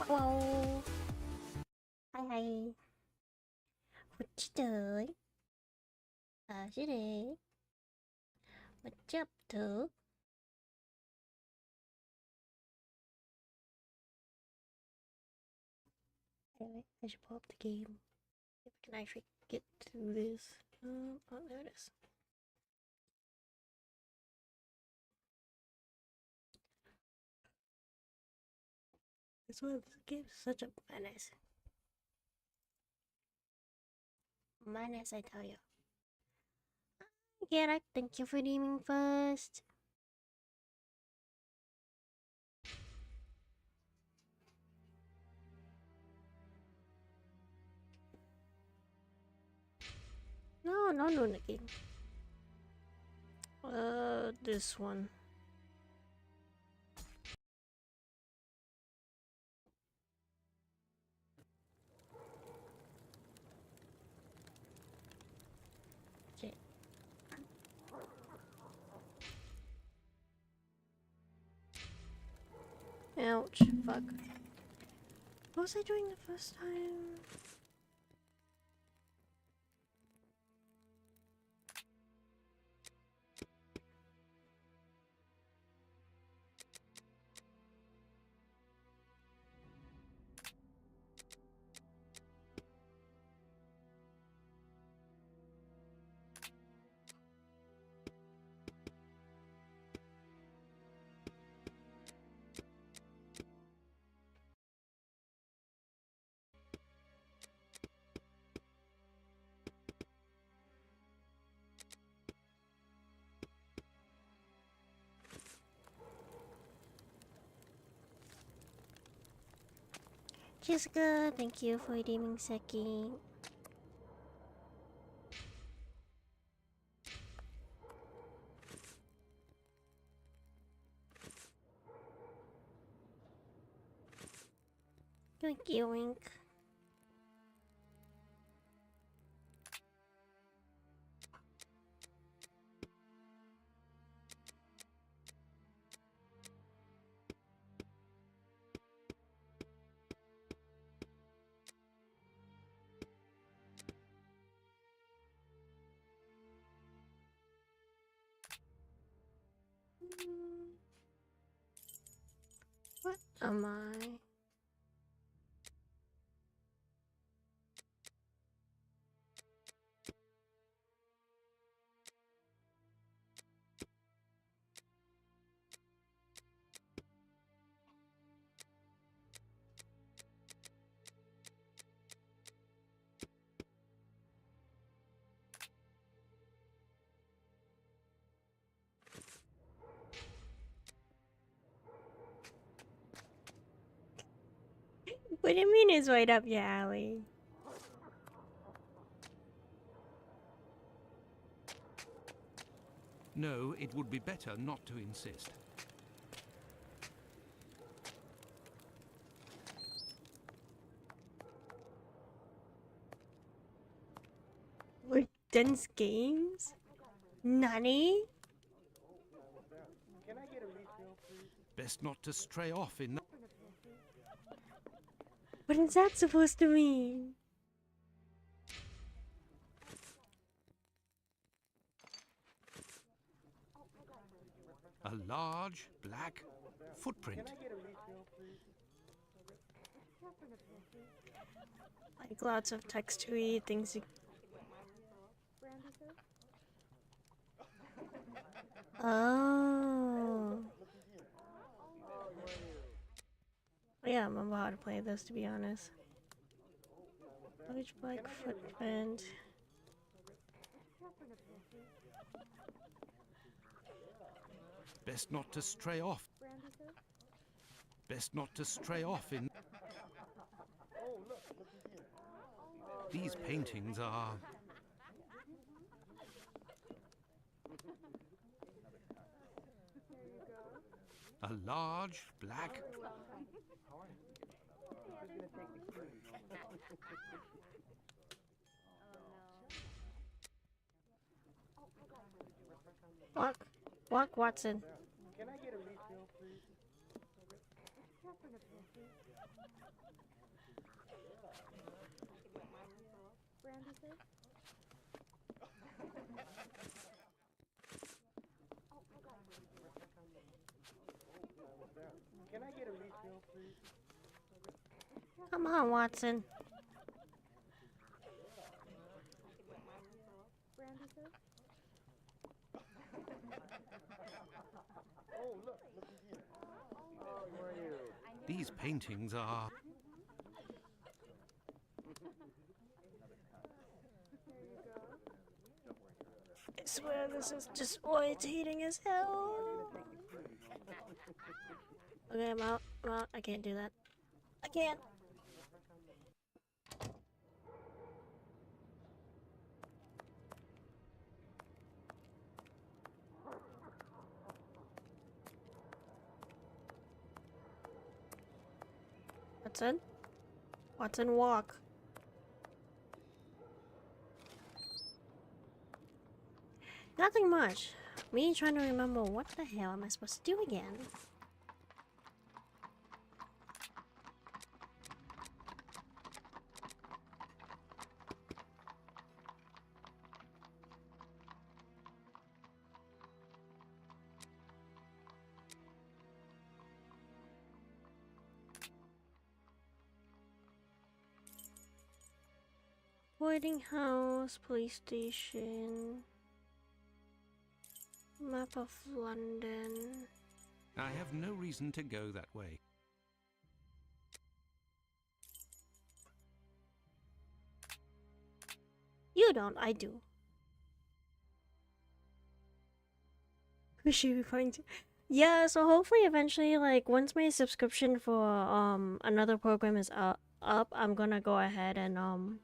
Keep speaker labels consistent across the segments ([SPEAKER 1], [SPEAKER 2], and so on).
[SPEAKER 1] Hello. Hi, hi. What you doing? How's your day? What you up to? Anyway, I should pull up the game. If I can actually get to this. Oh, there it is. This game is such a menace. Menace, I tell you. Gerard, thank you for redeeming first. No, not doing the game. This one. Okay. Ouch, fuck. What was I doing the first time? Jessica, thank you for redeeming second. Thank you, Wink. What am I? What do you mean it's right up your alley?
[SPEAKER 2] No, it would be better not to insist.
[SPEAKER 1] With dense games? Nani?
[SPEAKER 2] Best not to stray off in that.
[SPEAKER 1] What is that supposed to mean?
[SPEAKER 2] A large black footprint.
[SPEAKER 1] Like lots of textury things. Oh. Yeah, I remember how to play this, to be honest. Large black footprint.
[SPEAKER 2] Best not to stray off. Best not to stray off in. These paintings are... A large black...
[SPEAKER 1] Walk, Watson.
[SPEAKER 3] Can I get a refill, please? Can I get a refill, please?
[SPEAKER 1] Come on, Watson.
[SPEAKER 3] Oh, look who's here. Oh, how are you?
[SPEAKER 2] These paintings are...
[SPEAKER 1] I swear this is just irritating as hell. Okay, I'm out. I'm out. I can't do that. I can't. Watson? Watson, walk. Nothing much. Me trying to remember what the hell am I supposed to do again? Boarding house, police station, map of London.
[SPEAKER 2] I have no reason to go that way.
[SPEAKER 1] You don't, I do. Who should we find? Yeah, so hopefully eventually, like, once my subscription for another program is up, I'm gonna go ahead and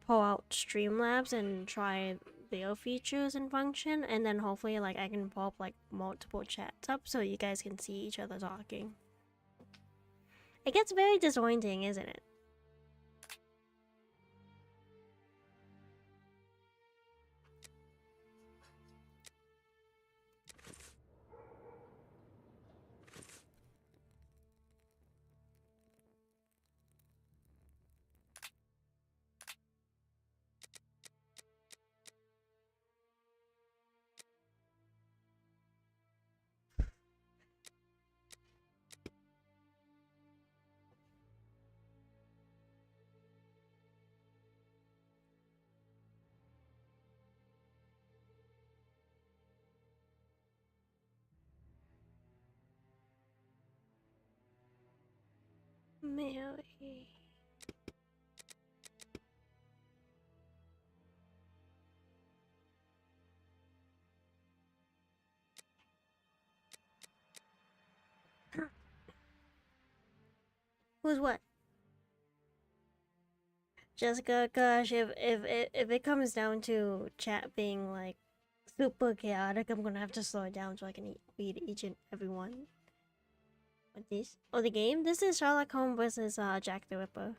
[SPEAKER 1] pull out Streamlabs and try video features and function, and then hopefully like I can pull up like multiple chats up so you guys can see each other talking. It gets very disappointing, isn't it? Mary. Who's what? Jessica, gosh, if it comes down to chat being like super chaotic, I'm gonna have to slow it down so I can read each and every one. What this? Oh, the game? This is Sherlock Holmes versus Jack the Ripper.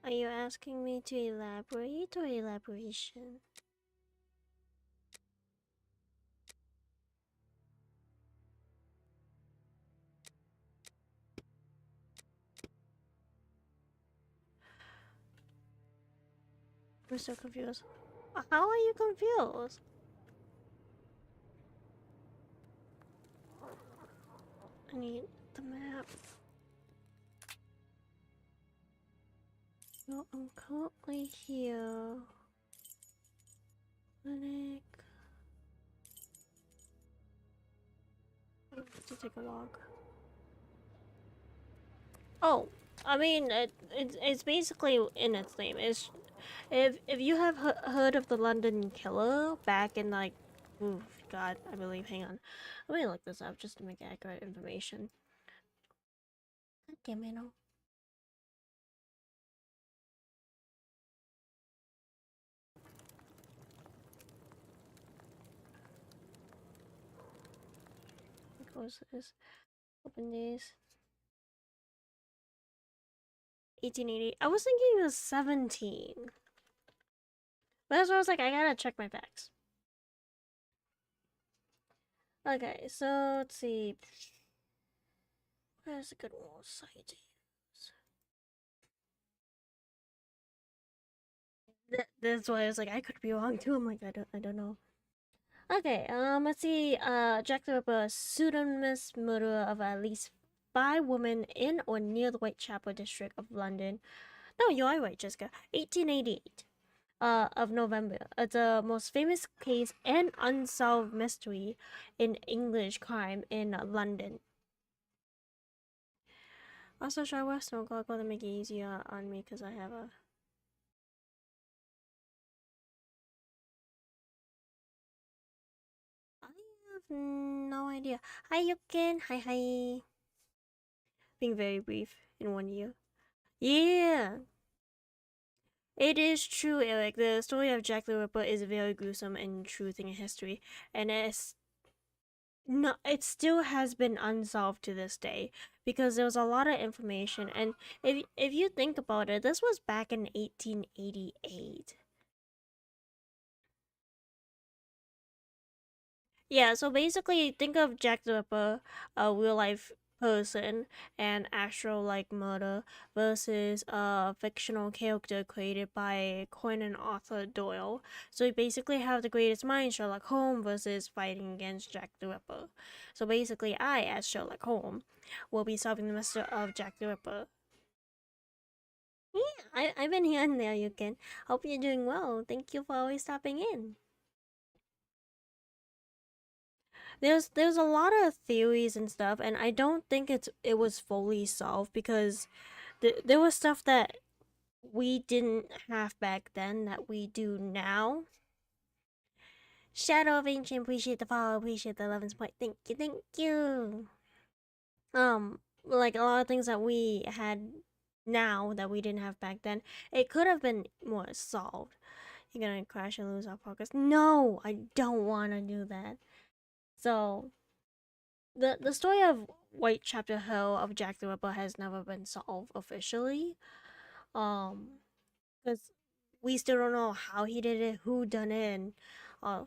[SPEAKER 1] Are you asking me to elaborate or elaboration? I'm so confused. How are you confused? I need the map. Well, I'm currently here. Clinic. I have to take a walk. Oh, I mean, it's basically in its name. It's if you have heard of the London Killer back in like, ooh, God, I believe. Hang on, let me look this up just to make accurate information. God damn it! No. Close this. Open these. 1880. I was thinking it was 17. But that's why I was like, I gotta check my facts. Okay, so let's see. Where's a good site to use? That's why I was like, I could be wrong too. I'm like, I don't know. Okay, let's see. Jack the Ripper, pseudonymous murderer of at least 5 women in or near the Whitechapel district of London. No, you are right, Jessica. 1888. Of November. It's the most famous case and unsolved mystery in English crime in London. Also, should I wear snow goggle to make it easier on me because I have a. I have no idea. Hi, Yukin. Hi. Being very brief in 1 year. Yeah, it is true, Eric. The story of Jack the Ripper is a very gruesome and true thing in history, and it still has been unsolved to this day because there was a lot of information. And if you think about it, this was back in 1888. Yeah, so basically, think of Jack the Ripper, a real life person, and actual like murder versus a fictional character created by Conan Arthur Doyle. So you basically have the greatest mind, Sherlock Holmes, versus fighting against Jack the Ripper. So basically, I, as Sherlock Holmes, will be solving the mystery of Jack the Ripper. Yeah, I've been here and there, you can. Hope you're doing well. Thank you for always stopping in. There's a lot of theories and stuff, and I don't think it was fully solved because there was stuff that we didn't have back then that we do now. Shadow of Ancient, appreciate the follow, appreciate the 11 point. Thank you. Like a lot of things that we had now that we didn't have back then, it could have been more solved. You're gonna crash and lose our focus. No, I don't want to do that. So the story of Whitechapel Hill of Jack the Ripper has never been solved officially. Because we still don't know how he did it, who done it, and uh,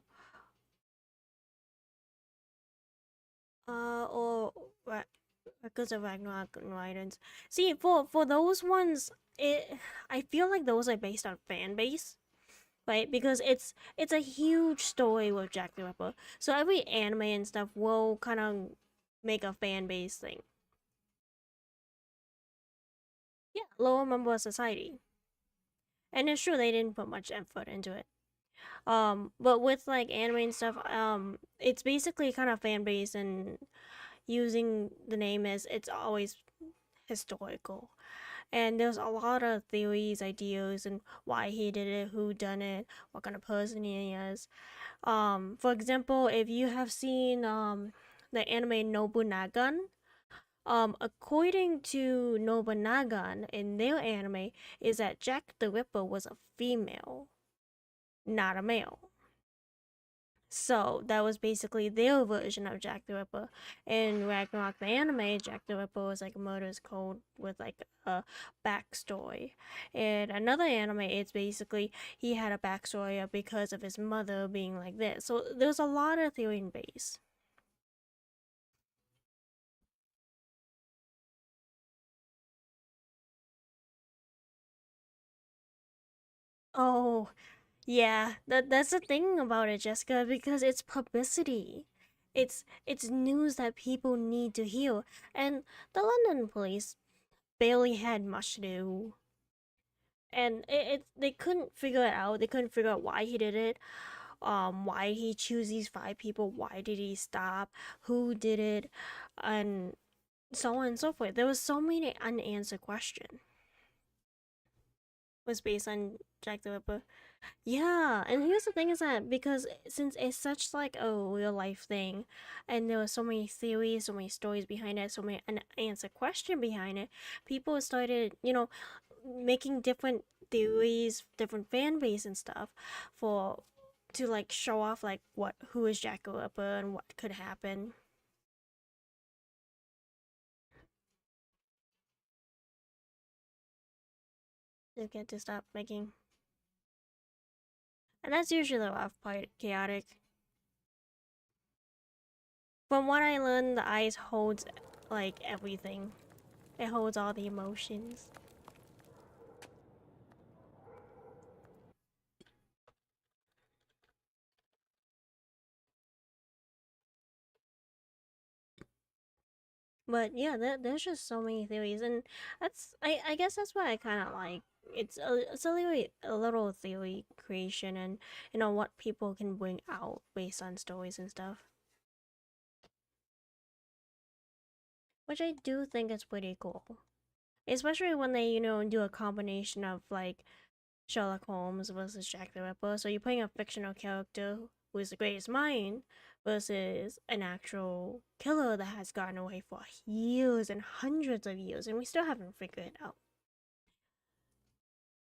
[SPEAKER 1] or records of Ragnarok and Rydens. See, for those ones, I feel like those are based on fan base, right? Because it's a huge story with Jack the Ripper. So every anime and stuff will kind of make a fan base thing. Yeah, lower member of society. And it's true they didn't put much effort into it. But with like anime and stuff, it's basically kind of fan based and using the name as it's always historical. And there's a lot of theories, ideas, and why he did it, who done it, what kind of person he is. For example, if you have seen the anime Nobunagan, according to Nobunagan in their anime, is that Jack the Ripper was a female, not a male. So that was basically their version of Jack the Ripper. In Ragnarok the anime, Jack the Ripper was like a murderous code with like a backstory. In another anime, it's basically he had a backstory because of his mother being like this. So there's a lot of theory in base. Oh, yeah, that's the thing about it, Jessica, because it's publicity. It's news that people need to hear, and the London police barely had much to do, and they couldn't figure it out. They couldn't figure out why he did it, why he choose these 5 people, why did he stop, who did it, and so on and so forth. There was so many unanswered questions. Was based on Jack the Ripper. Yeah, and here's the thing is that because since it's such like a real life thing, and there were so many theories, so many stories behind it, so many unanswered question behind it, people started, making different theories, different fan base and stuff for to like show off like who is Jack the Ripper and what could happen. Just get to stop making. And that's usually the rough part, chaotic. From what I learned, the ice holds like everything. It holds all the emotions. But yeah, there's just so many theories, and I guess that's what I kind of like. It's a little theory creation, and you know what people can bring out based on stories and stuff, which I do think is pretty cool. Especially when they do a combination of like Sherlock Holmes versus Jack the Ripper. So you're playing a fictional character who is the greatest mind versus an actual killer that has gotten away for years and hundreds of years, and we still haven't figured it out.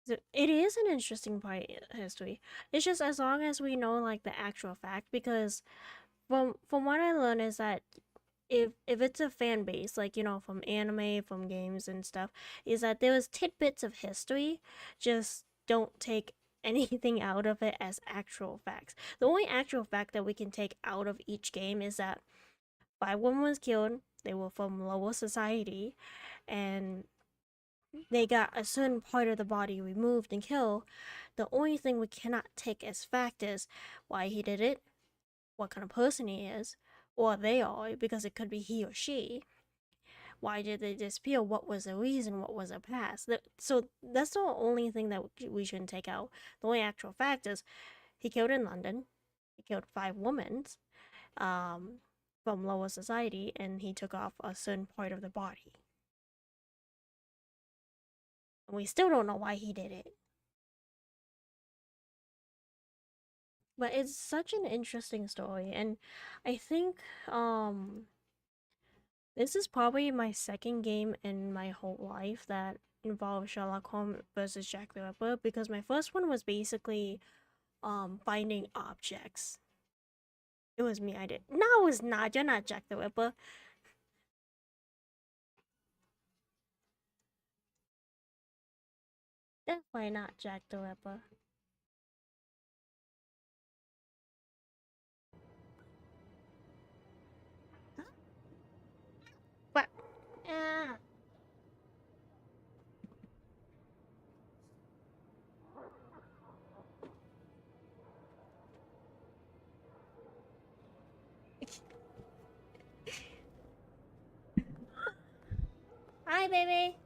[SPEAKER 1] So it is an interesting part of history. It's just as long as we know like the actual fact, because from what I learned is that if it's a fan base, like from anime, from games and stuff, is that there was tidbits of history, just don't take anything out of it as actual facts. The only actual fact that we can take out of each game is that 5 women was killed, they were from lower society, and they got a certain part of the body removed and killed. The only thing we cannot take as fact is why he did it, what kind of person he is, or they are, because it could be he or she. Why did they disappear? What was the reason? What was the past? So that's the only thing that we shouldn't take out. The only actual fact is he killed in London. He killed 5 women from lower society, and he took off a certain part of the body. And we still don't know why he did it. But it's such an interesting story, and I think this is probably my second game in my whole life that involved Sherlock Holmes versus Jack the Ripper, because my first one was basically finding objects. It was me, I did. No, it was not. You're not Jack the Ripper. Definitely not Jack the Ripper. But hi, baby.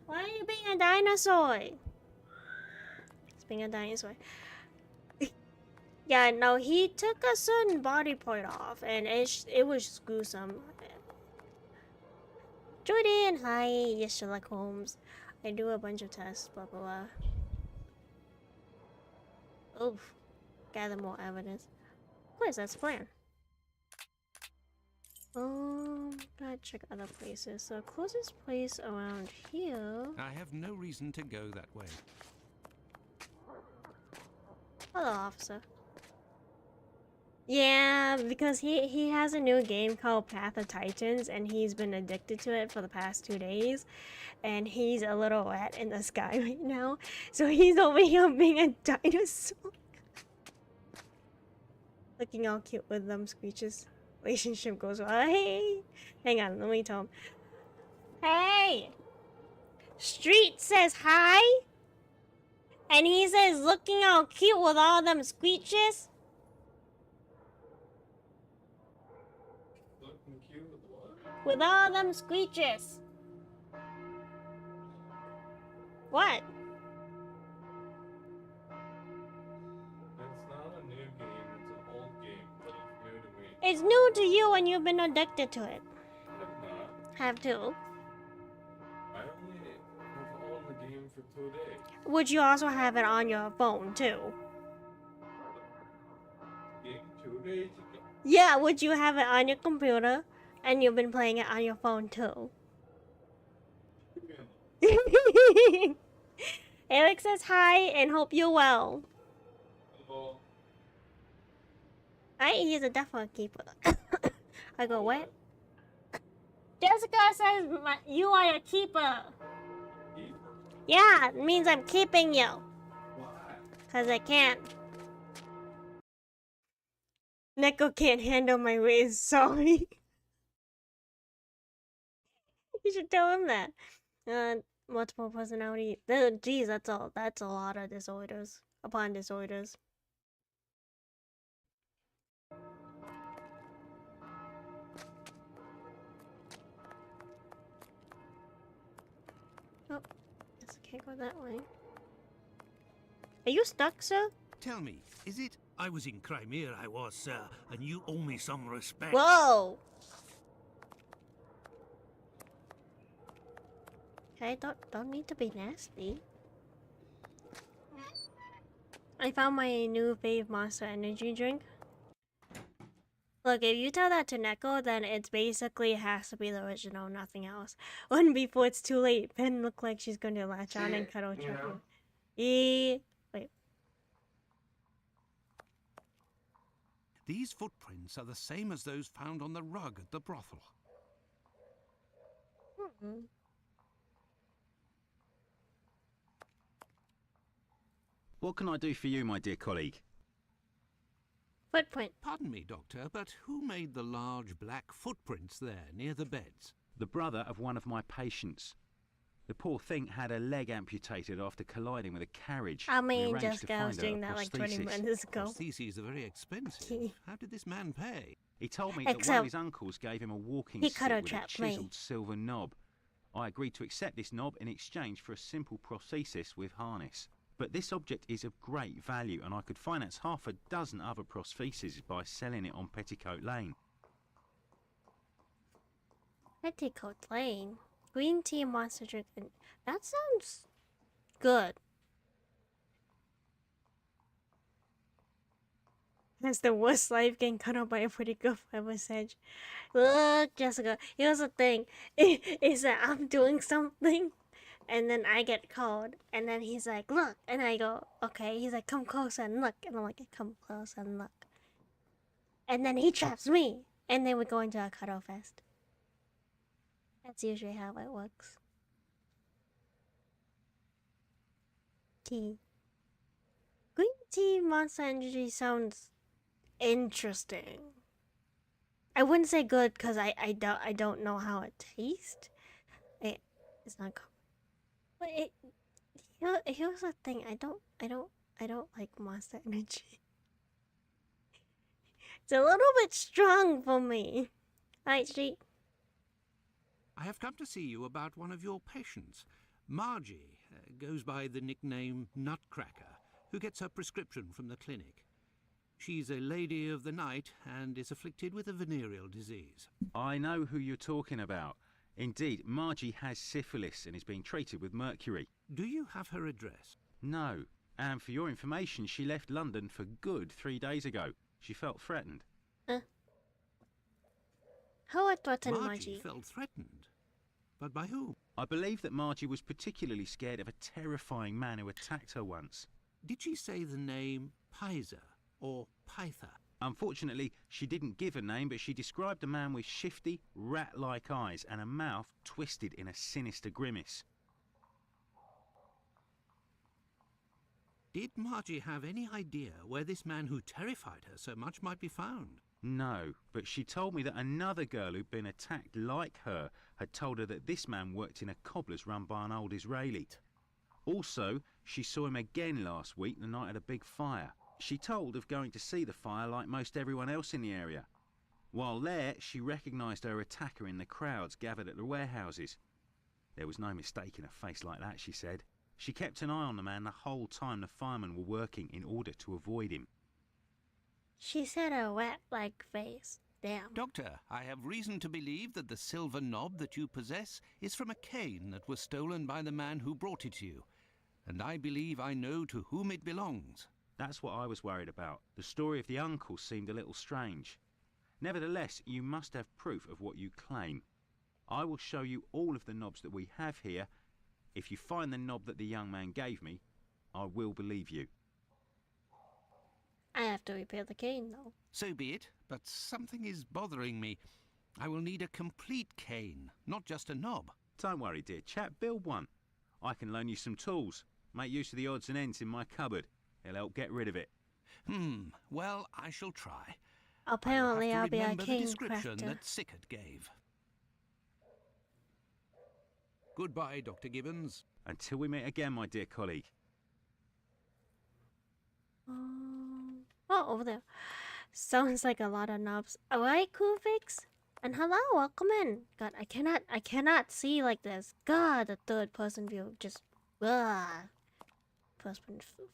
[SPEAKER 1] Why are you being a dinosaur? It's being a dinosaur. Yeah, no, he took a certain body part off, and it was gruesome. Jordan, hi, yes, Sherlock Holmes. I do a bunch of tests, blah blah blah. Oof, gather more evidence. Of course, that's the plan. Gotta check other places. So closest place around here.
[SPEAKER 2] I have no reason to go that way.
[SPEAKER 1] Hello, officer. Yeah, because he has a new game called Path of Titans, and he's been addicted to it for the past 2 days, and he's a little rat in the sky right now, so he's over here being a dinosaur. Looking all cute with them screeches. Relationship goes well. Hey! Hang on, let me tell him. Hey! Street says hi! And he says looking all cute with all them screeches.
[SPEAKER 3] Looking cute with what?
[SPEAKER 1] With all them screeches. What?
[SPEAKER 3] It's not a new game, it's an old game, but it's new to me.
[SPEAKER 1] It's new to you and you've been addicted to it.
[SPEAKER 3] I have not.
[SPEAKER 1] Have to.
[SPEAKER 3] I only have owned the game for 2 days.
[SPEAKER 1] Would you also have it on your phone too?
[SPEAKER 3] Game 2 days ago.
[SPEAKER 1] Yeah, would you have it on your computer and you've been playing it on your phone too? Eric says hi and hope you're well.
[SPEAKER 3] Hello.
[SPEAKER 1] He's a definite keeper. I go, what? Jessica says you are a keeper.
[SPEAKER 3] Keeper.
[SPEAKER 1] Yeah, it means I'm keeping you.
[SPEAKER 3] Why?
[SPEAKER 1] Cause I can't. Neko can't handle my ways, sorry. You should tell him that. Multiple personality. Geez, that's a lot of disorders upon disorders. Oh, guess I can't go that way. Are you stuck, sir?
[SPEAKER 2] Tell me, is it?
[SPEAKER 4] I was in Crimea, I was, sir, and you owe me some respect.
[SPEAKER 1] Whoa! Okay, don't need to be nasty. I found my new fave Monster Energy drink. Look, if you tell that to Neko, then it basically has to be the original, nothing else. When before it's too late, Pen look like she's going to latch on and cuddle
[SPEAKER 3] You know?
[SPEAKER 1] Chucky. Wait.
[SPEAKER 2] These footprints are the same as those found on the rug at the brothel.
[SPEAKER 1] Hmm.
[SPEAKER 5] What can I do for you, my dear colleague?
[SPEAKER 1] Footprint.
[SPEAKER 2] Pardon me, Doctor, but who made the large black footprints there near the beds?
[SPEAKER 5] The brother of one of my patients. The poor thing had a leg amputated after colliding with a carriage.
[SPEAKER 1] I
[SPEAKER 5] We
[SPEAKER 1] mean,
[SPEAKER 5] arranged to
[SPEAKER 1] Jessica was
[SPEAKER 5] find her a
[SPEAKER 1] doing that like 20
[SPEAKER 5] prosthesis.
[SPEAKER 1] minutes ago.
[SPEAKER 2] Prostheses are very expensive. How did this man pay?
[SPEAKER 5] He told me that one
[SPEAKER 1] Except
[SPEAKER 5] of his uncles gave him a walking
[SPEAKER 1] he
[SPEAKER 5] stick
[SPEAKER 1] cuddle
[SPEAKER 5] with a
[SPEAKER 1] trapped me.
[SPEAKER 5] chiselled silver knob. I agreed to accept this knob in exchange for a simple prosthesis with harness. But this object is of great value, and I could finance half a dozen other prostheses by selling it on Petticoat Lane.
[SPEAKER 1] Petticoat Lane. Green tea monster drink. That sounds good. That's the worst life getting cut off by a pretty good fiber sedge. Look, Jessica, here's the thing. Is that I'm doing something and then I get called and then he's like, look, and I go, okay. He's like, come closer and look, and I'm like, come closer and look. And then he traps me and then we go into a cuddle fest. That's usually how it works. Tea. Green tea monster energy sounds interesting. I wouldn't say good because I don't know how it tastes. It's not good. But here's the thing. I don't like Monster Energy. It's a little bit strong for me. Alright, Street.
[SPEAKER 2] I have come to see you about one of your patients. Margie goes by the nickname Nutcracker, who gets her prescription from the clinic. She's a lady of the night and is afflicted with a venereal disease.
[SPEAKER 5] I know who you're talking about. Indeed, Margie has syphilis and is being treated with mercury.
[SPEAKER 2] Do you have her address?
[SPEAKER 5] No. And for your information, she left London for good 3 days ago. She felt threatened.
[SPEAKER 1] How would threaten
[SPEAKER 2] Margie
[SPEAKER 1] Margie?
[SPEAKER 2] felt threatened. But by whom?
[SPEAKER 5] I believe that Margie was particularly scared of a terrifying man who attacked her once.
[SPEAKER 2] Did she say the name Pizer or Pyther?
[SPEAKER 5] Unfortunately, she didn't give a name, but she described a man with shifty, rat-like eyes and a mouth twisted in a sinister grimace.
[SPEAKER 2] Did Margie have any idea where this man who terrified her so much might be found?
[SPEAKER 5] No, but she told me that another girl who'd been attacked like her had told her that this man worked in a cobbler's run by an old Israeli. Also, she saw him again last week, the night of a big fire. She told of going to see the fire like most everyone else in the area. While there, she recognised her attacker in the crowds gathered at the warehouses. There was no mistaking a face like that, she said. She kept an eye on the man the whole time the firemen were working in order to avoid him.
[SPEAKER 1] She said a wet-like face. Damn.
[SPEAKER 2] Doctor, I have reason to believe that the silver knob that you possess is from a cane that was stolen by the man who brought it to you. And I believe I know to whom it belongs.
[SPEAKER 5] That's what I was worried about. The story of the uncle seemed a little strange. Nevertheless, you must have proof of what you claim. I will show you all of the knobs that we have here. If you find the knob that the young man gave me, I will believe you.
[SPEAKER 1] I have to repair the cane, though.
[SPEAKER 2] So be it, but something is bothering me. I will need a complete cane, not just a knob.
[SPEAKER 5] Don't worry, dear chap, build one. I can loan you some tools. Make use of the odds and ends in my cupboard. It'll help get rid of it.
[SPEAKER 2] Well, I shall try.
[SPEAKER 1] Apparently,
[SPEAKER 2] I will
[SPEAKER 1] I'll
[SPEAKER 2] have to
[SPEAKER 1] be a
[SPEAKER 2] remember the
[SPEAKER 1] king
[SPEAKER 2] description
[SPEAKER 1] crafter.
[SPEAKER 2] that Sickert gave. Goodbye, Dr. Gibbons.
[SPEAKER 5] Until we meet again, my dear colleague.
[SPEAKER 1] Oh, over there. Sounds like a lot of knobs. Alright, Kufix. And hello, welcome in. God, I cannot see like this. God, the third person view just, first person,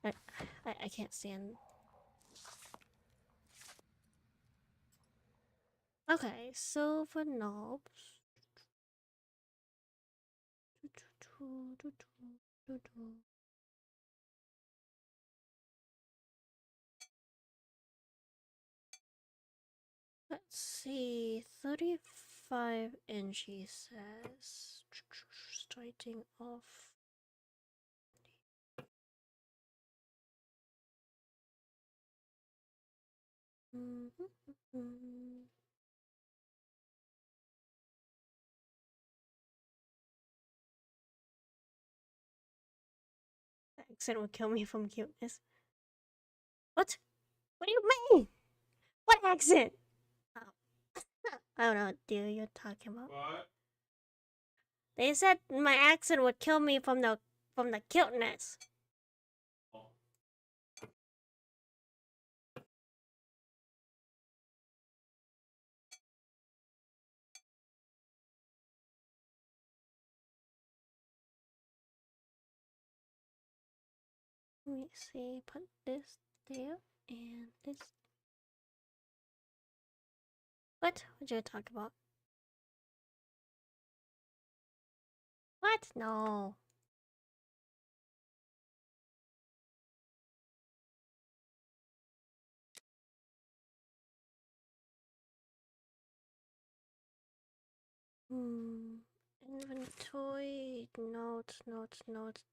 [SPEAKER 1] I can't stand. Okay, so for knobs. Let's see, 35-inch he says. Starting off. That accent will kill me from cuteness. What? What do you mean? What accent? Oh. I don't know what deal you're talking about.
[SPEAKER 3] What?
[SPEAKER 1] They said my accent would kill me from the cuteness.
[SPEAKER 3] Oh.
[SPEAKER 1] Let me see. Put this there and this. What? What did you talk about? What? No. Inventory, notes,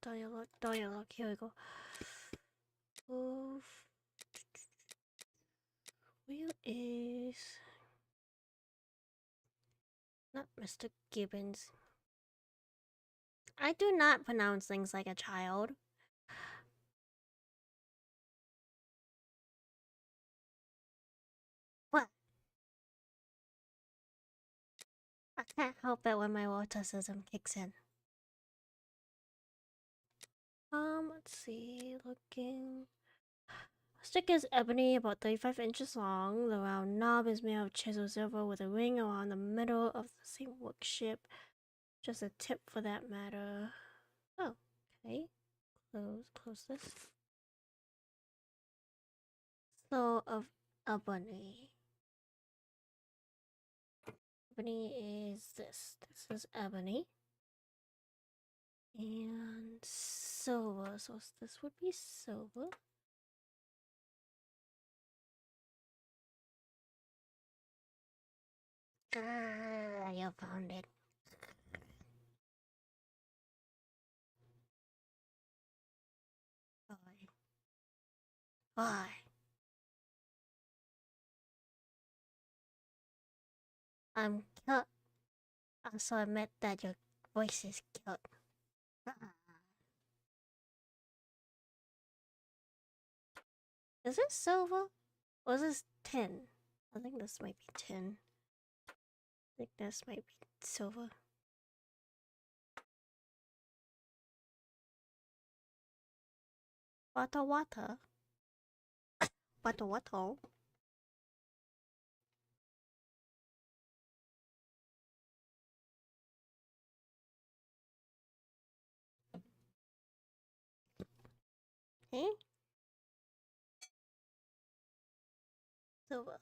[SPEAKER 1] dialogue. Here we go. Move. Where is not Mr. Gibbons? I do not pronounce things like a child. What? I can't help it when my autism kicks in. Let's see. Looking. Stick is ebony, about 35 inches long. The round knob is made of chiseled silver with a ring around the middle of the same workship. Just a tip for that matter. Oh, okay. Close this. So of ebony. Ebony is this. This is ebony. And silver. So this would be silver. Ah, you found it. Why? I'm cute. Also admit that your voice is cute. Is this silver? Or is this tin? I think this might be tin. I think this might be silver. Water. Water. Okay. Silver.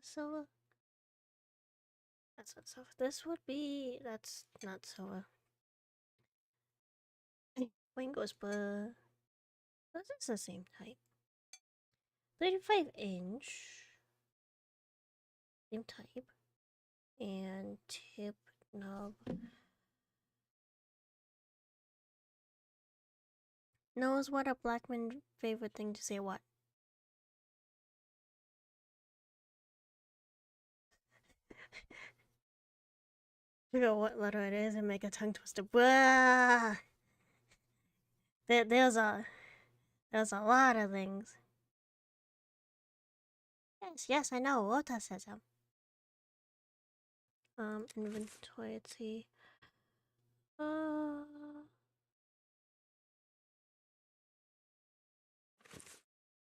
[SPEAKER 1] Silver. That's not silver. This would be. That's not silver. Wingo's blue. This is the same type. 35-inch. Same type. And tip knob. Knows what a Blackman favorite thing to say what? Figure out what letter it is and make a tongue twister. Blah! There's a lot of things. Yes, I know. Autism. Inventory. Let's see.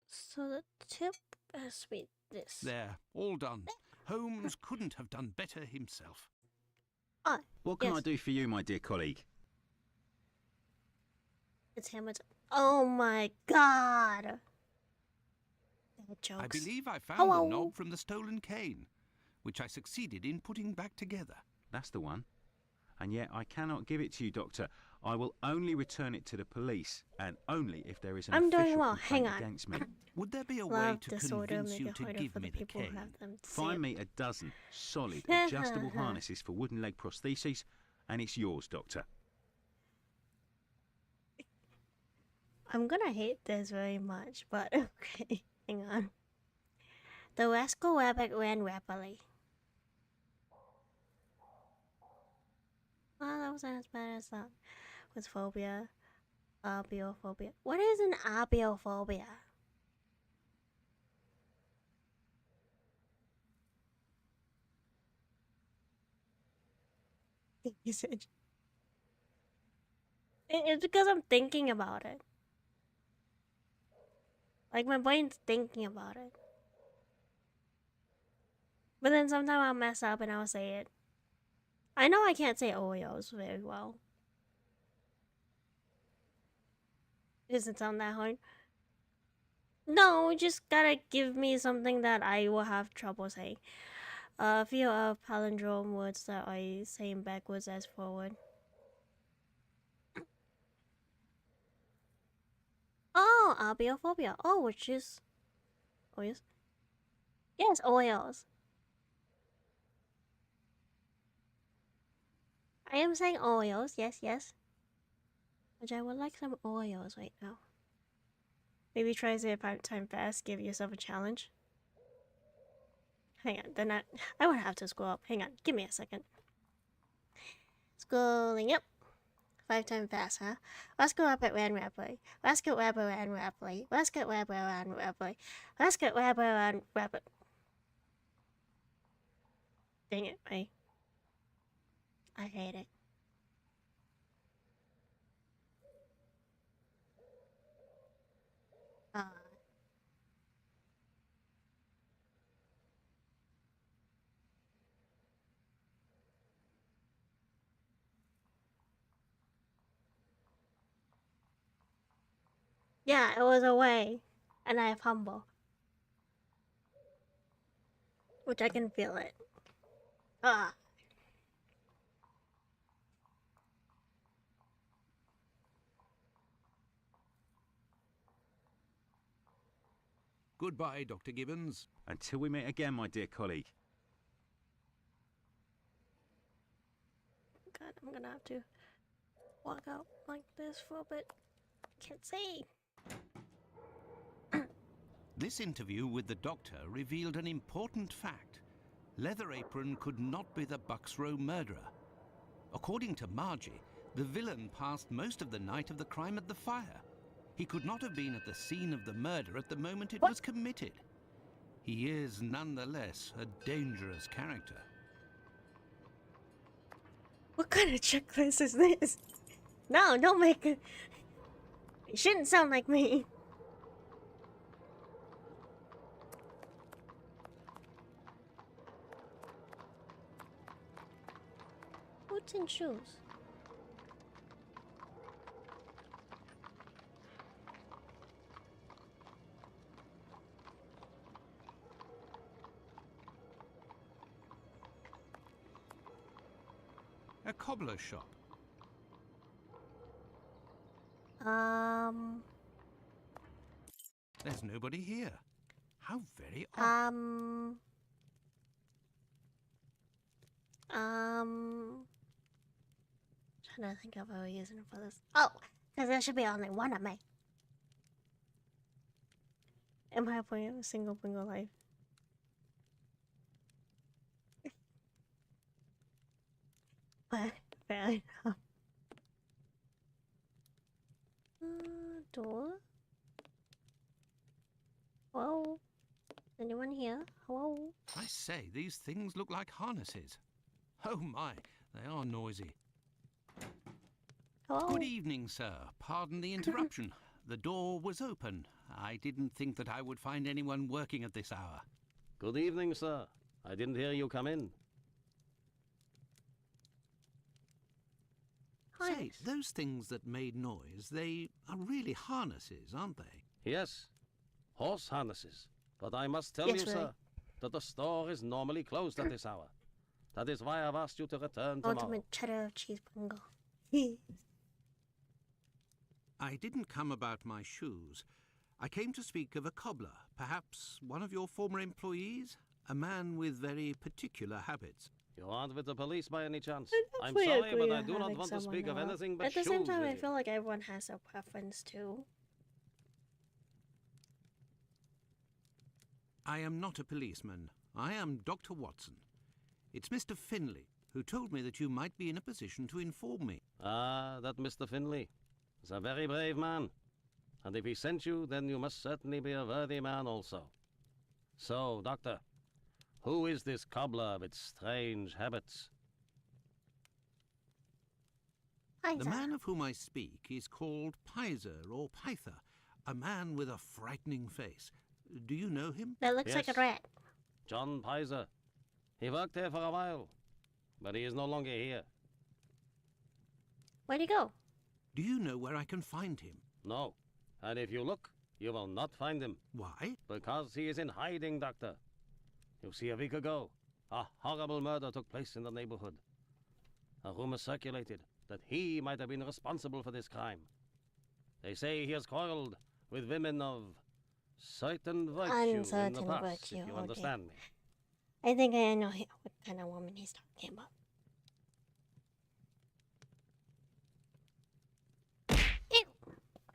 [SPEAKER 1] So the tip has to be this.
[SPEAKER 2] There, all done. Holmes couldn't have done better himself.
[SPEAKER 1] Ah,
[SPEAKER 5] What can
[SPEAKER 1] yes.
[SPEAKER 5] I do for you, my dear colleague?
[SPEAKER 1] It's Hamilton. Oh my god! Jokes.
[SPEAKER 2] I believe I found
[SPEAKER 1] Hello.
[SPEAKER 2] the knob from the stolen cane, which I succeeded in putting back together.
[SPEAKER 5] That's the one. And yet I cannot give it to you, Doctor. I will only return it to the police, and only if there is an
[SPEAKER 1] I'm doing
[SPEAKER 5] official
[SPEAKER 1] well.
[SPEAKER 5] complaint
[SPEAKER 1] Hang on.
[SPEAKER 5] against me.
[SPEAKER 2] Would there be a way
[SPEAKER 1] Love
[SPEAKER 2] to
[SPEAKER 1] disorder
[SPEAKER 2] convince
[SPEAKER 1] make
[SPEAKER 2] you
[SPEAKER 1] it
[SPEAKER 2] to
[SPEAKER 1] harder
[SPEAKER 2] give
[SPEAKER 1] for the
[SPEAKER 2] me the
[SPEAKER 1] people who
[SPEAKER 2] cane?
[SPEAKER 1] have them. to see
[SPEAKER 5] Find
[SPEAKER 1] it.
[SPEAKER 5] me a dozen solid, adjustable harnesses for wooden leg prostheses, and it's yours, Doctor.
[SPEAKER 1] I'm gonna hate this very much, but okay. Hang on. The rascal rabbit ran rapidly. Well, that wasn't as bad as that. With phobia. Abiophobia. What is an abiophobia? Usage. It's because I'm thinking about it. Like, my brain's thinking about it. But then sometimes I'll mess up and I'll say it. I know I can't say Oreos very well. It doesn't sound that hard. No, just gotta give me something that I will have trouble saying. A few of palindrome words that I say backwards as forward. Oh, abiophobia. Oh, which is Oreos. Yes, Oreos. I am saying Oreos. Yes, yes. Which I would like some Oreos right now. Maybe try to say it 5 times fast. Give yourself a challenge. Hang on, then I would have to scroll up. Hang on, give me a second. Scrolling up. 5 times fast, huh? Let's go up at ran rapidly. Let's get rabbit ran rapidly. Let's get rabbit ran rapidly. Let's get rabbit ran rapid. Dang it, I hate it. Yeah, it was away, and I have humble, which I can feel it. Ah.
[SPEAKER 2] Goodbye, Dr. Gibbons.
[SPEAKER 5] Until we meet again, my dear colleague.
[SPEAKER 1] God, I'm gonna have to walk out like this for a bit. Can't see.
[SPEAKER 2] This interview with the doctor revealed an important fact. Leather Apron could not be the Bucks Row murderer. According to Margie, the villain passed most of the night of the crime at the fire. He could not have been at the scene of the murder at the moment it was committed. He is nonetheless a dangerous character.
[SPEAKER 1] What kind of checklist is this? No, don't make it. It shouldn't sound like me. Boots and shoes.
[SPEAKER 2] A cobbler shop. There's nobody here. How very odd.
[SPEAKER 1] Trying to think of a reason for this. Oh, because there should be only one of me. Am I playing a single life? But fair enough. Door. Hello? Anyone here? Hello?
[SPEAKER 2] I say, these things look like harnesses. Oh my, they are noisy.
[SPEAKER 1] Hello?
[SPEAKER 2] Good evening, sir. Pardon the interruption. The door was open. I didn't think that I would find anyone working at this hour.
[SPEAKER 6] Good evening, sir. I didn't hear you come in.
[SPEAKER 2] Say,
[SPEAKER 1] Harness.
[SPEAKER 2] those things that made noise, they are really harnesses, aren't they?
[SPEAKER 6] Yes, horse harnesses. But I must tell
[SPEAKER 1] Yes,
[SPEAKER 6] you,
[SPEAKER 1] really.
[SPEAKER 6] sir, that the store is normally closed at this hour. That is why I've asked you to return tomorrow.
[SPEAKER 1] Ultimate cheddar cheese bingo.
[SPEAKER 2] I didn't come about my shoes. I came to speak of a cobbler, perhaps one of your former employees? A man with very particular habits.
[SPEAKER 6] You aren't with the police by any chance?
[SPEAKER 1] I
[SPEAKER 6] I'm
[SPEAKER 1] definitely
[SPEAKER 6] sorry, but
[SPEAKER 1] agree
[SPEAKER 6] I
[SPEAKER 1] with
[SPEAKER 6] do not
[SPEAKER 1] having
[SPEAKER 6] want to
[SPEAKER 1] someone
[SPEAKER 6] speak of
[SPEAKER 1] else.
[SPEAKER 6] anything but
[SPEAKER 1] At the
[SPEAKER 6] shoes
[SPEAKER 1] same time,
[SPEAKER 6] with
[SPEAKER 1] I
[SPEAKER 6] you.
[SPEAKER 1] feel like everyone has a preference too.
[SPEAKER 2] I am not a policeman. I am Dr. Watson. It's Mr. Finley who told me that you might be in a position to inform me.
[SPEAKER 6] Ah, that Mr. Finley is a very brave man. And if he sent you, then you must certainly be a worthy man also. So, Doctor, who is this cobbler with strange habits?
[SPEAKER 2] The man of whom I speak is called Pizer or Pyther, a man with a frightening face. Do you know him?
[SPEAKER 1] That looks like a
[SPEAKER 6] Yes.
[SPEAKER 1] rat.
[SPEAKER 6] John Pizer. He worked here for a while, but he is no longer here.
[SPEAKER 1] Where'd he go?
[SPEAKER 2] Do you know where I can find him?
[SPEAKER 6] No. And if you look, you will not find him,
[SPEAKER 2] Why?
[SPEAKER 6] because he is in hiding, Doctor. You see, a week ago, a horrible murder took place in the neighborhood. A rumor circulated that he might have been responsible for this crime. They say he has quarreled with women of certain virtue in the
[SPEAKER 1] Uncertain
[SPEAKER 6] past,
[SPEAKER 1] virtue,
[SPEAKER 6] if you
[SPEAKER 1] okay.
[SPEAKER 6] understand me.
[SPEAKER 1] I think I know what kind of woman he's talking about. Ew!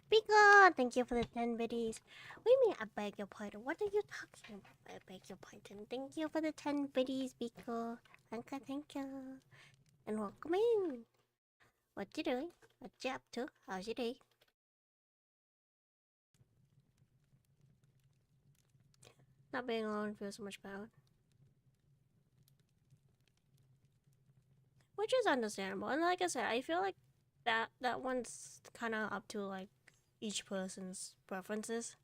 [SPEAKER 1] Bigger! Thank you for the 10 biddies. What do you mean, I beg your pardon? What are you talking about? I beg your pardon. Thank you for the 10 biddies, Biko. Thank you. And welcome in. What you doing? What you up to? How's your day? Not being alone feels so much better. Which is understandable. And like I said, I feel like that one's kind of up to like each person's preferences.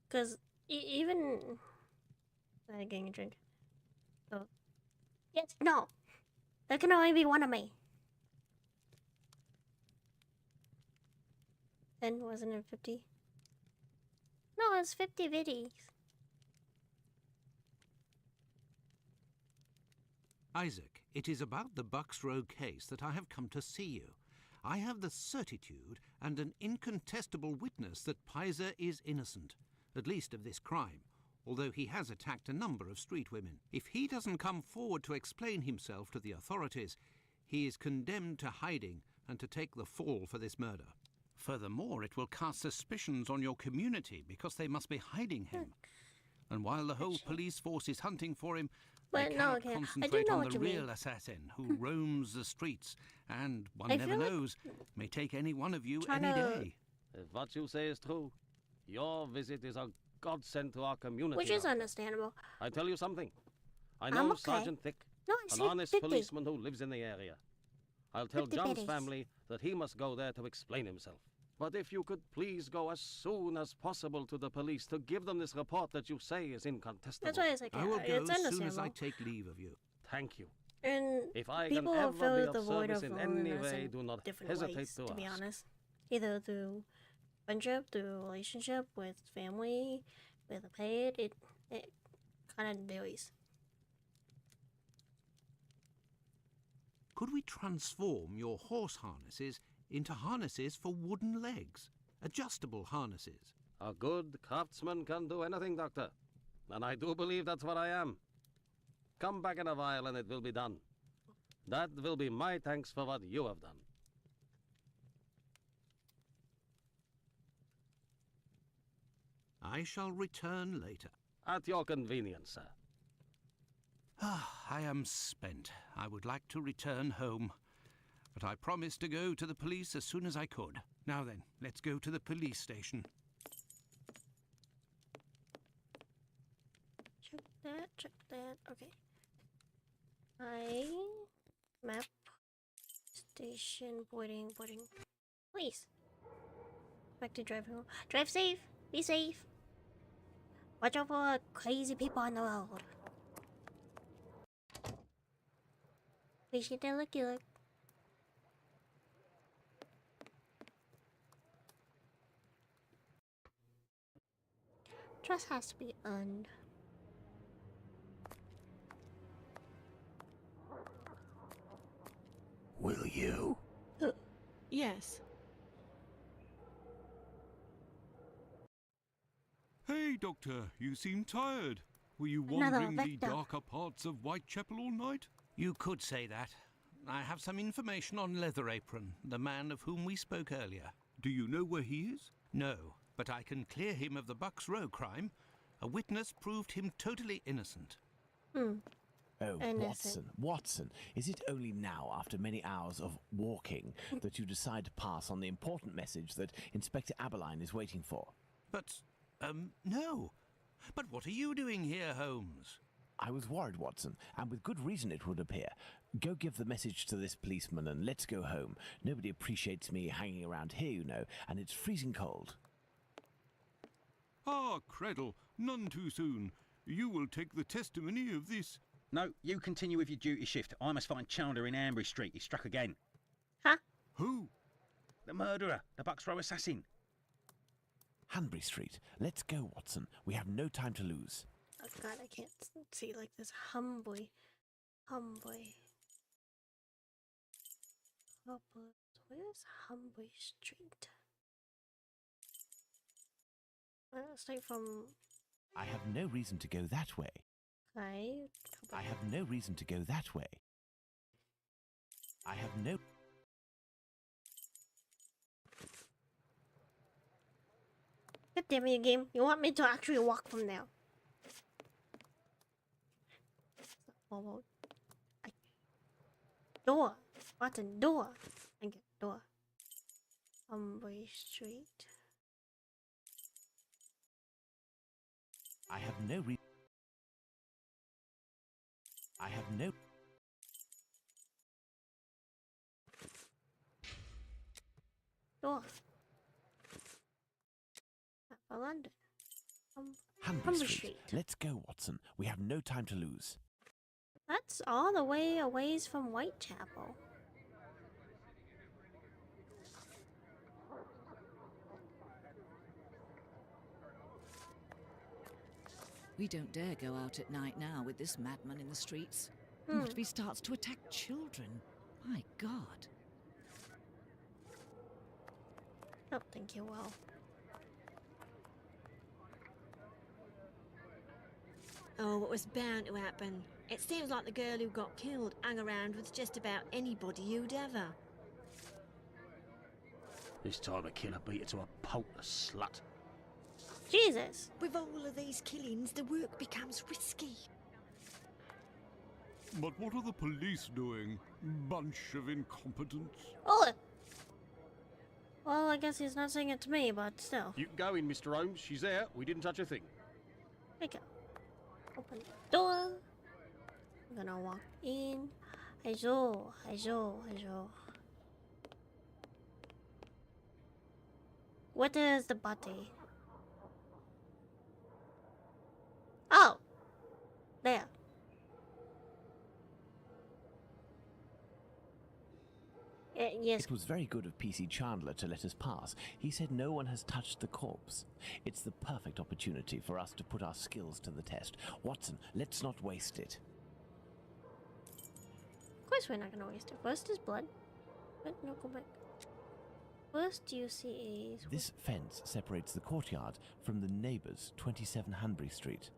[SPEAKER 1] Because even... I'm getting a drink. So, yes, no. There can only be one of me. Then wasn't it 50? No, it's 50 viddies.
[SPEAKER 2] Isaac, it is about the Bucks Row case that I have come to see you. I have the certitude and an incontestable witness that Pizer is innocent, at least of this crime, although he has attacked a number of street women. If he doesn't come forward to explain himself to the authorities, he is condemned to hiding and to take the fall for this murder. Furthermore, it will cast suspicions on your community because they must be hiding him. And while the whole police force is hunting for him,
[SPEAKER 1] But
[SPEAKER 2] they
[SPEAKER 1] no,
[SPEAKER 2] cannot
[SPEAKER 1] okay, I do
[SPEAKER 2] concentrate
[SPEAKER 1] know
[SPEAKER 2] on
[SPEAKER 1] what
[SPEAKER 2] the
[SPEAKER 1] you mean.
[SPEAKER 2] real assassin who roams the streets and, one
[SPEAKER 1] I
[SPEAKER 2] never
[SPEAKER 1] feel like
[SPEAKER 2] knows, may take any one of you
[SPEAKER 1] trying
[SPEAKER 2] any
[SPEAKER 1] to-
[SPEAKER 2] day.
[SPEAKER 6] If what you say is true, your visit is a godsend to our community.
[SPEAKER 1] Which is
[SPEAKER 6] Doctor.
[SPEAKER 1] understandable.
[SPEAKER 6] I tell you something. I
[SPEAKER 1] I'm
[SPEAKER 6] know
[SPEAKER 1] okay.
[SPEAKER 6] Sergeant Thick,
[SPEAKER 1] No, I
[SPEAKER 6] an
[SPEAKER 1] said
[SPEAKER 6] honest
[SPEAKER 1] 50.
[SPEAKER 6] policeman who lives in the area. I'll tell
[SPEAKER 1] 50
[SPEAKER 6] John's
[SPEAKER 1] biddies.
[SPEAKER 6] family that he must go there to explain himself. But if you could please go as soon as possible to the police to give them this report that you say is incontestable.
[SPEAKER 1] That's why it's like,
[SPEAKER 2] I will
[SPEAKER 1] yeah,
[SPEAKER 2] go
[SPEAKER 1] it's
[SPEAKER 2] as soon
[SPEAKER 1] understandable.
[SPEAKER 2] as I take leave of you.
[SPEAKER 6] Thank you.
[SPEAKER 1] And
[SPEAKER 6] If I
[SPEAKER 1] people
[SPEAKER 6] can
[SPEAKER 1] will
[SPEAKER 6] ever
[SPEAKER 1] fill
[SPEAKER 6] be of
[SPEAKER 1] the void of
[SPEAKER 6] service in any
[SPEAKER 1] loneliness
[SPEAKER 6] way,
[SPEAKER 1] in
[SPEAKER 6] do not
[SPEAKER 1] different
[SPEAKER 6] hesitate
[SPEAKER 1] ways,
[SPEAKER 6] to
[SPEAKER 1] be
[SPEAKER 6] ask.
[SPEAKER 1] honest. Either through friendship, through relationship, with family, with a pet, it kind of varies.
[SPEAKER 2] Could we transform your horse harnesses into harnesses for wooden legs? Adjustable harnesses?
[SPEAKER 6] A good craftsman can do anything, Doctor. And I do believe that's what I am. Come back in a while and it will be done. That will be my thanks for what you have done.
[SPEAKER 2] I shall return later.
[SPEAKER 6] At your convenience, sir.
[SPEAKER 2] I am spent. I would like to return home. But I promised to go to the police as soon as I could. Now then, let's go to the police station.
[SPEAKER 1] Check that. Okay. Map. Station, boarding. Please. Back to driving home. Drive safe. Be safe. Watch out for crazy people on the road. Appreciate that looky look. Trust has to be earned.
[SPEAKER 4] Will you?
[SPEAKER 7] Yes.
[SPEAKER 8] Hey, Doctor, you seem tired. Were you
[SPEAKER 1] Another
[SPEAKER 8] wandering the
[SPEAKER 1] vector.
[SPEAKER 8] darker parts of Whitechapel all night?
[SPEAKER 2] You could say that. I have some information on Leather Apron, the man of whom we spoke earlier.
[SPEAKER 8] Do you know where he is?
[SPEAKER 2] No, but I can clear him of the Bucks Row crime. A witness proved him totally innocent.
[SPEAKER 9] Oh,
[SPEAKER 1] Innocent.
[SPEAKER 9] Watson, is it only now, after many hours of walking, that you decide to pass on the important message that Inspector Aberline is waiting for?
[SPEAKER 2] But, no. But what are you doing here, Holmes?
[SPEAKER 9] I was worried, Watson, and with good reason it would appear. Go give the message to this policeman and let's go home. Nobody appreciates me hanging around here, you know, and it's freezing cold.
[SPEAKER 8] Ah, Creddle, none too soon. You will take the testimony of this.
[SPEAKER 5] No, you continue with your duty shift. I must find Chandler in Ambury Street. He's struck again.
[SPEAKER 1] Huh?
[SPEAKER 8] Who?
[SPEAKER 5] The murderer, the Bucks Row assassin.
[SPEAKER 9] Hanbury Street. Let's go, Watson. We have no time to lose.
[SPEAKER 1] Oh god, I can't see like this. Humboy. Where's Humboy Street? Straight from.
[SPEAKER 9] I have no reason to go that way.
[SPEAKER 1] Okay.
[SPEAKER 9] I have no reason to go that way. I have no...
[SPEAKER 1] God damn it, game. You want me to actually walk from there? Forward. Door. Button. Door. I get door. Humboy Street.
[SPEAKER 9] I have no reason... I have no...
[SPEAKER 1] Door. Map of London.
[SPEAKER 9] Hanbury
[SPEAKER 1] Humber
[SPEAKER 9] Street.
[SPEAKER 1] Street.
[SPEAKER 9] Let's go, Watson. We have no time to lose.
[SPEAKER 1] That's all the way a ways from Whitechapel.
[SPEAKER 7] We don't dare go out at night now with this madman in the streets. What if he starts to attack children? My God.
[SPEAKER 1] Don't think you will.
[SPEAKER 10] Oh, what was bound to happen? It seems like the girl who got killed hung around with just about anybody you'd ever.
[SPEAKER 6] This time a killer beat her to a pulp, the slut.
[SPEAKER 1] Jesus.
[SPEAKER 10] With all of these killings, the work becomes risky.
[SPEAKER 8] But what are the police doing? Bunch of incompetents.
[SPEAKER 1] Oh! Well, I guess he's not saying it to me, but still.
[SPEAKER 6] You can go in, Mr. Holmes. She's there. We didn't touch a thing.
[SPEAKER 1] There you go. Open the door. I'm gonna walk in. Hello. What is the body? Oh! There. Yes.
[SPEAKER 9] It was very good of PC Chandler to let us pass. He said no one has touched the corpse. It's the perfect opportunity for us to put our skills to the test. Watson, let's not waste it.
[SPEAKER 1] Of course we're not gonna waste it. First is blood. But no, go back. First you see a...
[SPEAKER 9] This fence separates the courtyard from the neighbours, 27 Hanbury Street.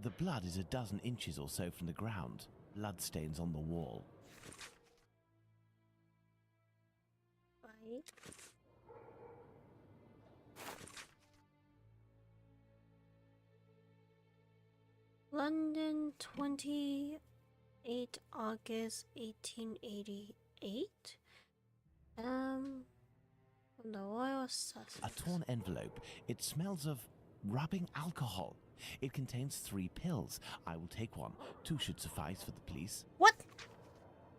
[SPEAKER 9] The blood is a dozen inches or so from the ground. Bloodstains on the wall.
[SPEAKER 1] Right. London, 28 August 1888. From the Royal Sussex.
[SPEAKER 9] A torn envelope. It smells of rubbing alcohol. It contains 3 pills. I will take one. 2 should suffice for the police.
[SPEAKER 1] What?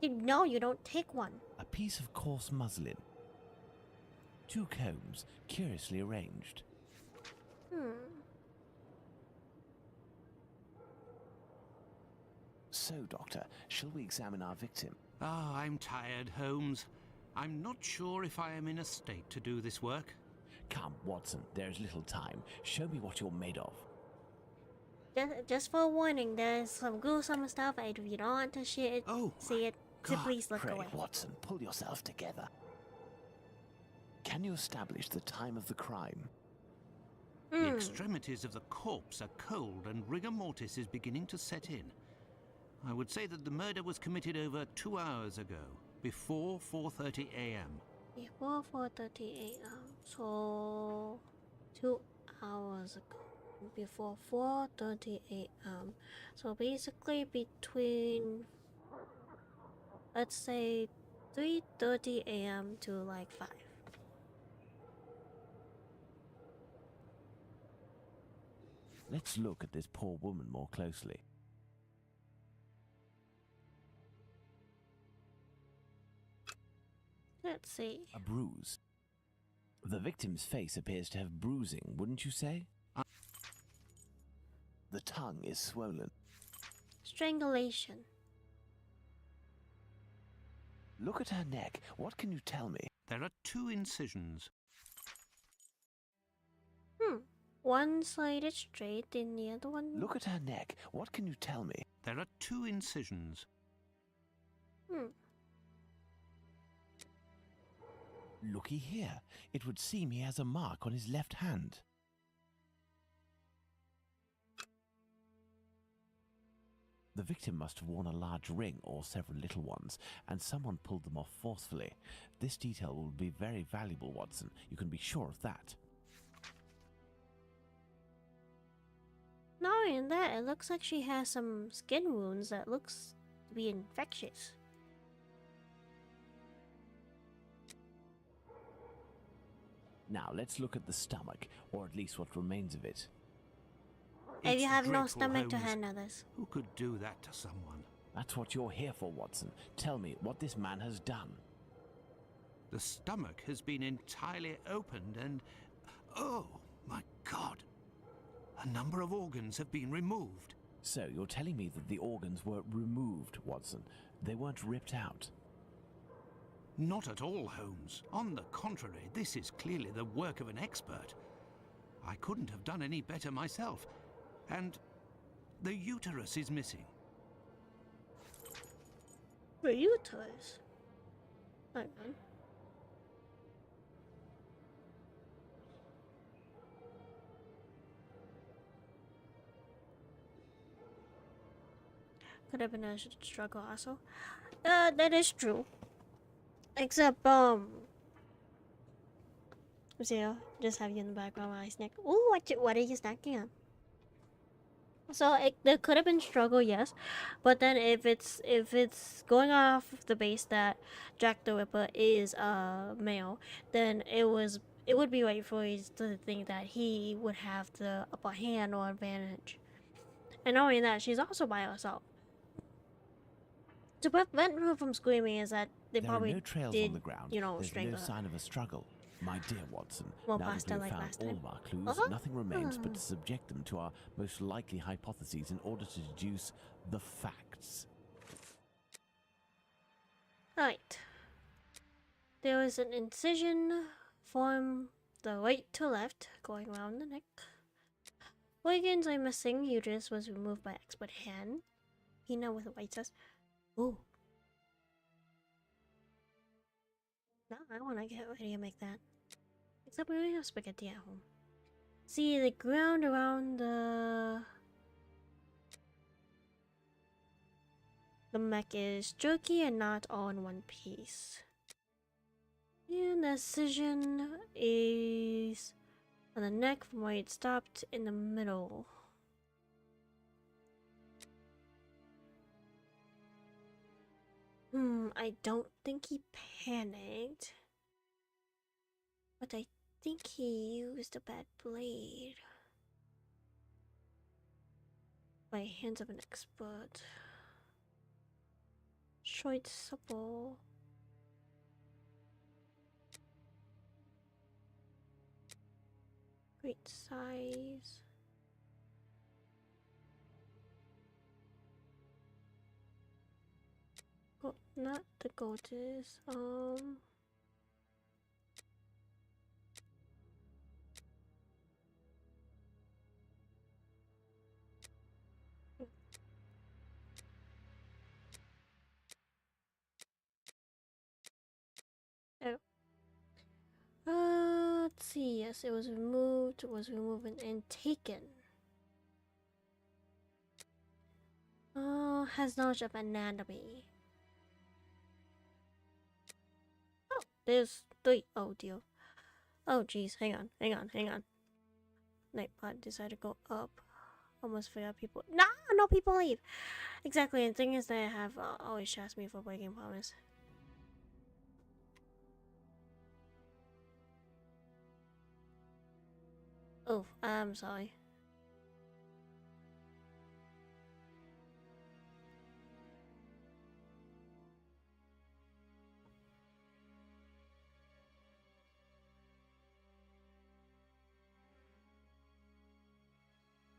[SPEAKER 1] No, you don't take one.
[SPEAKER 9] A piece of coarse muslin. 2 combs, curiously arranged. So, Doctor, shall we examine our victim?
[SPEAKER 2] Ah, I'm tired, Holmes. I'm not sure if I am in a state to do this work.
[SPEAKER 9] Come, Watson, there is little time. Show me what you're made of.
[SPEAKER 1] Just for a warning, there's some gruesome stuff. If you don't want to see it,
[SPEAKER 2] Oh,
[SPEAKER 1] so
[SPEAKER 2] God.
[SPEAKER 1] please look
[SPEAKER 9] Pray,
[SPEAKER 1] away.
[SPEAKER 9] Watson, pull yourself together. Can you establish the time of the crime?
[SPEAKER 2] The extremities of the corpse are cold and rigor mortis is beginning to set in. I would say that the murder was committed over 2 hours ago, before 4:30 a.m.
[SPEAKER 1] Before 4:30 a.m. So 2 hours ago. Before 4:30 a.m. So basically between, let's say, 3:30 a.m. to like 5.
[SPEAKER 9] Let's look at this poor woman more closely.
[SPEAKER 1] Let's see.
[SPEAKER 9] A bruise. The victim's face appears to have bruising, wouldn't you say? The tongue is swollen.
[SPEAKER 1] Strangulation.
[SPEAKER 9] Look at her neck. What can you tell me?
[SPEAKER 2] There are 2 incisions.
[SPEAKER 1] One side is straight and the other one...
[SPEAKER 9] Look at her neck. What can you tell me?
[SPEAKER 2] There are 2 incisions.
[SPEAKER 9] Looky here. It would seem he has a mark on his left hand. The victim must have worn a large ring or several little ones, and someone pulled them off forcefully. This detail will be very valuable, Watson. You can be sure of that.
[SPEAKER 1] Not only that, it looks like she has some skin wounds that looks to be infectious.
[SPEAKER 9] Now, let's look at the stomach, or at least what remains of it.
[SPEAKER 1] If you
[SPEAKER 2] It's
[SPEAKER 1] have no
[SPEAKER 2] dreadful,
[SPEAKER 1] stomach to
[SPEAKER 2] Holmes.
[SPEAKER 1] handle this.
[SPEAKER 2] Who could do that to someone?
[SPEAKER 9] That's what you're here for, Watson. Tell me what this man has done.
[SPEAKER 2] The stomach has been entirely opened and... Oh, my God! A number of organs have been removed.
[SPEAKER 9] So, you're telling me that the organs were removed, Watson. They weren't ripped out.
[SPEAKER 2] Not at all, Holmes. On the contrary, this is clearly the work of an expert. I couldn't have done any better myself. And the uterus is missing.
[SPEAKER 1] The uterus? Hang on. Could have been a struggle also. That is true. Except, see, just have you in the background while I snack. Ooh, what are you snacking on? So there could have been struggle, yes, but then if it's going off the base that Jack the Ripper is a male, then it would be right for us to think that he would have the upper hand or advantage. And not only that, she's also by herself. To prevent her from screaming is that they
[SPEAKER 9] There
[SPEAKER 1] probably
[SPEAKER 9] are no trails
[SPEAKER 1] did,
[SPEAKER 9] on the ground.
[SPEAKER 1] you know,
[SPEAKER 9] There's
[SPEAKER 1] strangle
[SPEAKER 9] no
[SPEAKER 1] her.
[SPEAKER 9] sign of a struggle. My dear Watson,
[SPEAKER 1] Well,
[SPEAKER 9] now that
[SPEAKER 1] pasta
[SPEAKER 9] we've
[SPEAKER 1] like
[SPEAKER 9] found
[SPEAKER 1] last
[SPEAKER 9] all
[SPEAKER 1] time.
[SPEAKER 9] of our clues,
[SPEAKER 1] Uh-huh.
[SPEAKER 9] nothing remains but to subject them to our most likely hypotheses in order to deduce the facts.
[SPEAKER 1] Right. There was an incision from the right to left, going around the neck. Organs are missing. Uterus was removed by expert hand. Hina with a white sauce. Ooh. Now I want to get ready to make that. Except we don't have spaghetti at home. See, the ground around the mech is jerky and not all in one piece. And the incision is on the neck from where it stopped in the middle. I don't think he panicked. But I think he used a bad blade. By hands of an expert. Choice supple. Great size. Oh, not the goddess. Oh. Let's see. Yes, it was removed. Was removed and taken. Has knowledge of anatomy. Oh, there's 3. Oh dear. Oh jeez, hang on. Nightbot decided to go up. Almost forgot people. Nah, no people leave. Exactly, and the thing is they have always asked me for breaking promise. Oh, I'm sorry.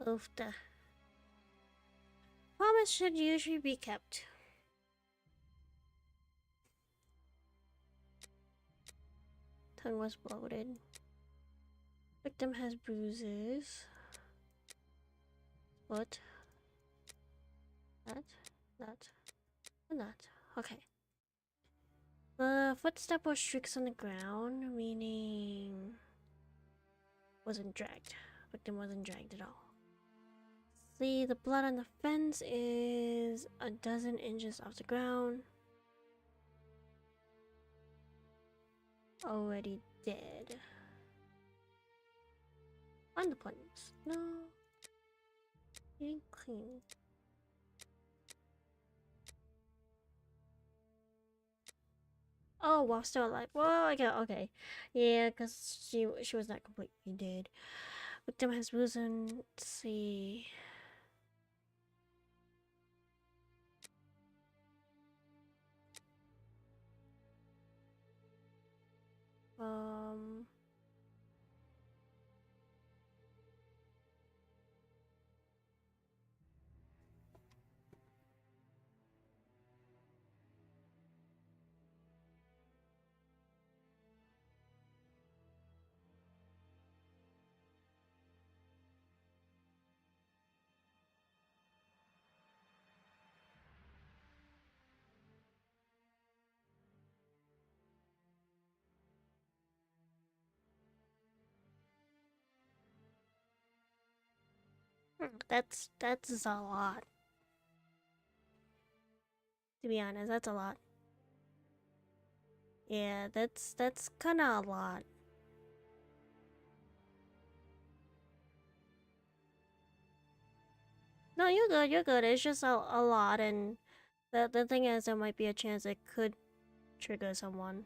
[SPEAKER 1] Oof, the promise should usually be kept. Tongue was bloated. Victim has bruises. What? That, and that. Okay. The footstep was streaks on the ground, meaning wasn't dragged. Victim wasn't dragged at all. See, the blood on the fence is a dozen inches off the ground. Already dead. On the points. No. You didn't clean. Oh, while still alive. Well, okay. Yeah, because she was not completely dead. Victim has risen. Let's see. Um. That's a lot. To be honest, that's a lot. Yeah, that's kind of a lot. No, you're good. You're good. It's just a lot, and the thing is, there might be a chance it could trigger someone.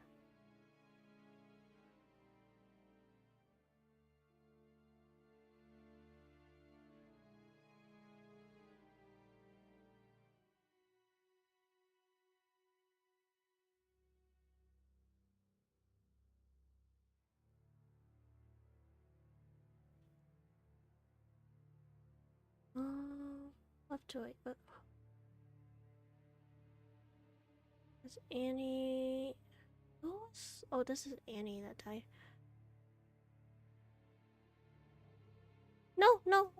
[SPEAKER 1] Left to right. Is Annie? Oh, this is Annie that died. No.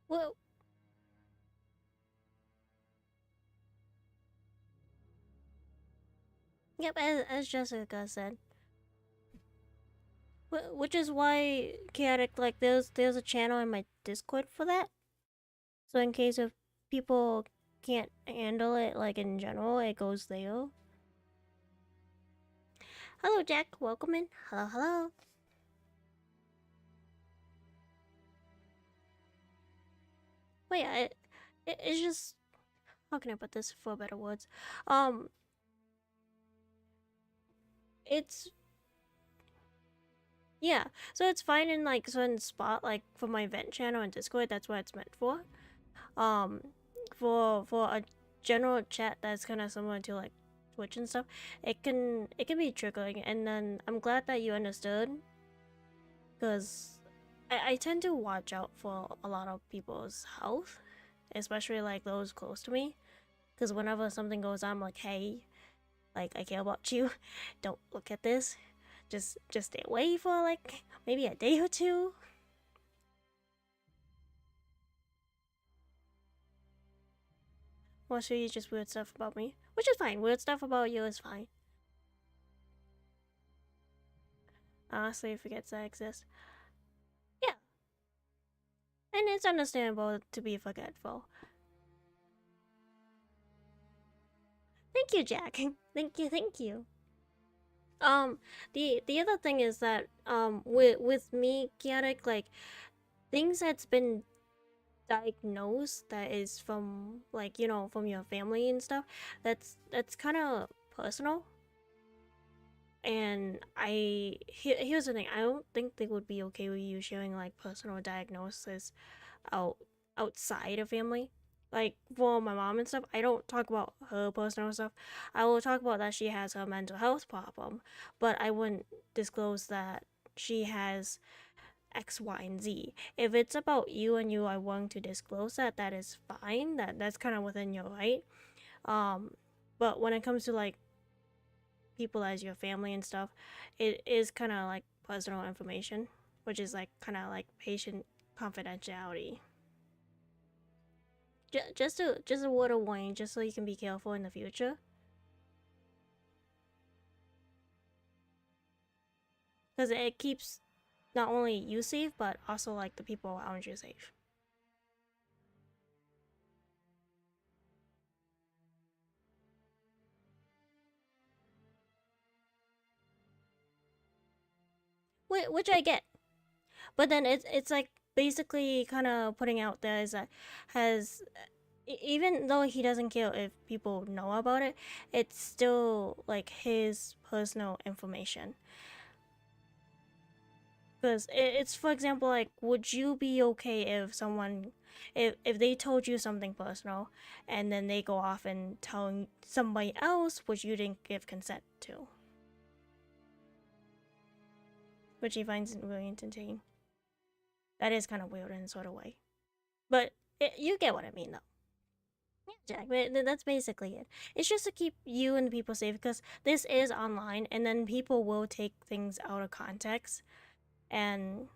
[SPEAKER 1] Well. Yep, as Jessica said. Which is why chaotic, like, there's a channel in my Discord for that. So in case if people can't handle it, like in general, it goes there. Hello, Jack. Welcome in. Hello. Wait, it's just how can I put this for better words? Um, it's yeah, so it's fine in like certain spot, like for my vent channel and Discord. That's what it's meant for. Um, for a general chat that's kind of similar to like Twitch and stuff, it can be triggering. And then I'm glad that you understood, because I tend to watch out for a lot of people's health, especially like those close to me. Because whenever something goes on, I'm like, hey, like I care about you. Don't look at this. Just stay away for like maybe a day or two. I'll show you just weird stuff about me, which is fine. Weird stuff about you is fine. Honestly, forgets I exist. Yeah, and it's understandable to be forgetful. Thank you, Jack. Thank you. The other thing is that with me, chaotic, like things that's been diagnosed that is from like from your family and stuff, that's kind of personal. And here's the thing, I don't think they would be okay with you sharing like personal diagnosis out outside of family. Like for my mom and stuff, I don't talk about her personal stuff. I will talk about that she has a mental health problem, but I wouldn't disclose that she has X, Y, and Z. If it's about you and you are willing to disclose that, that is fine. That's kind of within your right. But when it comes to like people as your family and stuff, it is kind of like personal information, which is like kind of like patient confidentiality. Just a word of warning, just so you can be careful in the future. Because it keeps not only you safe, but also like the people around you safe. Which I get, but then it's like basically kind of putting out there is that has even though he doesn't care if people know about it, it's still like his personal information. Because it's for example, like, would you be okay if someone, if they told you something personal, and then they go off and tell somebody else which you didn't give consent to, which he finds really entertaining. That is kind of weird in a sort of way, but you get what I mean, though. Yeah, Jack, that's basically it. It's just to keep you and people safe, because this is online, and then people will take things out of context, and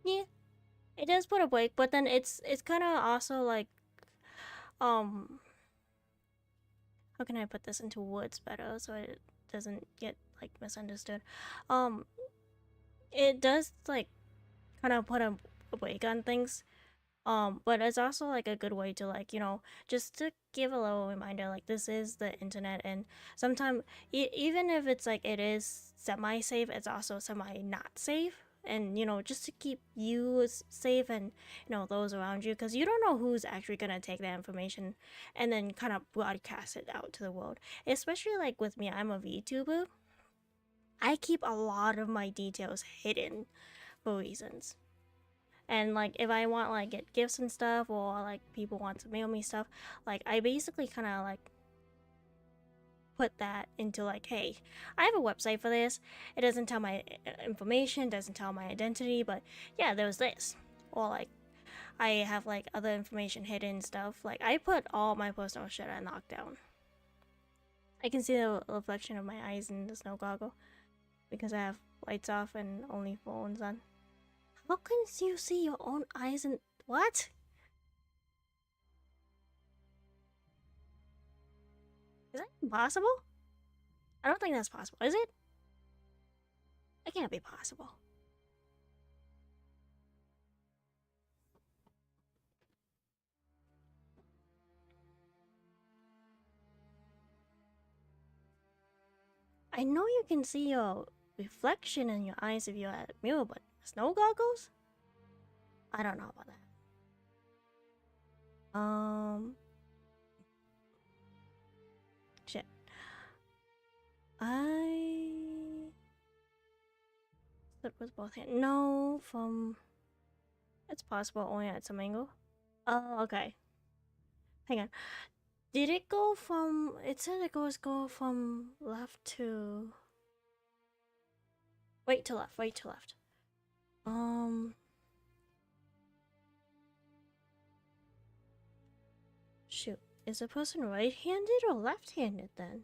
[SPEAKER 1] yeah, it does put a break. But then it's kind of also like, how can I put this into words better so it doesn't get like misunderstood? Um, it does like kind of put a break on things. But it's also like a good way to like just to give a little reminder, like this is the internet, and sometimes even if it's like it is semi safe, it's also semi not safe. And just to keep you safe and those around you, because you don't know who's actually gonna take that information and then kind of broadcast it out to the world. Especially like with me, I'm a VTuber. I keep a lot of my details hidden for reasons. And like if I want like get gifts and stuff, or like people want to mail me stuff, like I basically kind of like put that into like, hey, I have a website for this. It doesn't tell my information, doesn't tell my identity, but yeah, there's this. Or like I have like other information hidden stuff. Like I put all my personal shit at knockdown. I can see the reflection of my eyes in the snow goggle because I have lights off and only phones on. How can you see your own eyes in what? Is that impossible? I don't think that's possible, is it? It can't be possible. I know you can see your reflection in your eyes if you're at a mirror, but snow goggles? I don't know about that. Shit. I slip with both hands. No, from. It's possible only at some angle. Oh, okay. Hang on. Did it go from? It said it go from left to. Right to left. Right to left. Shoot. Is the person right-handed or left-handed then?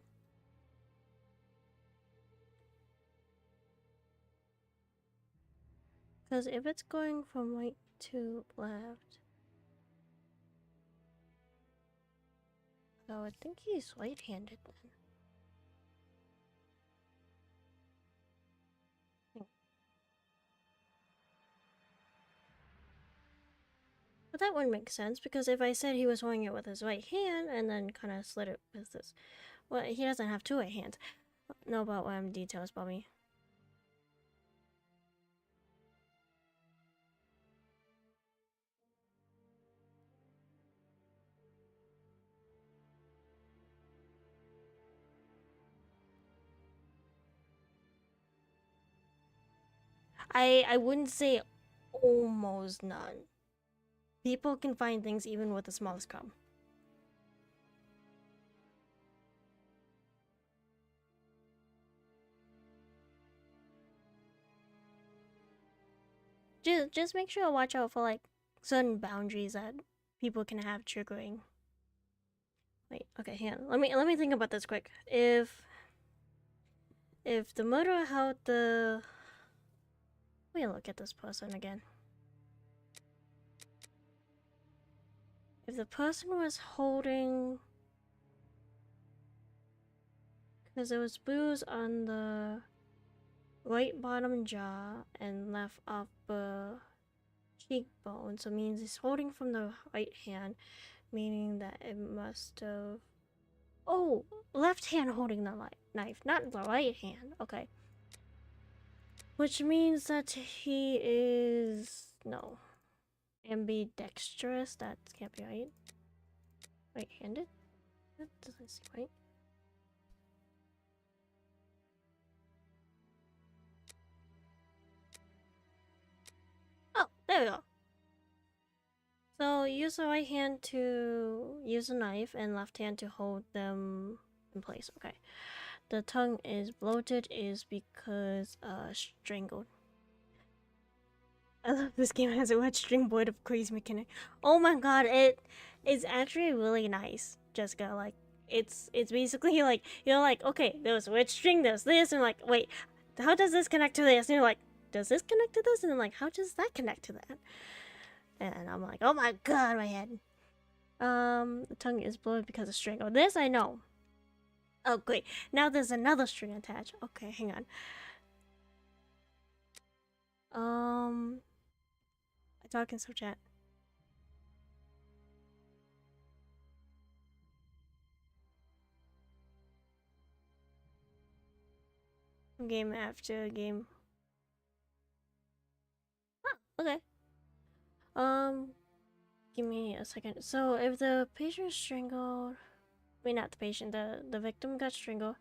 [SPEAKER 1] Because if it's going from right to left, I would think he's right-handed then. But that wouldn't make sense, because if I said he was holding it with his right hand and then kind of slid it with this, well, he doesn't have two right hands. Know about details about me. I wouldn't say almost none. People can find things even with the smallest crumb. Just make sure to watch out for like certain boundaries that people can have triggering. Wait, okay, hang on. Let me think about this quick. If the murderer held the, let me look at this person again. If the person was holding, because there was bruise on the right bottom jaw and left upper cheekbone, so it means he's holding from the right hand, meaning that it must have, oh, left hand holding the knife, not the right hand. Okay, which means that he is no ambidextrous. That can't be right. Right-handed? That doesn't seem right. Oh, there we go. So use the right hand to use a knife and left hand to hold them in place. Okay. The tongue is bloated is because strangled. I love this game. It has a wet string board of crazy mechanic. Oh my god, it is actually really nice, Jessica. Like it's basically like, you're like, okay, there was a wet string, there's this, and like, wait, how does this connect to this? And you're like, does this connect to this? And then like, how does that connect to that? And I'm like, oh my god, my head. The tongue is bloated because of string. Oh, this I know. Oh great, now there's another string attached. Okay, hang on. I talk in some chat. Game after game. Huh, okay. Give me a second. So if the patient is strangled, I mean not the patient, the victim got strangled.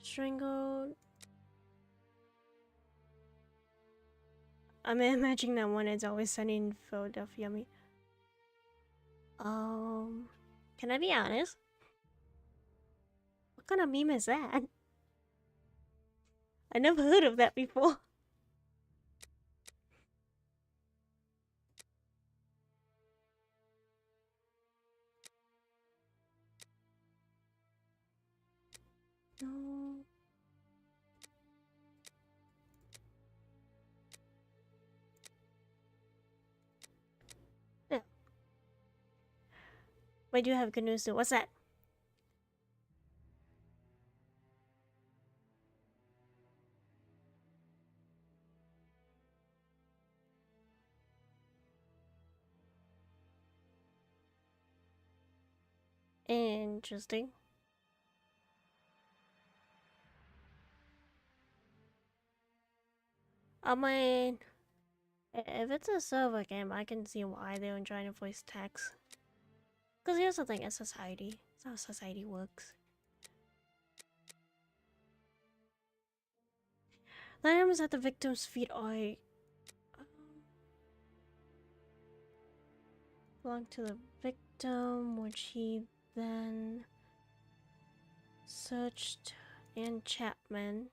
[SPEAKER 1] Strangled. I'm imagining that one is always sunny in Philadelphia. Me. Can I be honest? What kind of meme is that? I never heard of that before. No. Yeah. I do have good news too. What's that? Interesting. I mean, if it's a server game, I can see why they were trying to voice text. Because here's the thing, it's society. It's how society works. The items at the victim's feet are belong to the victim, which he then searched in Chapman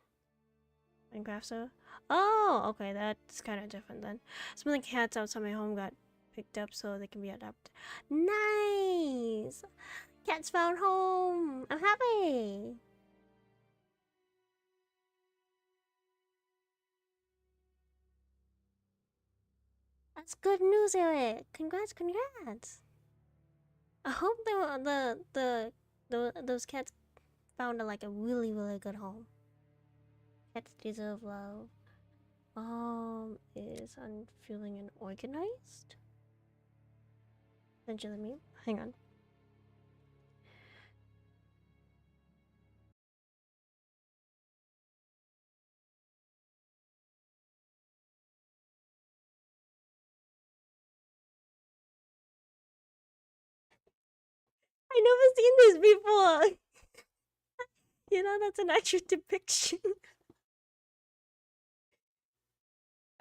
[SPEAKER 1] and Grafso. Oh, okay, that's kind of different then. Some of the cats outside my home got picked up so they can be adopted. Nice! Cats found home! I'm happy! That's good news, Eric! Congrats, congrats! I hope those cats found like a really, really good home. Cats deserve love. Is unfeeling and organized? Essentially me. Hang on. I never seen this before. You know, that's an actual depiction.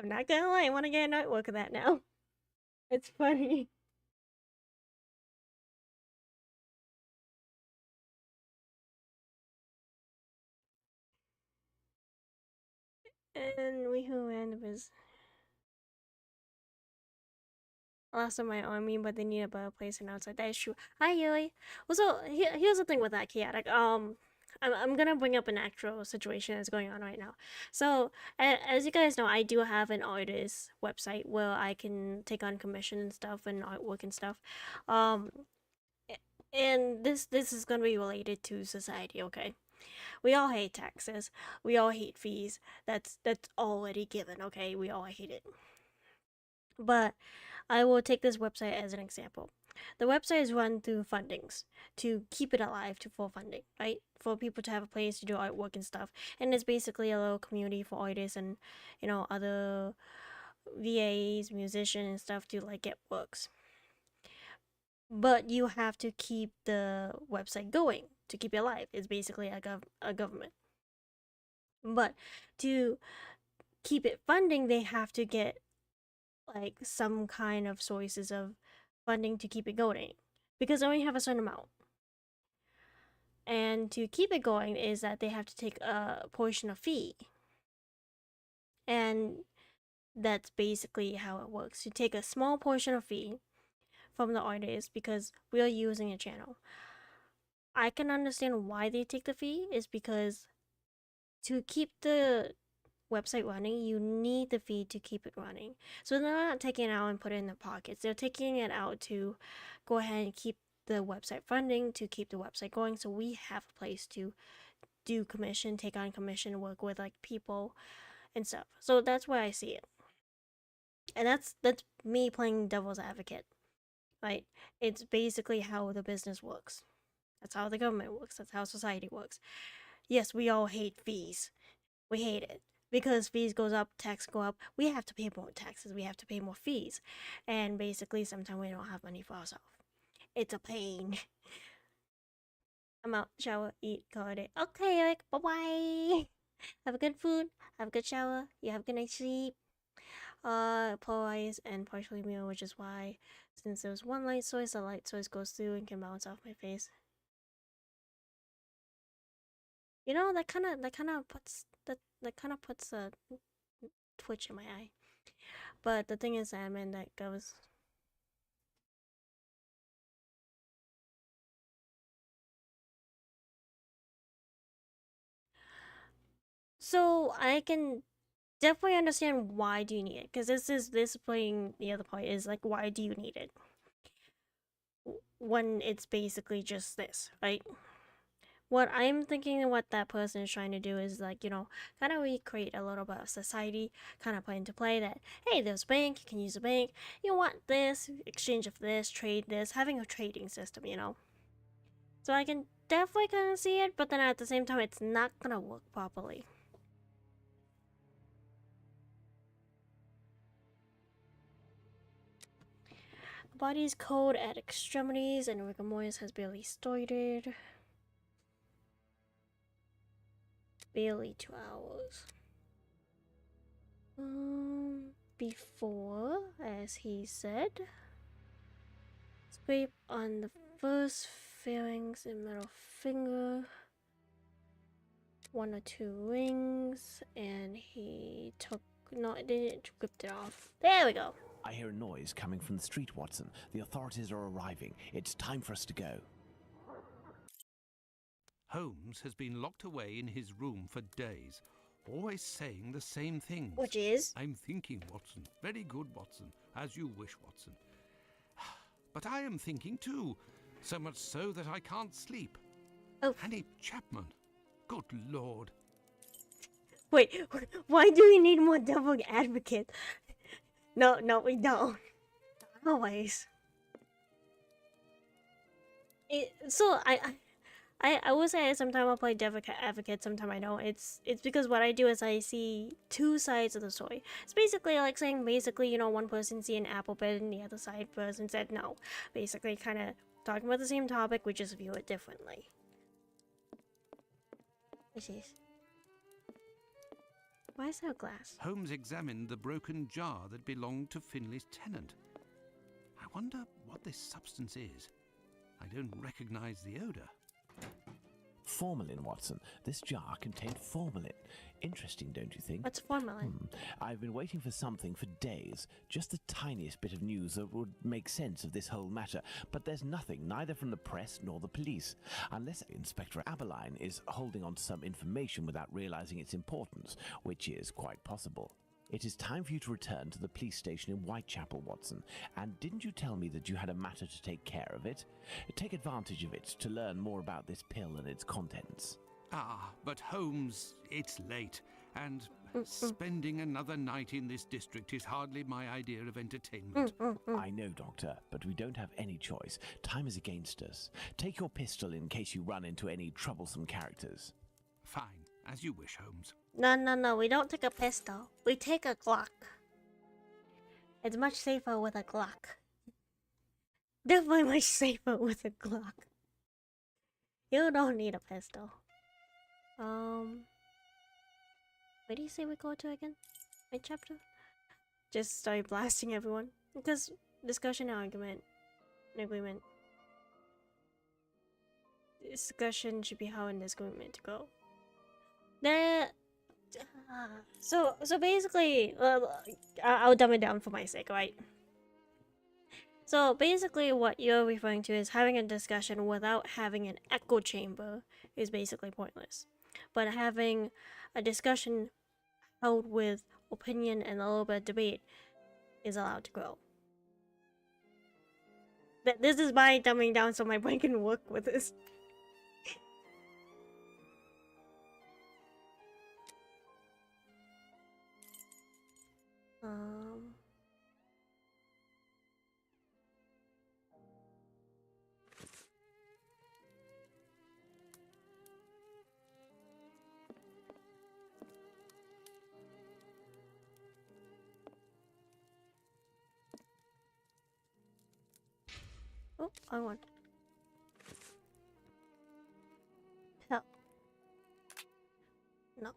[SPEAKER 1] I'm not gonna lie, I want to get a notebook of that now. It's funny. And we who ran was lost in my army, but they need a better place and outside. That is true. Hi, Yui. Well, so here's the thing with that chaotic. I'm gonna bring up an actual situation that's going on right now. So, as you guys know, I do have an artist website where I can take on commission and stuff and artwork and stuff. And this is gonna be related to society. Okay, we all hate taxes. We all hate fees. That's already given. Okay, we all hate it. But I will take this website as an example. The website is run through fundings to keep it alive for funding, right? For people to have a place to do artwork and stuff. And it's basically a little community for artists and, you know, other VAs, musicians and stuff to like get works. But you have to keep the website going to keep it alive. It's basically a government. But to keep it funding, they have to get like some kind of sources of funding to keep it going because they only have a certain amount. And to keep it going is that they have to take a portion of fee. And that's basically how it works. You take a small portion of fee from the artist because we are using a channel. I can understand why they take the fee is because to keep the website running, you need the fee to keep it running. So they're not taking it out and put it in their pockets. They're taking it out to go ahead and keep the website funding, to keep the website going. So we have a place to do commission, take on commission, work with like people and stuff. So that's why I see it. And that's me playing devil's advocate. Right? It's basically how the business works. That's how the government works. That's how society works. Yes, we all hate fees. We hate it. Because fees goes up, tax go up, we have to pay more taxes, we have to pay more fees. And basically, sometimes we don't have money for ourselves. It's a pain. I'm out, shower, eat, call it a day. Okay, Eric, bye-bye. Have a good food, have a good shower, you have a good night's sleep. Polarize and partially meal, which is why, since there's one light source, the light source goes through and can bounce off my face. You know, that kind of puts a twitch in my eye. But the thing is, admin that goes. So I can definitely understand why do you need it, because this playing the other part is like, why do you need it when it's basically just this, right? What I'm thinking and what that person is trying to do is like, you know, kind of recreate a little bit of society, kind of put into play that, hey, there's a bank, you can use a bank, you want this, exchange of this, trade this, having a trading system, you know? So I can definitely kind of see it, but then at the same time, it's not gonna work properly. body is cold at extremities and rigor mortis has barely started. Barely 2 hours. Before, as he said, scrape on the first pharynx and middle finger, 1 or 2 rings, and he took, no, it didn't rip it off. There we go.
[SPEAKER 9] I hear a noise coming from the street, Watson. The authorities are arriving. It's time for us to go.
[SPEAKER 2] Holmes has been locked away in his room for days, always saying the same things.
[SPEAKER 1] Which is?
[SPEAKER 2] I'm thinking, Watson. Very good, Watson. As you wish, Watson. But I am thinking too, so much so that I can't sleep.
[SPEAKER 1] Oh.
[SPEAKER 2] Annie Chapman. Good Lord.
[SPEAKER 1] Wait, why do we need more devil advocate? No, we don't. Always. So I will say sometimes I'll play devil advocate, sometimes I don't. It's because what I do is I see two sides of the story. It's basically like saying you know, one person see an apple bed and the other side person said no. Basically kind of talking about the same topic, we just view it differently. What's this? Why is there glass?
[SPEAKER 2] Holmes examined the broken jar that belonged to Finley's tenant. I wonder what this substance is. I don't recognize the odor.
[SPEAKER 9] Formalin, Watson. This jar contained formalin. Interesting, don't you think?
[SPEAKER 1] What's formalin?
[SPEAKER 9] I've been waiting for something for days. Just the tiniest bit of news that would make sense of this whole matter. But there's nothing, neither from the press nor the police. Unless Inspector Aberline is holding on to some information without realizing its importance, which is quite possible. It is time for you to return to the police station in Whitechapel, Watson. And didn't you tell me that you had a matter to take care of it? Take advantage of it to learn more about this pill and its contents.
[SPEAKER 2] Ah, but Holmes, it's late, and spending another night in this district is hardly my idea of entertainment.
[SPEAKER 9] I know, Doctor, but we don't have any choice. Time is against us. Take your pistol in case you run into any troublesome characters.
[SPEAKER 2] Fine, as you wish, Holmes.
[SPEAKER 1] No, we don't take a pistol. We take a Glock. It's much safer with a Glock. Definitely much safer with a Glock. You don't need a pistol. Where do you say we go to again? Which chapter? Just start blasting everyone. Because discussion, argument, and agreement. Discussion should be how in this agreement to go. So basically, I'll dumb it down for my sake, right? So basically what you're referring to is having a discussion without having an echo chamber is basically pointless. But having a discussion held with opinion and a little bit of debate is allowed to grow. This is my dumbing down so my brain can work with this. Oh, I want help. Not.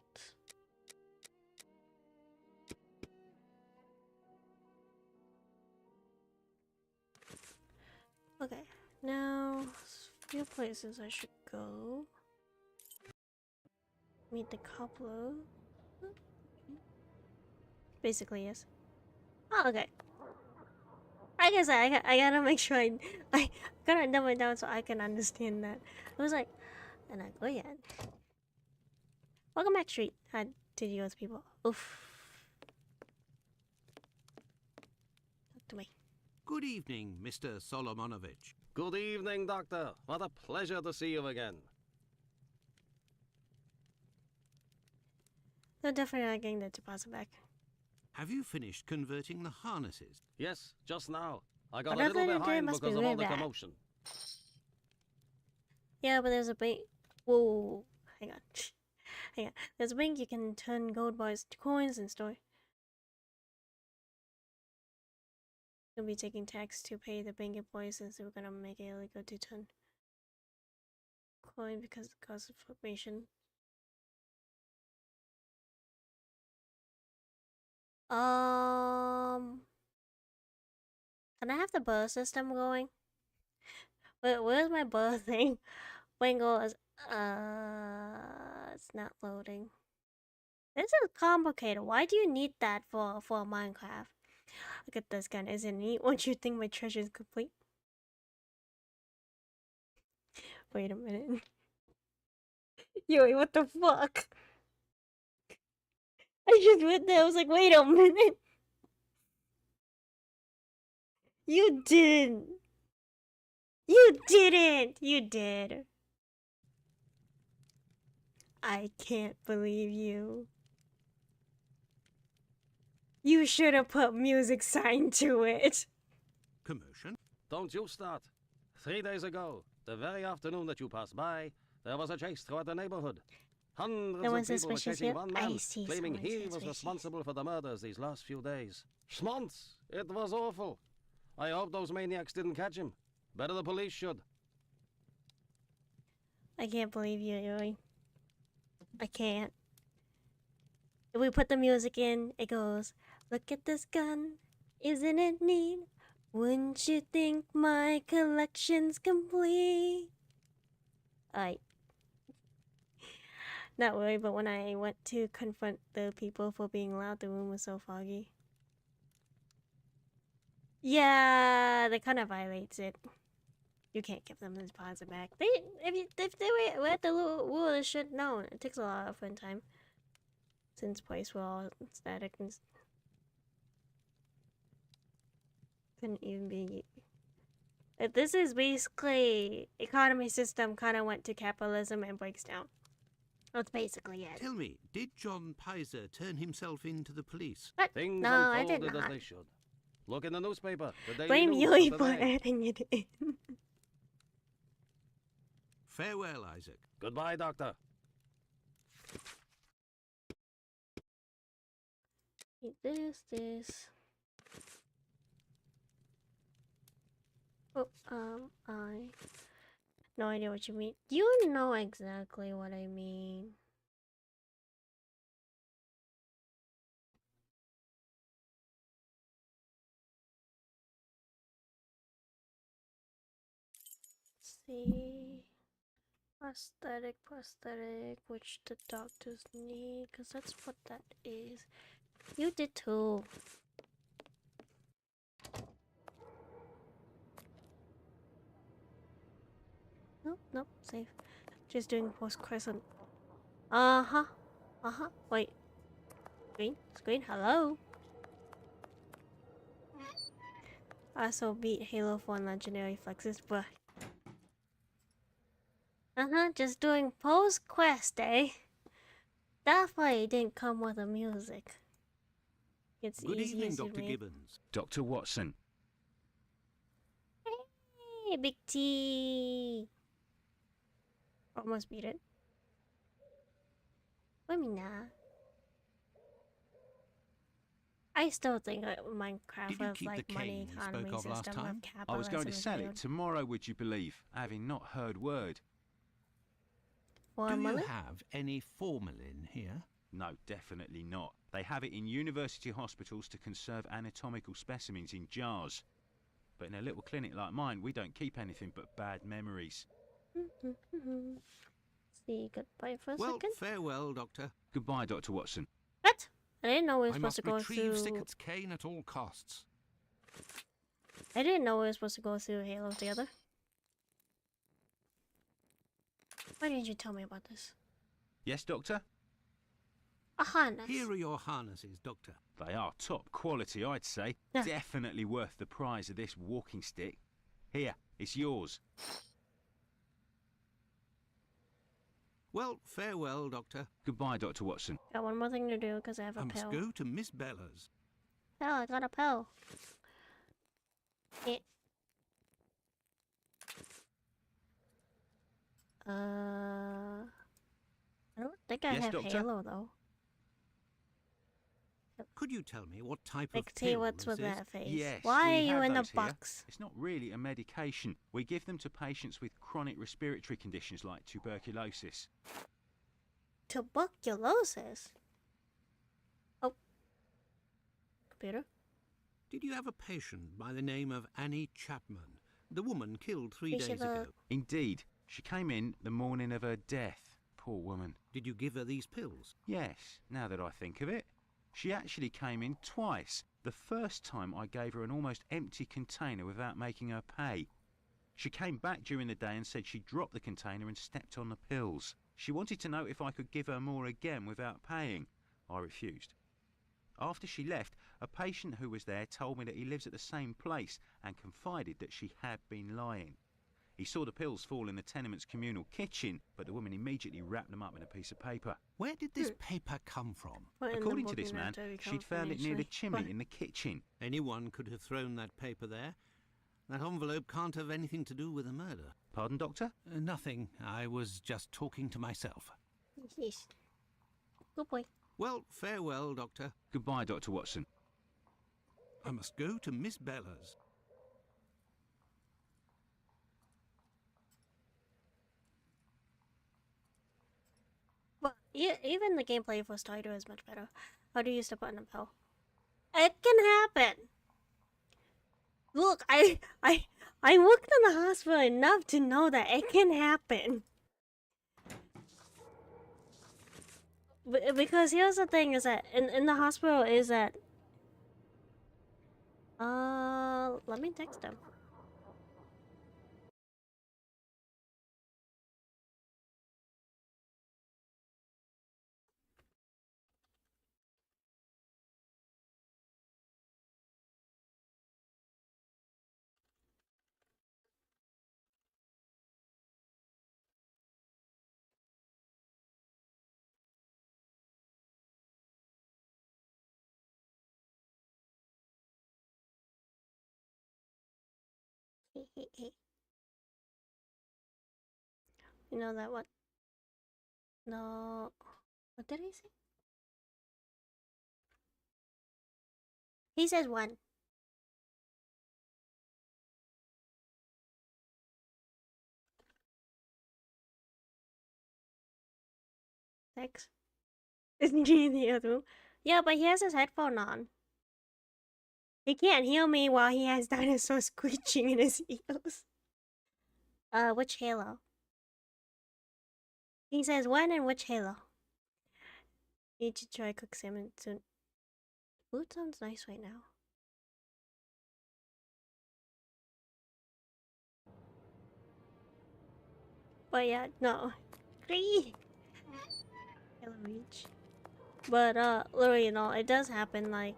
[SPEAKER 1] Okay, now a few places I should go. Meet the coupler. Basically, yes. Oh, okay. Like I said, I gotta make sure I gotta dumb it down so I can understand that. I was like, and I go ahead. Welcome back, Street. Hi to you US people. Oof. Talk to me.
[SPEAKER 2] Good evening, Mr. Solomonovich.
[SPEAKER 6] Good evening, Doctor. What a pleasure to see you again.
[SPEAKER 1] They're definitely not getting the deposit back.
[SPEAKER 2] Have you finished converting the harnesses?
[SPEAKER 6] Yes, just now. I got
[SPEAKER 1] But
[SPEAKER 6] a little
[SPEAKER 1] nothing to do,
[SPEAKER 6] behind
[SPEAKER 1] must be
[SPEAKER 6] because of
[SPEAKER 1] really
[SPEAKER 6] all the
[SPEAKER 1] bad.
[SPEAKER 6] commotion.
[SPEAKER 1] Yeah, but there's a bank. Whoa, hang on. Hang on. There's a bank you can turn gold bars to coins and store. We'll be taking tax to pay the bank employees since we're gonna make it illegal to turn coin because of the cost of formation. Can I have the birth system going? Where's my birth thing? Wingle is it's not loading. This is complicated. Why do you need that for Minecraft? Look at this gun. Isn't it neat? Once you think my treasure is complete. Wait a minute. Yo, what the fuck? I just went there. I was like, wait a minute. You didn't. You didn't. You did. I can't believe you. You should have put music sign to it.
[SPEAKER 2] Commotion?
[SPEAKER 6] Don't you start. 3 days ago, the very afternoon that you passed by, there was a chase throughout the neighborhood. Hundreds
[SPEAKER 1] No
[SPEAKER 6] of
[SPEAKER 1] one's
[SPEAKER 6] people were
[SPEAKER 1] suspicious
[SPEAKER 6] chasing
[SPEAKER 1] yet?
[SPEAKER 6] one
[SPEAKER 1] I
[SPEAKER 6] man,
[SPEAKER 1] see
[SPEAKER 6] claiming
[SPEAKER 1] someone
[SPEAKER 6] he was
[SPEAKER 1] suspicious.
[SPEAKER 6] responsible for the murders these last few days. Schmonz! It was awful. I hope those maniacs didn't catch him. Better the police should.
[SPEAKER 1] I can't believe you, Yui. I can't. If we put the music in, it goes, look at this gun, isn't it neat? Wouldn't you think my collection's complete? Not really, but when I went to confront the people for being loud, the room was so foggy. Yeah, that kind of violates it. You can't give them the deposit back. If they were at the rule, they should know. It takes a lot of fun time. Since place were all static and couldn't even be. This is basically economy system kind of went to capitalism and breaks down. That's basically it.
[SPEAKER 2] Tell me, did John Pizer turn himself in to the police?
[SPEAKER 1] What?
[SPEAKER 6] Things
[SPEAKER 1] No, I did
[SPEAKER 6] unfolded as
[SPEAKER 1] not.
[SPEAKER 6] they should. Look in the newspaper. The Daily
[SPEAKER 1] Blame
[SPEAKER 6] News
[SPEAKER 1] Yui
[SPEAKER 6] of
[SPEAKER 1] for
[SPEAKER 6] today.
[SPEAKER 1] adding it in.
[SPEAKER 2] Farewell, Isaac.
[SPEAKER 6] Goodbye, Doctor.
[SPEAKER 1] This. Oh, I. No idea what you mean. You know exactly what I mean. Let's see. Prosthetic, which the doctors need, because that's what that is. You did too. Nope, safe. Just doing post crescent. Wait. Screen, hello? I also beat Halo 4 on Legendary Flexes, but... just doing post quest, eh? That's why it didn't come with the music. It's
[SPEAKER 2] Good
[SPEAKER 1] easy
[SPEAKER 2] evening,
[SPEAKER 1] as you
[SPEAKER 2] Dr.
[SPEAKER 1] read.
[SPEAKER 2] Gibbons.
[SPEAKER 5] Dr. Watson.
[SPEAKER 1] Hey, Big T. Almost beat it. Let me know. I still think Minecraft
[SPEAKER 2] Did you
[SPEAKER 1] was
[SPEAKER 2] keep the
[SPEAKER 1] like money
[SPEAKER 2] cane you
[SPEAKER 1] economy
[SPEAKER 2] spoke of last
[SPEAKER 1] system
[SPEAKER 2] time?
[SPEAKER 1] of capitalism.
[SPEAKER 5] I was going to
[SPEAKER 1] is
[SPEAKER 5] sell
[SPEAKER 1] good.
[SPEAKER 5] it tomorrow, would you believe, having not heard word.
[SPEAKER 1] For
[SPEAKER 2] Do you
[SPEAKER 1] money?
[SPEAKER 2] have any formalin here?
[SPEAKER 5] No, definitely not. They have it in university hospitals to conserve anatomical specimens in jars. But in a little clinic like mine, we don't keep anything but bad memories.
[SPEAKER 1] See, goodbye for a
[SPEAKER 2] Well,
[SPEAKER 1] second.
[SPEAKER 2] farewell, Doctor.
[SPEAKER 5] Goodbye, Dr. Watson.
[SPEAKER 1] What? I didn't know we were
[SPEAKER 2] I
[SPEAKER 1] supposed
[SPEAKER 2] must
[SPEAKER 1] to go
[SPEAKER 2] retrieve
[SPEAKER 1] through.
[SPEAKER 2] Sickett's cane at all costs.
[SPEAKER 1] I didn't know we were supposed to go through Halo together. Why didn't you tell me about this?
[SPEAKER 5] Yes, Doctor?
[SPEAKER 1] A harness.
[SPEAKER 2] Here are your harnesses, Doctor.
[SPEAKER 5] They are top quality, I'd say.
[SPEAKER 1] Yeah.
[SPEAKER 5] Definitely worth the price of this walking stick. Here, it's yours.
[SPEAKER 2] Well, farewell, Doctor.
[SPEAKER 5] Goodbye, Dr. Watson.
[SPEAKER 1] Got one more thing to do because I have a
[SPEAKER 2] I must
[SPEAKER 1] pill.
[SPEAKER 2] go to Miss Bella's.
[SPEAKER 1] Oh, I got a pill. Yeah. I don't think I
[SPEAKER 5] Yes,
[SPEAKER 1] have
[SPEAKER 5] Doctor?
[SPEAKER 1] Halo though.
[SPEAKER 2] Could you tell me what type
[SPEAKER 1] Like,
[SPEAKER 2] of
[SPEAKER 1] see
[SPEAKER 2] pill
[SPEAKER 1] what's
[SPEAKER 2] this
[SPEAKER 1] with
[SPEAKER 2] is?
[SPEAKER 1] that face.
[SPEAKER 5] Yes,
[SPEAKER 1] Why
[SPEAKER 5] we
[SPEAKER 1] are you
[SPEAKER 5] have
[SPEAKER 1] in the
[SPEAKER 5] those here.
[SPEAKER 1] box?
[SPEAKER 5] It's not really a medication. We give them to patients with chronic respiratory conditions like tuberculosis.
[SPEAKER 1] Tuberculosis? Oh. Computer?
[SPEAKER 2] Did you have a patient by the name of Annie Chapman, the woman killed 3
[SPEAKER 1] We
[SPEAKER 2] days
[SPEAKER 1] should,
[SPEAKER 2] ago?
[SPEAKER 5] Indeed, she came in the morning of her death. Poor woman.
[SPEAKER 2] Did you give her these pills?
[SPEAKER 5] Yes, now that I think of it. She actually came in twice. The first time I gave her an almost empty container without making her pay. She came back during the day and said she dropped the container and stepped on the pills. She wanted to know if I could give her more again without paying. I refused. After she left, a patient who was there told me that he lives at the same place and confided that she had been lying. He saw the pills fall in the tenement's communal kitchen, but the woman immediately wrapped them up in a piece of paper.
[SPEAKER 2] Where did this paper come from?
[SPEAKER 1] What in the
[SPEAKER 5] According to
[SPEAKER 1] book
[SPEAKER 5] this
[SPEAKER 1] you
[SPEAKER 5] man,
[SPEAKER 1] have to become
[SPEAKER 5] she'd found it near the
[SPEAKER 1] financially-
[SPEAKER 5] chimney
[SPEAKER 1] What?
[SPEAKER 5] in the kitchen.
[SPEAKER 2] Anyone could have thrown that paper there. That envelope can't have anything to do with the murder.
[SPEAKER 5] Pardon, Doctor?
[SPEAKER 2] Nothing. I was just talking to myself.
[SPEAKER 1] Yes. Good boy.
[SPEAKER 2] Well, farewell, Doctor.
[SPEAKER 5] Goodbye, Dr. Watson.
[SPEAKER 2] I must go to Miss Bella's.
[SPEAKER 1] But even the gameplay for Stardew is much better. How do you use the button of hell? It can happen. Look, I worked in the hospital enough to know that it can happen. Because here's the thing: is that in the hospital is that let me text him. You know that what? No. What did he say? He says one. Six. Isn't he in the other room? Yeah, but he has his headphone on. He can't hear me while he has dinosaurs screeching in his ears. Which Halo? He says when and which Halo? Need to try cook salmon soon. Food sounds nice right now. But yeah, no. Halo Reach. But literally, you know, it does happen. Like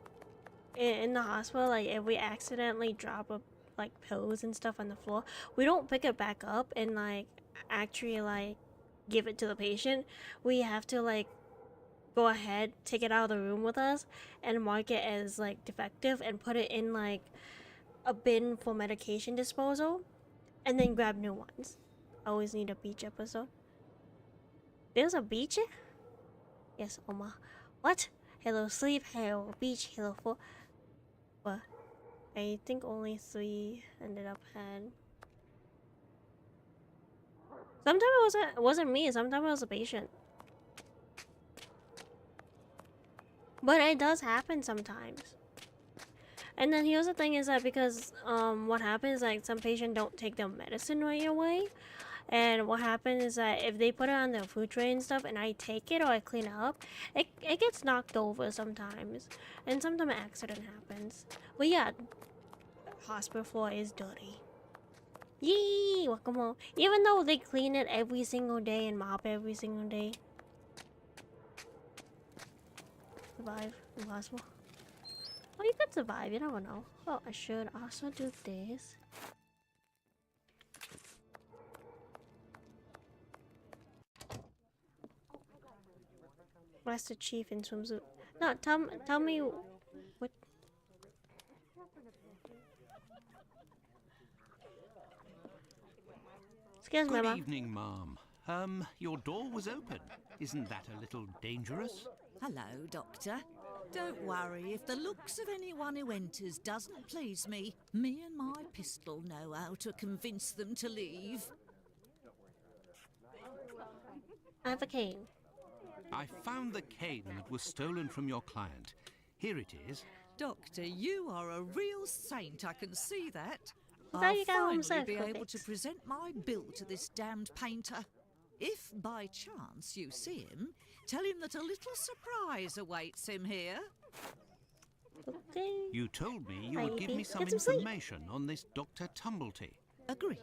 [SPEAKER 1] in the hospital, like if we accidentally drop like pills and stuff on the floor, we don't pick it back up and like actually like give it to the patient. We have to like go ahead, take it out of the room with us, and mark it as like defective and put it in like a bin for medication disposal, and then grab new ones. Always need a beach episode. There's a beach? Yes, Oma. What? Hello Sleep, Hello Beach, Hello 4. But I think only 3 ended up had. Sometimes it wasn't me, sometimes it was a patient. But it does happen sometimes. And then here's the thing is that because what happens, like some patients don't take their medicine right away. And what happens is that if they put it on their food tray and stuff and I take it or I clean it up, it gets knocked over sometimes. And sometimes an accident happens. But yeah, hospital floor is dirty. Yee! Welcome home. Even though they clean it every single day and mop every single day. Survive. Impossible. Oh, you could survive. You never know. Oh, I should also do this. Master Chief in swimsuit. No, tell me what. Excuse me,
[SPEAKER 2] Good
[SPEAKER 1] Mom.
[SPEAKER 2] evening, Ma'am. Your door was open. Isn't that a little dangerous?
[SPEAKER 7] Hello, Doctor. Don't worry, if the looks of anyone who enters doesn't please me, me and my pistol know how to convince them to leave.
[SPEAKER 1] I have a cane.
[SPEAKER 2] I found the cane that was stolen from your client. Here it is.
[SPEAKER 7] Doctor, you are a real saint, I can see that.
[SPEAKER 1] How
[SPEAKER 7] I'll
[SPEAKER 1] you got home
[SPEAKER 7] finally
[SPEAKER 1] safe,
[SPEAKER 7] be
[SPEAKER 1] quick
[SPEAKER 7] able to
[SPEAKER 1] fix?
[SPEAKER 7] present my bill to this damned painter. If by chance you see him, tell him that a little surprise awaits him here.
[SPEAKER 1] Okay.
[SPEAKER 2] You told me you would give
[SPEAKER 1] Maybe.
[SPEAKER 2] me some
[SPEAKER 1] Get some sleep.
[SPEAKER 2] information on this Dr. Tumblety.
[SPEAKER 7] Agreed.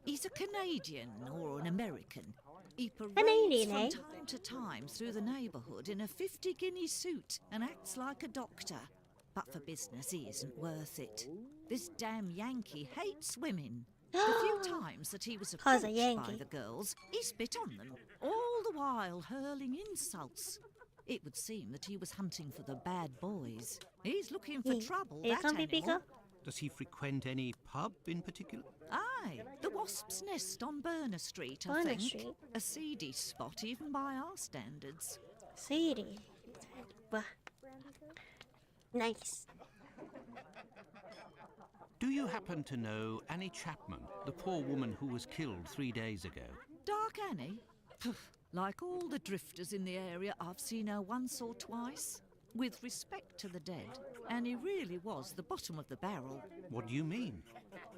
[SPEAKER 7] He's a Canadian or an American. He parades
[SPEAKER 1] Canadian,
[SPEAKER 7] from
[SPEAKER 1] eh?
[SPEAKER 7] time to time through the neighbourhood in a 50-guinea suit and acts like a doctor. But for business, he isn't worth it. This damn Yankee hates women. The few times that he was
[SPEAKER 1] 'Cause a
[SPEAKER 7] approached by
[SPEAKER 1] Yankee.
[SPEAKER 7] the girls, he spit on them, all the while hurling insults. It would seem that he was hunting for the bad boys. He's looking for trouble,
[SPEAKER 1] You
[SPEAKER 7] that
[SPEAKER 1] can't be
[SPEAKER 7] animal.
[SPEAKER 1] bigger?
[SPEAKER 2] Does he frequent any pub in particular?
[SPEAKER 7] Aye, the Wasp's Nest on Burner Street, I
[SPEAKER 1] Burner
[SPEAKER 7] think.
[SPEAKER 1] Street?
[SPEAKER 7] A seedy spot, even by our standards.
[SPEAKER 1] Sadie. Bah. Nice.
[SPEAKER 2] Do you happen to know Annie Chapman, the poor woman who was killed 3 days ago?
[SPEAKER 7] Dark Annie? Poof, like all the drifters in the area, I've seen her once or twice. With respect to the dead, Annie really was the bottom of the barrel.
[SPEAKER 2] What do you mean?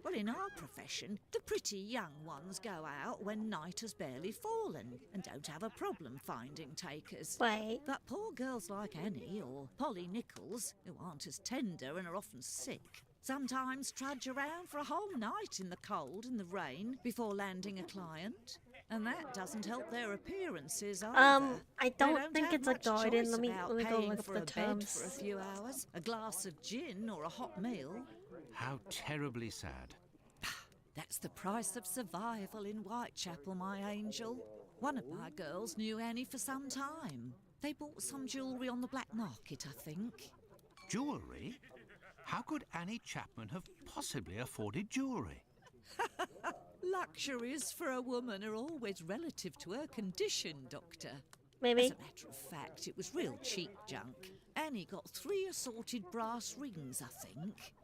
[SPEAKER 7] Well, in our profession, the pretty young ones go out when night has barely fallen and don't have a problem finding takers.
[SPEAKER 1] Wait.
[SPEAKER 7] But poor girls like Annie or Polly Nichols, who aren't as tender and are often sick, sometimes trudge around for a whole night in the cold and the rain before landing a client. And that doesn't help their appearances either.
[SPEAKER 1] I
[SPEAKER 7] They
[SPEAKER 1] don't think
[SPEAKER 7] have
[SPEAKER 1] it's a
[SPEAKER 7] much
[SPEAKER 1] garden.
[SPEAKER 7] choice
[SPEAKER 1] Let me
[SPEAKER 7] about
[SPEAKER 1] go
[SPEAKER 7] paying
[SPEAKER 1] look up
[SPEAKER 7] for
[SPEAKER 1] the
[SPEAKER 7] a bed
[SPEAKER 1] terms.
[SPEAKER 7] for a few hours, a glass of gin or a hot meal.
[SPEAKER 2] How terribly sad.
[SPEAKER 7] That's the price of survival in Whitechapel, my angel. One of my girls knew Annie for some time. They bought some jewellery on the black market, I think.
[SPEAKER 2] Jewellery? How could Annie Chapman have possibly afforded jewellery?
[SPEAKER 7] Luxuries for a woman are always relative to her condition, Doctor.
[SPEAKER 1] Maybe.
[SPEAKER 7] As a matter of fact, it was real cheap junk. Annie got 3 assorted brass rings, I think.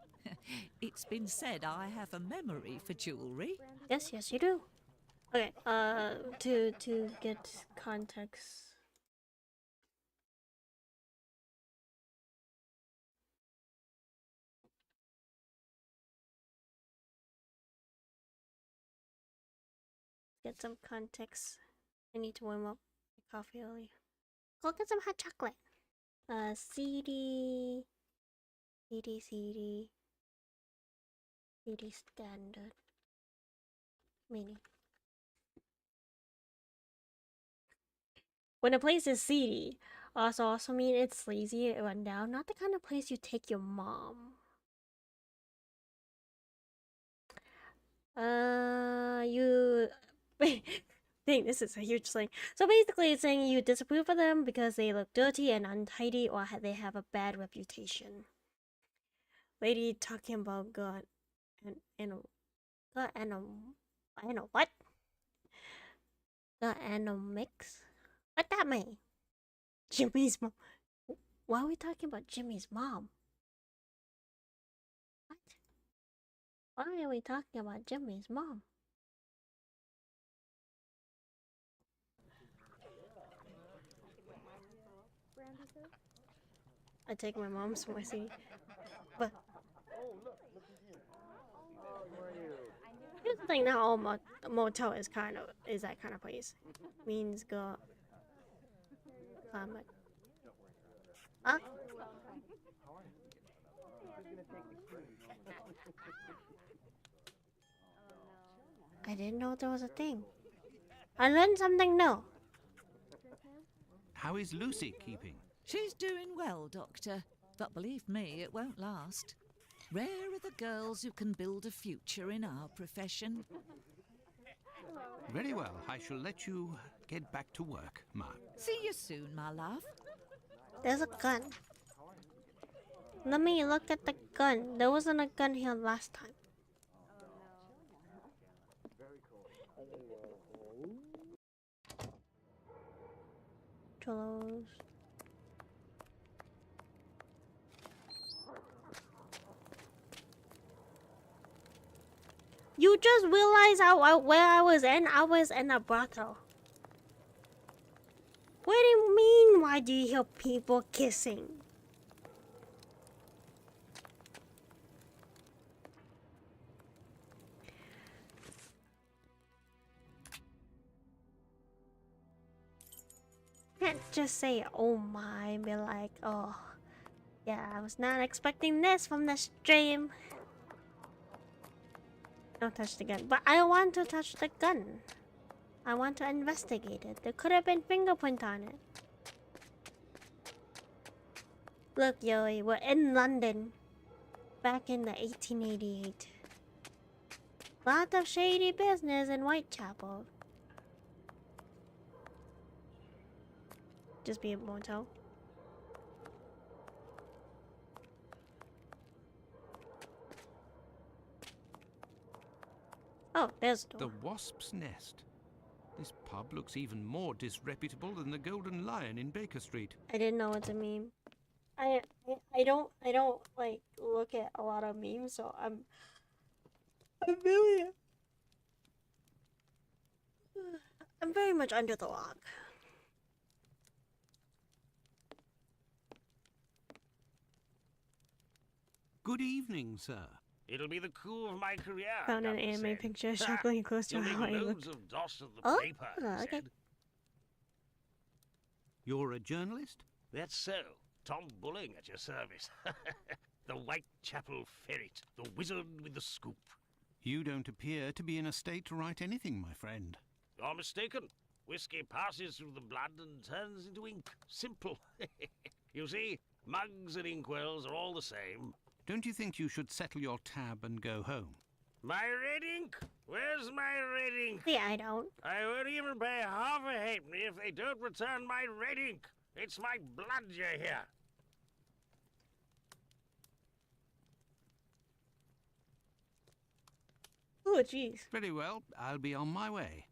[SPEAKER 7] It's been said I have a memory for jewellery.
[SPEAKER 1] Yes, yes, you do. Okay. To get context. Get some context. I need to warm up my coffee early. Go get some hot chocolate. CD standard. Mini. When a place is seedy, also mean it's sleazy and run down. Not the kind of place you take your mom. You think this is a huge thing. So basically, it's saying you disapprove of them because they look dirty and untidy, or they have a bad reputation. Lady talking about God and what? The mix? What that mean? Jimmy's mom. Why are we talking about Jimmy's mom? What? Why are we talking about Jimmy's mom? I take my mom's for my CD. But here's the thing, not all motel is that kind of place. Means go like huh? I didn't know there was a thing. I learned something new.
[SPEAKER 2] How is Lucy keeping?
[SPEAKER 7] She's doing well, Doctor. But believe me, it won't last. Rare are the girls who can build a future in our profession.
[SPEAKER 2] Very well, I shall let you get back to work, Mark.
[SPEAKER 7] See you soon, my love.
[SPEAKER 1] There's a gun. Let me look at the gun. There wasn't a gun here last time. Cholos. You just realized where I was in? I was in a brothel. What do you mean, why do you hear people kissing? Can't just say, oh my, and be like, oh, yeah, I was not expecting this from the stream. Don't touch the gun. But I want to touch the gun. I want to investigate it. There could have been fingerprint on it. Look, Yoey, we're in London. Back in the 1888. Lot of shady business in Whitechapel. Just be a motel. Oh, there's the door.
[SPEAKER 2] The Wasp's Nest. This pub looks even more disreputable than the Golden Lion in Baker Street.
[SPEAKER 1] I didn't know it's a meme. I don't like look at a lot of memes, so I'm really I'm very much under the rock.
[SPEAKER 2] Good evening, sir.
[SPEAKER 6] It'll be the coup of my career.
[SPEAKER 1] Found an
[SPEAKER 6] Doctor
[SPEAKER 1] anime
[SPEAKER 6] said.
[SPEAKER 1] picture chuckling close to
[SPEAKER 6] You'll
[SPEAKER 1] how I
[SPEAKER 6] make
[SPEAKER 1] look.
[SPEAKER 6] loads of dosh of the
[SPEAKER 1] Oh,
[SPEAKER 6] paper, he
[SPEAKER 1] okay.
[SPEAKER 6] said.
[SPEAKER 2] You're a journalist?
[SPEAKER 6] That's so. Tom Bulling at your service. The Whitechapel ferret, the wizard with the scoop.
[SPEAKER 2] You don't appear to be in a state to write anything, my friend.
[SPEAKER 6] You're mistaken. Whiskey passes through the blood and turns into ink. Simple. You see, mugs and inkwells are all the same.
[SPEAKER 2] Don't you think you should settle your tab and go home?
[SPEAKER 6] My red ink? Where's my red ink?
[SPEAKER 1] Yeah, I don't.
[SPEAKER 6] I won't even pay half a halfpenny if they don't return my red ink. It's my blood you hear.
[SPEAKER 1] Oh, jeez.
[SPEAKER 2] Very well, I'll be on my way.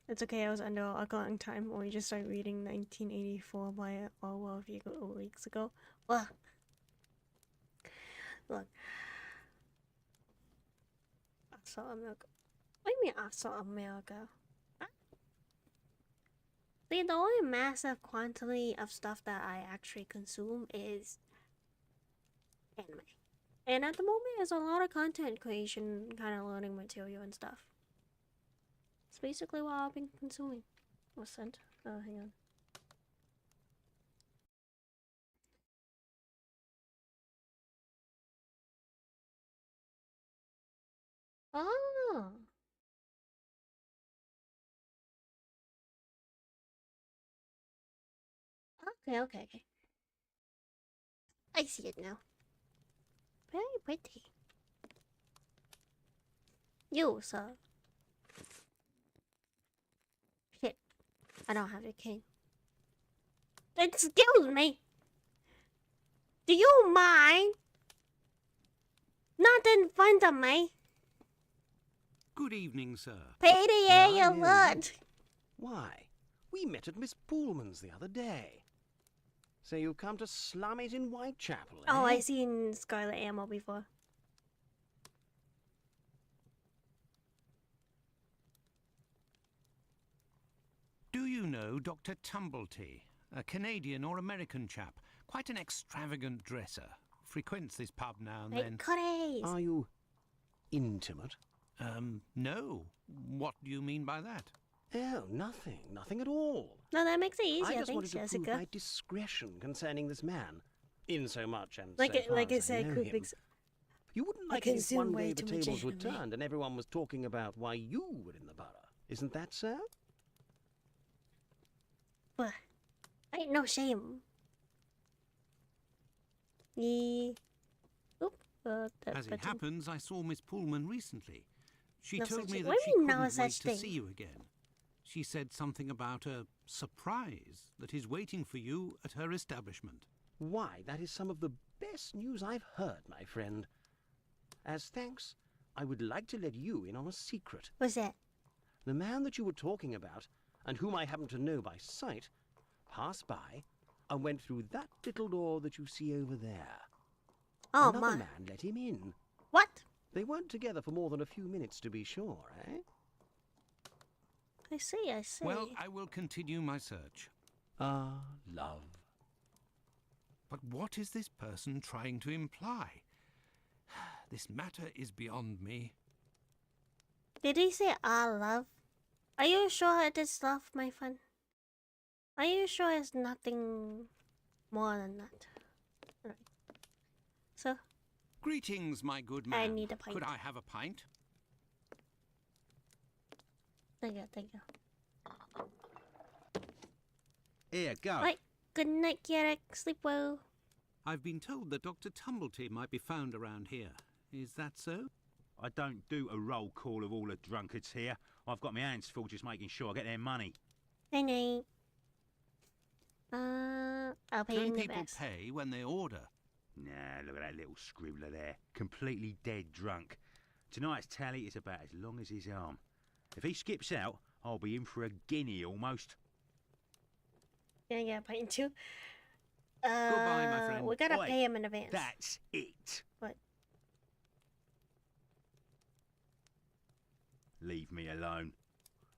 [SPEAKER 1] It's okay, I was under a long time when we just started reading 1984 by Orwell a few weeks ago. Ugh. Look. I saw America. What do you mean I saw America? Huh? See, the only massive quantity of stuff that I actually consume is anime. And at the moment, there's a lot of content creation, kind of learning material and stuff. It's basically what I've been consuming. What's sent? Oh, hang on. Oh. Okay. I see it now. Very pretty. You, sir. Shit. I don't have your cane. Excuse me. Do you mind? Not in front of me.
[SPEAKER 2] Good evening, sir.
[SPEAKER 1] PDA,
[SPEAKER 6] I
[SPEAKER 1] you
[SPEAKER 6] know
[SPEAKER 1] would.
[SPEAKER 6] Why? We met at Miss Pullman's the other day. So you've come to slum it in Whitechapel, eh?
[SPEAKER 1] Oh, I seen Scarlet Ammo before.
[SPEAKER 2] Do you know Dr. Tumblety, a Canadian or American chap? Quite an extravagant dresser. Frequents this pub now and
[SPEAKER 1] Hey,
[SPEAKER 2] then.
[SPEAKER 1] Cuddies.
[SPEAKER 6] Are you intimate?
[SPEAKER 2] No. What do you mean by that?
[SPEAKER 6] Oh, nothing at all.
[SPEAKER 1] No, that makes it
[SPEAKER 6] I
[SPEAKER 1] easier.
[SPEAKER 6] just wanted
[SPEAKER 1] Thanks,
[SPEAKER 6] to prove
[SPEAKER 1] Jessica.
[SPEAKER 6] my discretion concerning this man, in so much and
[SPEAKER 1] Like
[SPEAKER 6] so
[SPEAKER 1] it,
[SPEAKER 6] far
[SPEAKER 1] like I
[SPEAKER 6] as
[SPEAKER 1] said,
[SPEAKER 6] know
[SPEAKER 1] could
[SPEAKER 6] him.
[SPEAKER 1] fix.
[SPEAKER 6] You wouldn't
[SPEAKER 1] I
[SPEAKER 6] like it if
[SPEAKER 1] consume
[SPEAKER 6] one
[SPEAKER 1] way
[SPEAKER 6] day the
[SPEAKER 1] too much
[SPEAKER 6] tables were
[SPEAKER 1] anime.
[SPEAKER 6] turned and everyone was talking about why you were in the borough. Isn't that so?
[SPEAKER 1] What? Ain't no shame. Oop. That
[SPEAKER 2] As it
[SPEAKER 1] button.
[SPEAKER 2] happens, I saw Miss Pullman recently. She
[SPEAKER 1] No
[SPEAKER 2] told
[SPEAKER 1] such
[SPEAKER 2] me
[SPEAKER 1] thing.
[SPEAKER 2] that
[SPEAKER 1] What
[SPEAKER 2] she
[SPEAKER 1] do you mean, no
[SPEAKER 2] couldn't wait
[SPEAKER 1] such
[SPEAKER 2] to
[SPEAKER 1] thing?
[SPEAKER 2] see you again. She said something about a surprise that is waiting for you at her establishment.
[SPEAKER 6] Why, that is some of the best news I've heard, my friend. As thanks, I would like to let you in on a secret.
[SPEAKER 1] What's that?
[SPEAKER 6] The man that you were talking about, and whom I happen to know by sight, passed by and went through that little door that you see over there.
[SPEAKER 1] Oh
[SPEAKER 6] Another
[SPEAKER 1] my.
[SPEAKER 6] man let him in.
[SPEAKER 1] What?
[SPEAKER 6] They weren't together for more than a few minutes, to be sure, eh?
[SPEAKER 1] I see, I see.
[SPEAKER 2] Well, I will continue my search.
[SPEAKER 6] Ah, love.
[SPEAKER 2] But what is this person trying to imply? This matter is beyond me.
[SPEAKER 1] Did he say "I love"? Are you sure it is love, my friend? Are you sure it's nothing more than that? Alright. So,
[SPEAKER 2] Greetings, my good man.
[SPEAKER 1] I need a pint.
[SPEAKER 2] Could I have a pint?
[SPEAKER 1] thank you, thank you.
[SPEAKER 5] Here, go.
[SPEAKER 1] Right, good night, Garrick. Sleep well.
[SPEAKER 2] I've been told that Dr. Tumblety might be found around here. Is that so?
[SPEAKER 5] I don't do a roll call of all the drunkards here. I've got my hands full just making sure I get their money.
[SPEAKER 1] Night night. I'll pay
[SPEAKER 2] Don't
[SPEAKER 1] in
[SPEAKER 2] people
[SPEAKER 1] advance.
[SPEAKER 2] pay when they order?
[SPEAKER 5] Nah, look at that little scribbler there. Completely dead drunk. Tonight's tally is about as long as his arm. If he skips out, I'll be in for a guinea almost.
[SPEAKER 1] Can I get a pint too?
[SPEAKER 2] Goodbye, my friend.
[SPEAKER 1] We gotta
[SPEAKER 5] Oi,
[SPEAKER 1] pay him in advance.
[SPEAKER 5] That's it.
[SPEAKER 1] What?
[SPEAKER 5] Leave me alone.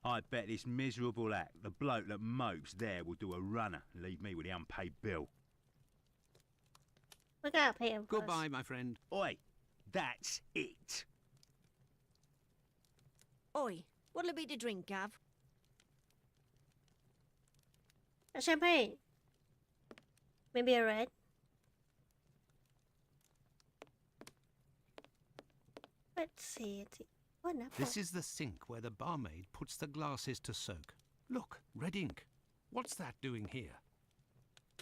[SPEAKER 5] I bet this miserable act, the bloke that mopes there, will do a runner and leave me with the unpaid bill.
[SPEAKER 1] We gotta pay him first.
[SPEAKER 2] Goodbye, my friend.
[SPEAKER 5] Oi, that's it.
[SPEAKER 10] Oi, what'll it be to drink, Gav?
[SPEAKER 1] A champagne. Maybe a red. Let's see. What an apple.
[SPEAKER 2] This is the sink where the barmaid puts the glasses to soak. Look, red ink. What's that doing here?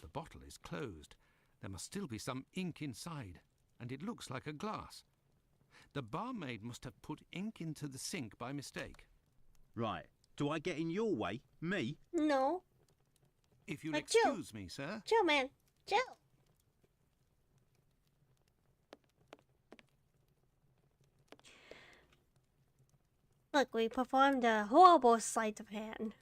[SPEAKER 2] The bottle is closed. There must still be some ink inside, and it looks like a glass. The barmaid must have put ink into the sink by mistake.
[SPEAKER 5] Right, do I get in your way? Me?
[SPEAKER 1] No.
[SPEAKER 2] If you'll
[SPEAKER 1] Like Jill.
[SPEAKER 2] excuse me, sir.
[SPEAKER 1] Chill, man. Chill. Look, we performed a horrible sleight of hand.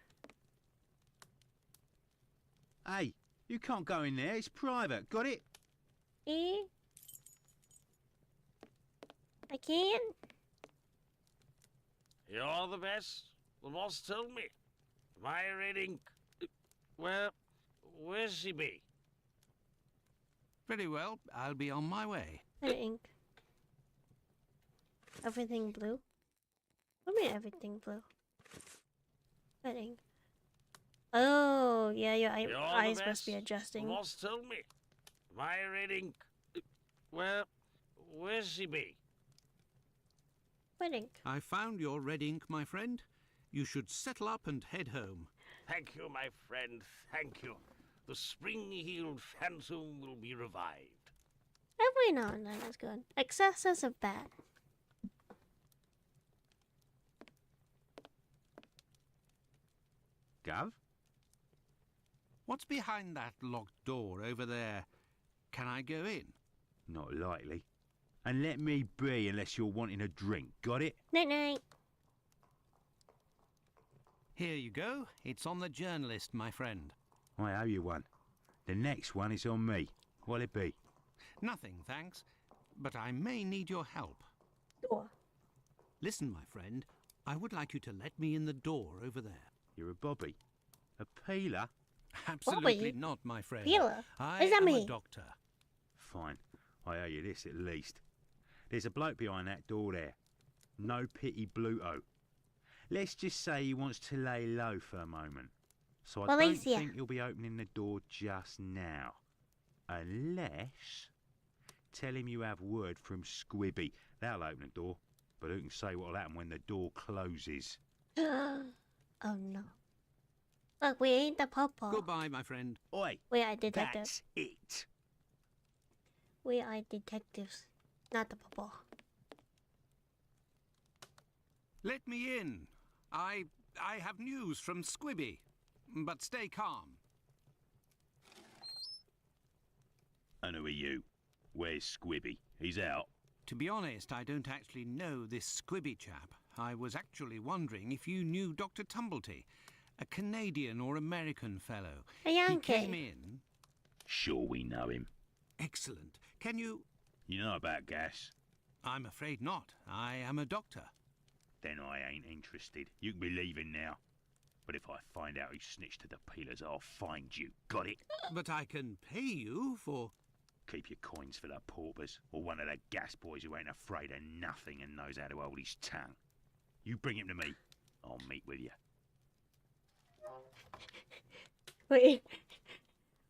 [SPEAKER 5] Hey, you can't go in there. It's private. Got it?
[SPEAKER 1] Eh? I can't.
[SPEAKER 6] You're the best. The boss told me. My reading. Well, where's she be?
[SPEAKER 2] Very well, I'll be on my way.
[SPEAKER 1] Red ink. Everything blue? What do you mean everything blue? Red ink. Oh, yeah, your
[SPEAKER 6] You're the
[SPEAKER 1] eyes must be
[SPEAKER 6] best.
[SPEAKER 1] adjusting.
[SPEAKER 6] The boss told me. My reading. Well, where's she be?
[SPEAKER 1] Red ink.
[SPEAKER 2] I found your red ink, my friend. You should settle up and head home.
[SPEAKER 6] Thank you, my friend. Thank you. The spring-heeled phantom will be revived.
[SPEAKER 1] Every now and then is good. Excesses of bad.
[SPEAKER 5] Gov?
[SPEAKER 2] What's behind that locked door over there? Can I go in?
[SPEAKER 5] Not likely. And let me be unless you're wanting a drink. Got it?
[SPEAKER 1] Night night.
[SPEAKER 2] Here you go. It's on the journalist, my friend.
[SPEAKER 5] I owe you one. The next one is on me. What'll it be?
[SPEAKER 2] Nothing, thanks. But I may need your help.
[SPEAKER 1] Door.
[SPEAKER 2] Listen, my friend. I would like you to let me in the door over there.
[SPEAKER 5] You're a bobby. A peeler?
[SPEAKER 2] Absolutely
[SPEAKER 1] Bobby?
[SPEAKER 2] not, my friend.
[SPEAKER 1] Peeler?
[SPEAKER 2] I
[SPEAKER 1] Is that
[SPEAKER 2] am
[SPEAKER 1] me?
[SPEAKER 2] a doctor.
[SPEAKER 5] Fine. I owe you this at least. There's a bloke behind that door there. No pity Bluto. Let's just say he wants to lay low for a moment. So I don't
[SPEAKER 1] Valencia.
[SPEAKER 5] think he'll be opening the door just now. Unless... Tell him you have word from Squibby. That'll open the door. But who can say what'll happen when the door closes?
[SPEAKER 1] Oh no. Look, we ain't the papa.
[SPEAKER 2] Goodbye, my friend.
[SPEAKER 5] Oi!
[SPEAKER 1] We are detectives.
[SPEAKER 5] That's it!
[SPEAKER 1] We are detectives, not the papa.
[SPEAKER 2] Let me in. I have news from Squibby. But stay calm.
[SPEAKER 5] And who are you? Where's Squibby? He's out.
[SPEAKER 2] To be honest, I don't actually know this Squibby chap. I was actually wondering if you knew Dr. Tumblety, a Canadian or American fellow.
[SPEAKER 1] A
[SPEAKER 2] He
[SPEAKER 1] Yankee.
[SPEAKER 2] came in.
[SPEAKER 5] Sure we know him.
[SPEAKER 2] Excellent. Can you...
[SPEAKER 5] You know about gas?
[SPEAKER 2] I'm afraid not. I am a doctor.
[SPEAKER 5] Then I ain't interested. You can be leaving now. But if I find out he snitched to the peelers, I'll find you. Got it?
[SPEAKER 2] But I can pay you for...
[SPEAKER 5] Keep your coins for the paupers, or one of the gas boys who ain't afraid of nothing and knows how to hold his tongue. You bring him to me. I'll meet with you.
[SPEAKER 1] Wait,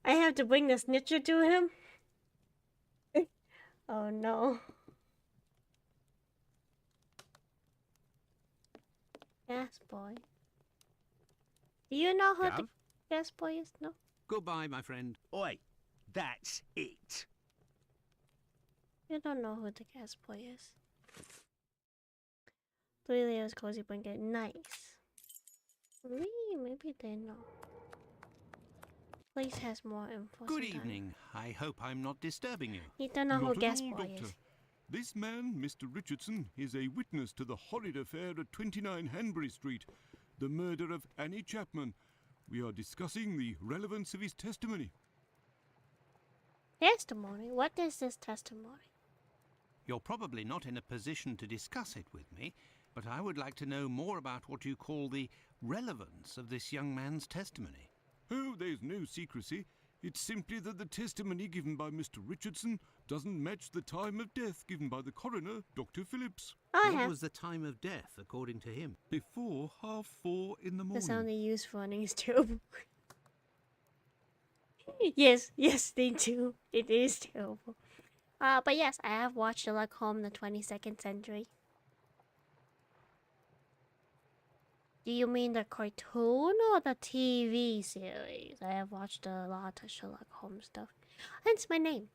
[SPEAKER 1] I have to bring the snitcher to him? Oh no. Gas boy. Do you know who the
[SPEAKER 2] Gav?
[SPEAKER 1] gas boy is? No?
[SPEAKER 2] Goodbye, my friend.
[SPEAKER 5] Oi, that's it.
[SPEAKER 1] You don't know who the gas boy is. 3 layers cozy blanket. Nice. Maybe they know. Place has more info.
[SPEAKER 2] Good
[SPEAKER 1] sometime.
[SPEAKER 2] evening. I hope I'm not disturbing you.
[SPEAKER 1] You don't know who
[SPEAKER 8] Not at
[SPEAKER 1] gas
[SPEAKER 8] all,
[SPEAKER 1] boy
[SPEAKER 8] Doctor.
[SPEAKER 1] is.
[SPEAKER 8] This man, Mr. Richardson, is a witness to the horrid affair at 29 Hanbury Street, the murder of Annie Chapman. We are discussing the relevance of his testimony.
[SPEAKER 1] Testimony? What is this testimony?
[SPEAKER 2] You're probably not in a position to discuss it with me, but I would like to know more about what you call the relevance of this young man's testimony.
[SPEAKER 8] Oh, there's no secrecy. It's simply that the testimony given by Mr. Richardson doesn't match the time of death given by the coroner, Dr. Phillips.
[SPEAKER 2] What was the time of death, according to him?
[SPEAKER 8] Before 3:30 in the
[SPEAKER 1] The
[SPEAKER 8] morning.
[SPEAKER 1] sound they use for running is terrible. yes, they do. It is terrible. But yes, I have watched Sherlock Holmes, the 22nd century. Do you mean the cartoon or the TV series? I have watched a lot of Sherlock Holmes stuff. Hence my name.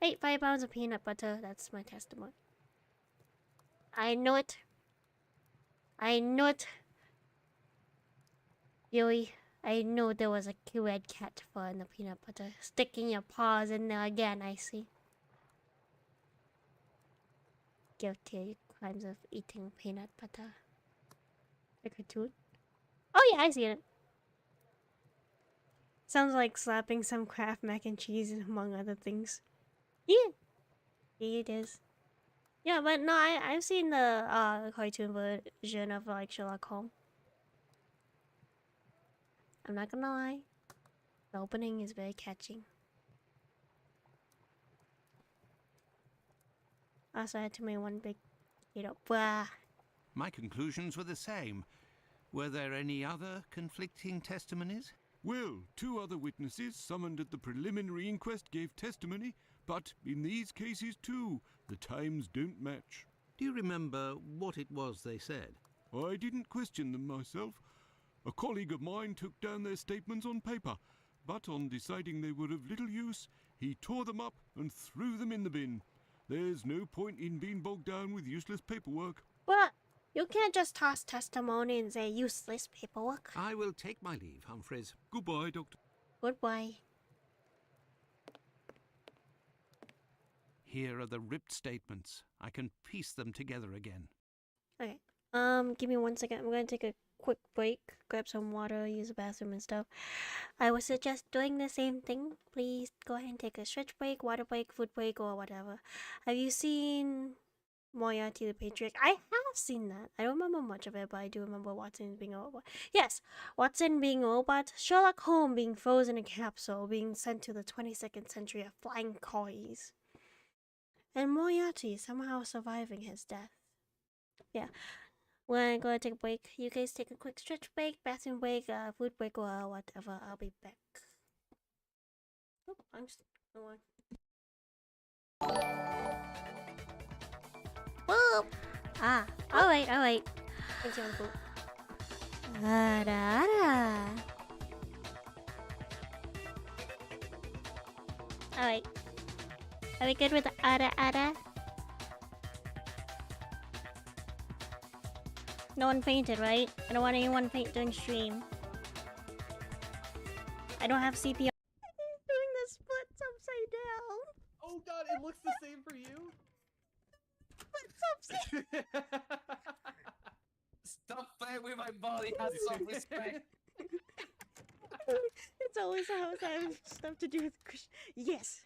[SPEAKER 1] I ate 5 pounds of peanut butter. That's my testimony. I know it. I know it. Yui, I know there was a red cat fur in the peanut butter. Sticking your paws in there again, I see. Guilty crimes of eating peanut butter. The cartoon? Oh yeah, I see it. Sounds like slapping some Kraft mac and cheese among other things. Yeah. It is. Yeah, but no, I've seen the cartoon version of like Sherlock Holmes. I'm not gonna lie. The opening is very catching. Also, I had to make one big, blah.
[SPEAKER 2] My conclusions were the same. Were there any other conflicting testimonies?
[SPEAKER 8] Well, 2 other witnesses summoned at the preliminary inquest gave testimony, but in these cases too, the times don't match.
[SPEAKER 2] Do you remember what it was they said?
[SPEAKER 8] I didn't question them myself. A colleague of mine took down their statements on paper, but on deciding they were of little use, he tore them up and threw them in the bin. There's no point in being bogged down with useless paperwork.
[SPEAKER 1] But you can't just toss testimony and say useless paperwork.
[SPEAKER 2] I will take my leave, Humphreys.
[SPEAKER 8] Goodbye, Doctor.
[SPEAKER 1] Goodbye.
[SPEAKER 2] Here are the ripped statements. I can piece them together again.
[SPEAKER 1] Okay. Give me 1 second. I'm gonna take a quick break, grab some water, use the bathroom and stuff. I would suggest doing the same thing. Please go ahead and take a stretch break, water break, food break, or whatever. Have you seen Moriarty the Patriot? I have seen that. I don't remember much of it, but I do remember Watson being a robot. Yes, Watson being a robot, Sherlock Holmes being frozen in a capsule, being sent to the 22nd century of flying cars, and Moriarty somehow surviving his death. Yeah. We're gonna take a break. You guys take a quick stretch break, bathroom break, food break, or whatever. I'll be back. Oh, I'm just Boop! Ah, alright. Thanks, young poop. Alright. Are we good with the ada? No one fainted, right? I don't want anyone faint during stream. I don't have CPR. He's doing the splits upside down.
[SPEAKER 11] Oh god, it looks the same for you?
[SPEAKER 1] Splits upside
[SPEAKER 11] Stop playing with my body, have some respect.
[SPEAKER 1] It's always how I have stuff to do with Christian. Yes.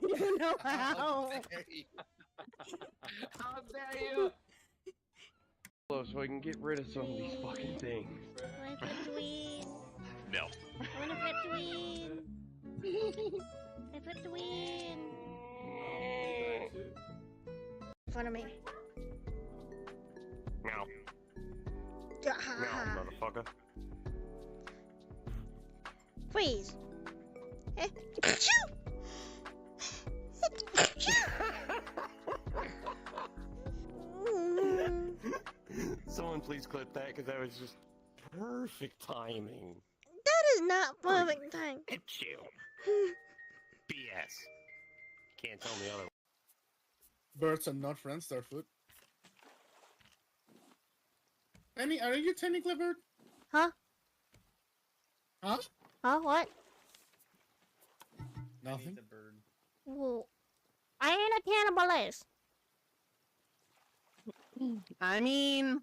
[SPEAKER 1] You know how.
[SPEAKER 11] How dare you?
[SPEAKER 12] So I can get rid of some of these fucking things.
[SPEAKER 1] I flip to win.
[SPEAKER 12] No.
[SPEAKER 1] I wanna flip to win. I flip to win. In front of me.
[SPEAKER 12] Meow. Meow, motherfucker.
[SPEAKER 1] Freeze.
[SPEAKER 12] Someone please clip that, because that was just perfect timing.
[SPEAKER 1] That is not perfect time.
[SPEAKER 12] Achoo. BS. Can't tell me otherwise.
[SPEAKER 13] Birds are not friends, Starfoot. Penny, are you technically a bird?
[SPEAKER 1] Huh?
[SPEAKER 13] Huh?
[SPEAKER 1] Huh? What?
[SPEAKER 13] Nothing.
[SPEAKER 1] Well, I ain't a cannibalist.
[SPEAKER 11] I mean...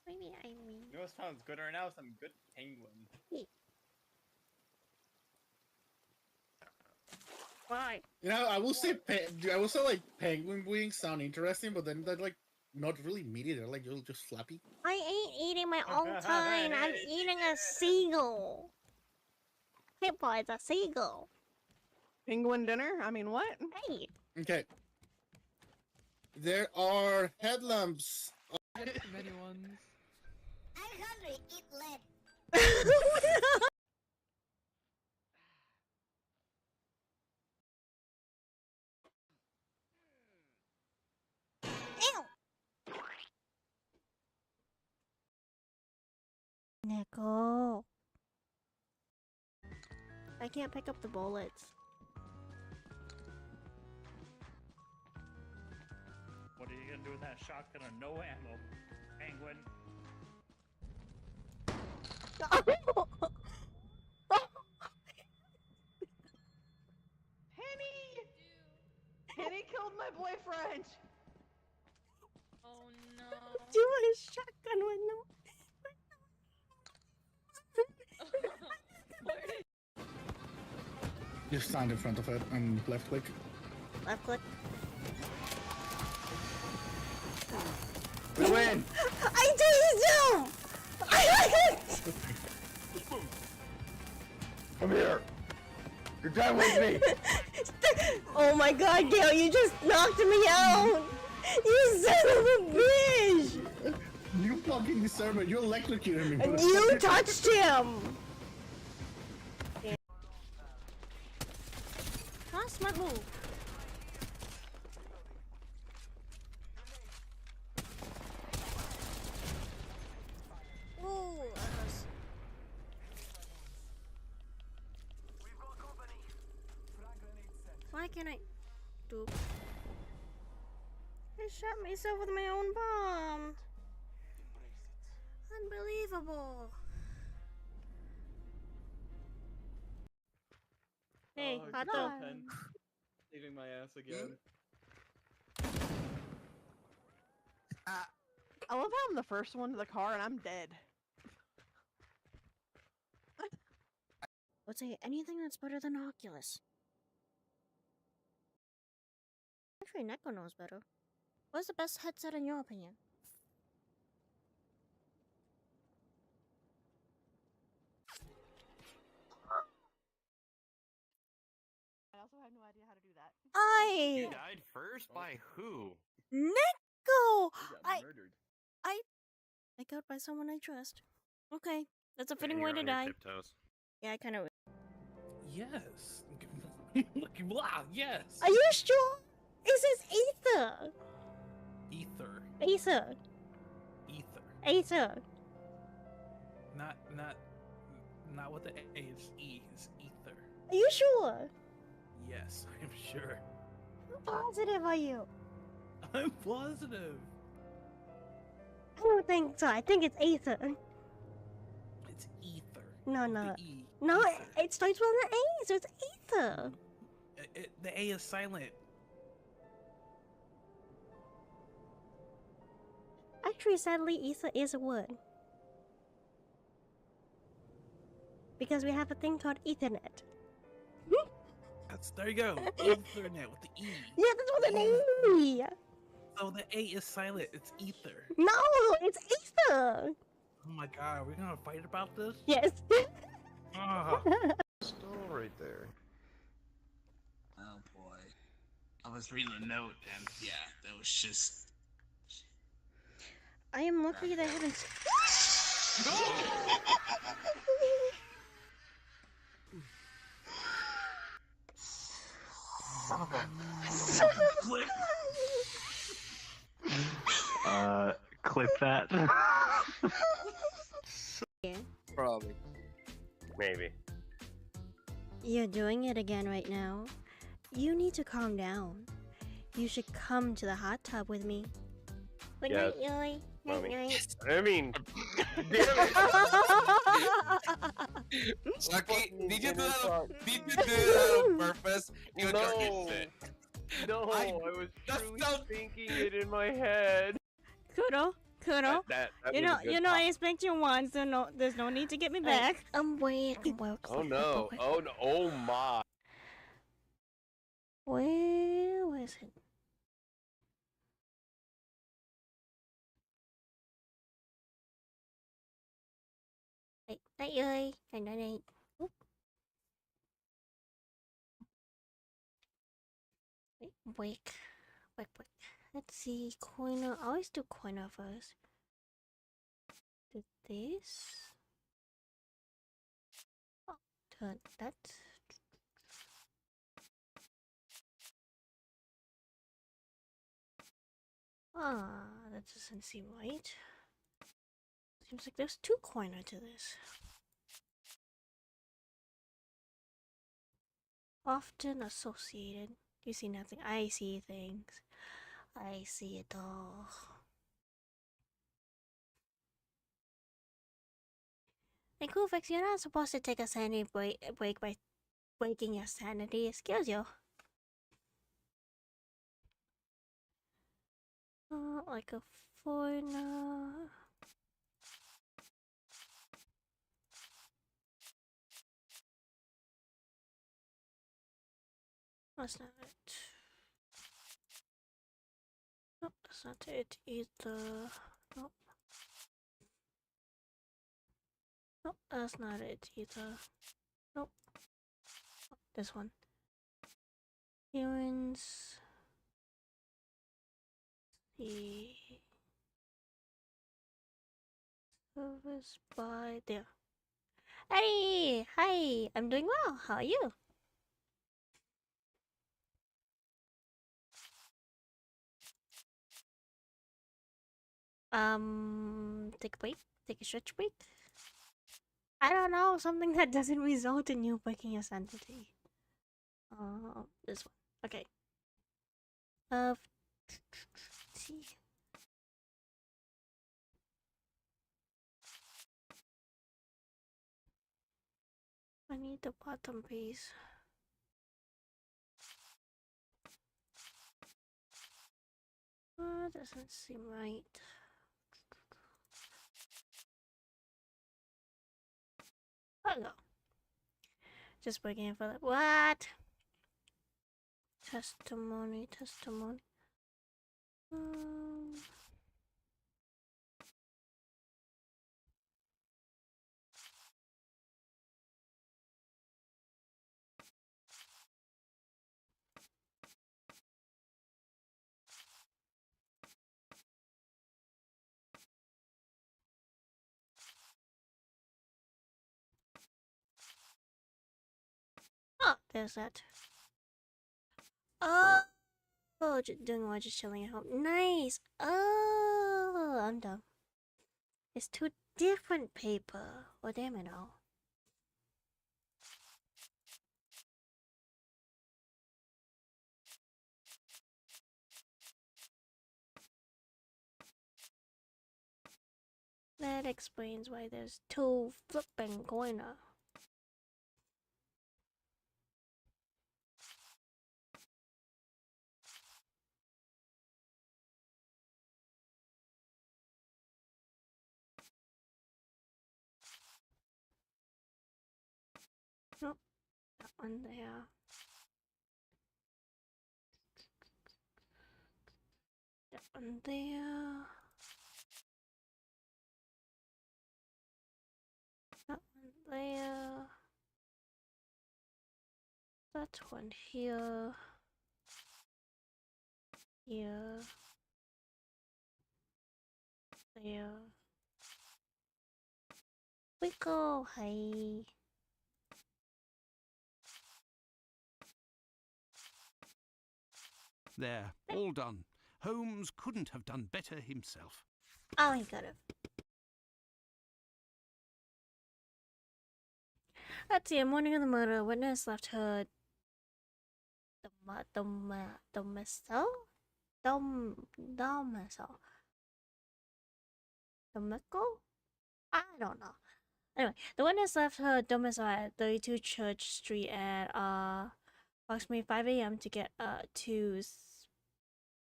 [SPEAKER 1] Maybe I mean...
[SPEAKER 14] You know what sounds good right now? Some good penguin.
[SPEAKER 1] Why?
[SPEAKER 13] You know, I will say like penguin wings sound interesting, but then they're like not really meaty. They're like just flappy.
[SPEAKER 1] I ain't eating my own kind. I'm eating a seagull. Hippo is a seagull.
[SPEAKER 11] Penguin dinner? I mean, what?
[SPEAKER 1] Hey.
[SPEAKER 13] Okay. There are headlamps.
[SPEAKER 11] Many ones.
[SPEAKER 10] I'm hungry. Eat lead.
[SPEAKER 1] Nickel. I can't pick up the bullets.
[SPEAKER 14] What are you gonna do with that shotgun or no ammo? Penguin.
[SPEAKER 11] Penny! Penny killed my boyfriend!
[SPEAKER 15] Oh no.
[SPEAKER 1] Do a shotgun with no.
[SPEAKER 13] Just stand in front of it and left click.
[SPEAKER 1] Left click.
[SPEAKER 13] We win!
[SPEAKER 1] I did so!
[SPEAKER 12] Come here! You're done with me!
[SPEAKER 1] Oh my god, Gail, you just knocked me out! You son of a bitch!
[SPEAKER 13] You fucking deserve it. You electrocuted me.
[SPEAKER 1] You touched him! Huh? Smart move. Ooh, that was... Why can't I... Doop. I shot myself with my own bomb. Unbelievable. Hey,
[SPEAKER 11] Oh,
[SPEAKER 1] hot
[SPEAKER 11] good
[SPEAKER 1] dog.
[SPEAKER 11] job, Pen. Saving my ass again. I love how I'm the first one to the car and I'm dead.
[SPEAKER 1] Would say anything that's better than Oculus. Actually, Neko knows better. What's the best headset in your opinion?
[SPEAKER 11] I also have no idea how to do that.
[SPEAKER 12] You died first? By who?
[SPEAKER 1] Neko!
[SPEAKER 11] I got murdered.
[SPEAKER 1] I got by someone I trust. Okay, that's a fitting
[SPEAKER 12] And
[SPEAKER 1] way
[SPEAKER 12] you're
[SPEAKER 1] to
[SPEAKER 12] on your
[SPEAKER 1] die.
[SPEAKER 12] tiptoes.
[SPEAKER 1] Yeah, I kind of.
[SPEAKER 14] Yes. Wow, yes.
[SPEAKER 1] Are you sure? It says Ether.
[SPEAKER 14] Ether.
[SPEAKER 1] Ether.
[SPEAKER 14] Ether.
[SPEAKER 1] Ether.
[SPEAKER 14] Not with the A, it's E, it's ether.
[SPEAKER 1] Are you sure?
[SPEAKER 14] Yes, I'm sure.
[SPEAKER 1] How positive are you?
[SPEAKER 14] I'm positive.
[SPEAKER 1] I don't think so. I think it's Ether.
[SPEAKER 14] It's ether.
[SPEAKER 1] No,
[SPEAKER 14] with
[SPEAKER 1] no.
[SPEAKER 14] The E.
[SPEAKER 1] No,
[SPEAKER 14] Ether.
[SPEAKER 1] it starts with an A, so it's Ether.
[SPEAKER 14] The A is silent.
[SPEAKER 1] Actually, sadly, Ether is a word. because we have a thing called Ethernet.
[SPEAKER 16] There you go. Ethernet with the E.
[SPEAKER 1] Yeah, that's what an E.
[SPEAKER 16] So the A is silent. It's ether.
[SPEAKER 1] No, it's ether.
[SPEAKER 16] Oh my god, we're gonna fight about this?
[SPEAKER 1] Yes.
[SPEAKER 16] Ah.
[SPEAKER 12] Still right there.
[SPEAKER 17] Oh boy. I was reading a note and yeah, that was just.
[SPEAKER 1] I am lucky they haven't.
[SPEAKER 17] Clip.
[SPEAKER 12] Clip that.
[SPEAKER 1] Yeah.
[SPEAKER 12] Probably. Maybe.
[SPEAKER 1] You're doing it again right now. You need to calm down. You should come to the hot tub with me. Good
[SPEAKER 12] Yes.
[SPEAKER 1] night, Yoy. Night,
[SPEAKER 12] Mommy.
[SPEAKER 1] night.
[SPEAKER 12] I mean,
[SPEAKER 18] Lucky, did you do that on purpose? You
[SPEAKER 12] No.
[SPEAKER 18] sick.
[SPEAKER 12] No, I was truly thinking it in my head.
[SPEAKER 1] Kudo, Kudo.
[SPEAKER 12] That
[SPEAKER 1] You
[SPEAKER 12] was
[SPEAKER 1] know,
[SPEAKER 12] a good
[SPEAKER 1] you know, I
[SPEAKER 12] pop.
[SPEAKER 1] expect you once, so no, there's no need to get me back. Wait.
[SPEAKER 12] Oh no! Oh no! Oh my!
[SPEAKER 1] Where is it? Night, Yoy. Night. Oop. Wait. Let's see, Coiner. I always do Coiner first. Did this? Oh, turn that. That doesn't seem right. Seems like there's two Coiner to this. Often associated. You see nothing. I see things. I see it all. Hey, Kufix, you're not supposed to take a sanity break by breaking your sanity. Excuse you. Like a foreigner. That's not it. Nope, that's not it either. Nope. Nope, that's not it either. Nope. Oh, this one. Humans. The service by there. Hey! Hi! I'm doing well. How are you? Take a break? Take a stretch break? I don't know, something that doesn't result in you breaking your sanity. This one. Okay. See. I need the bottom piece. Doesn't seem right. Oh no. Just waiting for that. What? Testimony. Oh, there's that. Oh, just doing what? Just chilling at home. Nice. Oh, I'm done. It's two different paper. Oh, damn it all. That explains why there's two flipping coiner. Nope, that one there. That one there. That one there. That one here. Here. There. We go, hey.
[SPEAKER 2] There, all done. Holmes couldn't have done better himself.
[SPEAKER 1] Oh, he could have. Let's see, morning of the murder, witness left her domicile? Domicile? Domicile? I don't know. Anyway, the witness left her domicile at 32 Church Street at approximately 5 a.m. to get to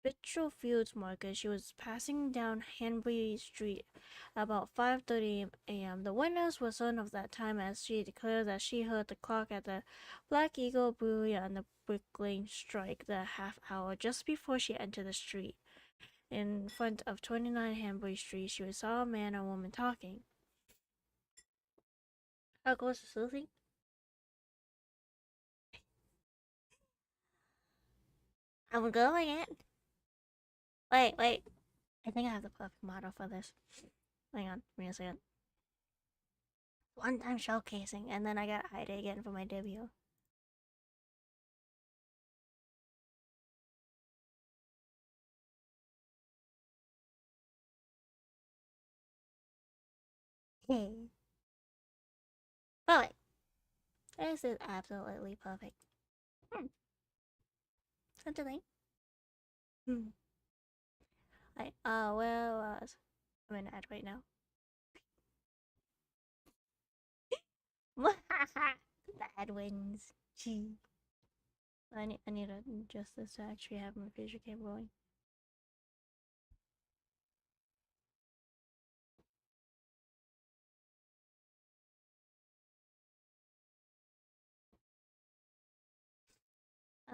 [SPEAKER 1] Spitalfields Market. She was passing down Hanbury Street about 5:30 a.m. The witness was certain of that time as she declared that she heard the clock at the Black Eagle Brewery on the Brick Lane strike the half hour just before she entered the street. In front of 29 Hanbury Street, she saw a man and woman talking. How goes Susie? I'm going in. Wait. I think I have the perfect model for this. Hang on, give me a second. One time showcasing, and then I got hide it again for my debut. Hey. Perfect. This is absolutely perfect. Such a thing. Where was... I'm in ad right now. The ad wins. Gee. I need to adjust this to actually have my visual cam going.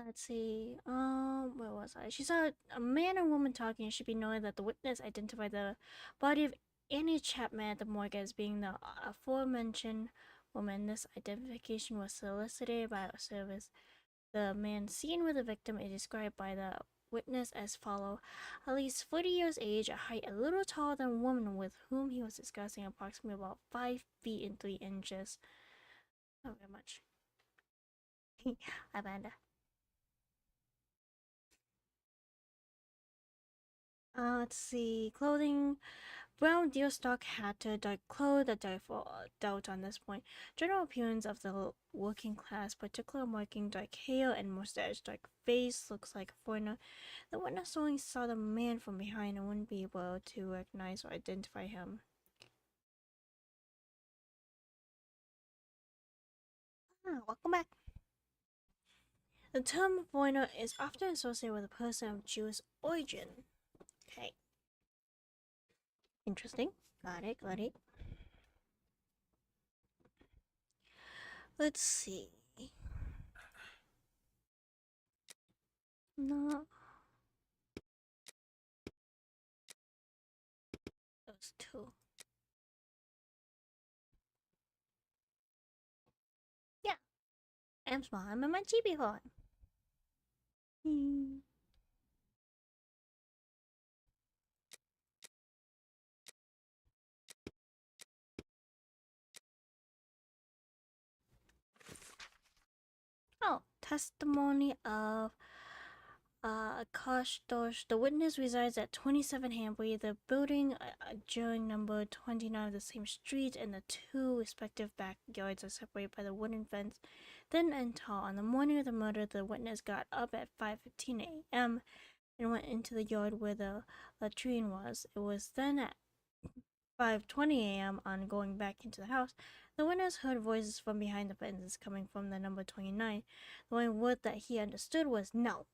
[SPEAKER 1] Let's see. Where was I? She saw a man and woman talking. It should be known that the witness identified the body of Annie Chapman at the morgue as being the aforementioned woman. This identification was solicited by a service. The man seen with the victim is described by the witness as follow: at least 40 years age, a height a little taller than the woman with whom he was discussing, approximately about 5 feet and 3 inches. Not very much. Amanda. Let's see. Clothing. Brown deerstalk hat to dark clothes, a doubt on this point. General appearance of the working class, particular marking dark hair and mustache, dark face, looks like a foreigner. The witness only saw the man from behind and wouldn't be able to recognize or identify him. Welcome back. The term foreigner is often associated with a person of Jewish origin. Okay. Interesting. Got it. Let's see. No. Those two. Yeah. I'm small. I'm in my chibi horn. Oh, testimony of Akashtosh. The witness resides at 27 Hanbury. The building adjoining number 29 of the same street, and the two respective backyards are separated by the wooden fence, thin and tall. On the morning of the murder, the witness got up at 5:15 a.m. and went into the yard where the latrine was. It was then at 5:20 a.m. on going back into the house, the witness heard voices from behind the fences coming from the number 29. The only word that he understood was no.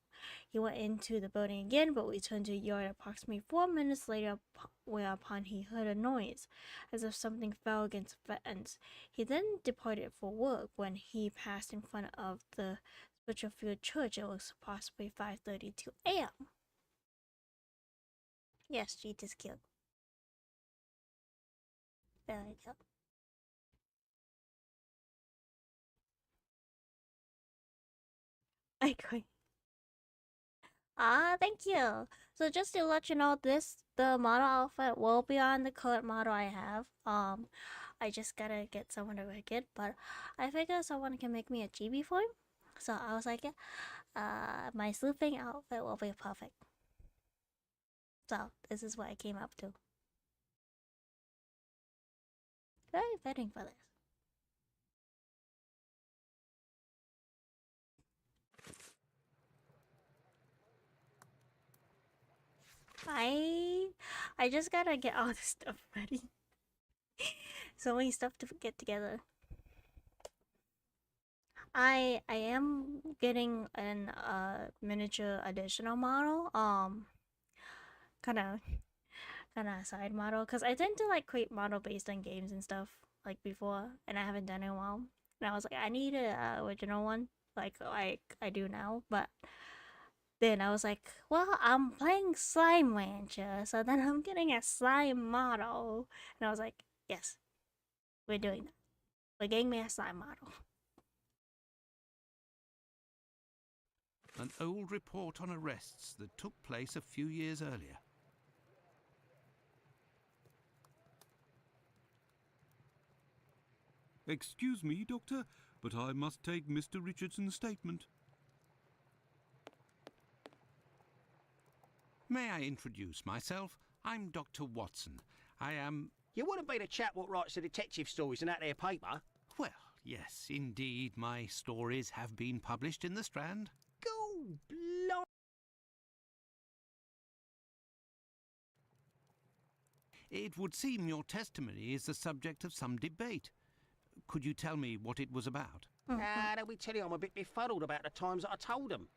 [SPEAKER 1] He went into the building again, but returned to the yard approximately 4 minutes later, whereupon he heard a noise, as if something fell against the fence. He then departed for work. When he passed in front of the Spitalfield Church, it was possibly 5:32 a.m. Yes, Jeet is cute. Very cute. I agree. Thank you. So just to let you know, the model outfit will be on the current model I have. I just gotta get someone to make it, but I figure someone can make me a chibi for him. So I was like, my sleuthing outfit will be perfect. So this is what I came up to. Very fitting for this. I just gotta get all this stuff ready. So many stuff to get together. I am getting an miniature additional model. Kind of side model, because I tend to like create model based on games and stuff like before, and I haven't done it in a while. And I was like, I need a original one like I do now, but then I was like, well, I'm playing Slime Rancher, so then I'm getting a slime model. And I was like, yes, we're doing that. We're getting me a slime model.
[SPEAKER 2] An old report on arrests that took place a few years earlier.
[SPEAKER 8] Excuse me, Doctor, but I must take Mr. Richardson's statement.
[SPEAKER 2] May I introduce myself? I'm Dr. Watson. I am...
[SPEAKER 6] You wouldn't be the chap what writes the detective stories in that there paper?
[SPEAKER 2] Well, yes, indeed, my stories have been published in the Strand.
[SPEAKER 6] Go blimey!
[SPEAKER 2] It would seem your testimony is the subject of some debate. Could you tell me what it was about?
[SPEAKER 6] They'll be telling you I'm a bit befuddled about the times that I told them.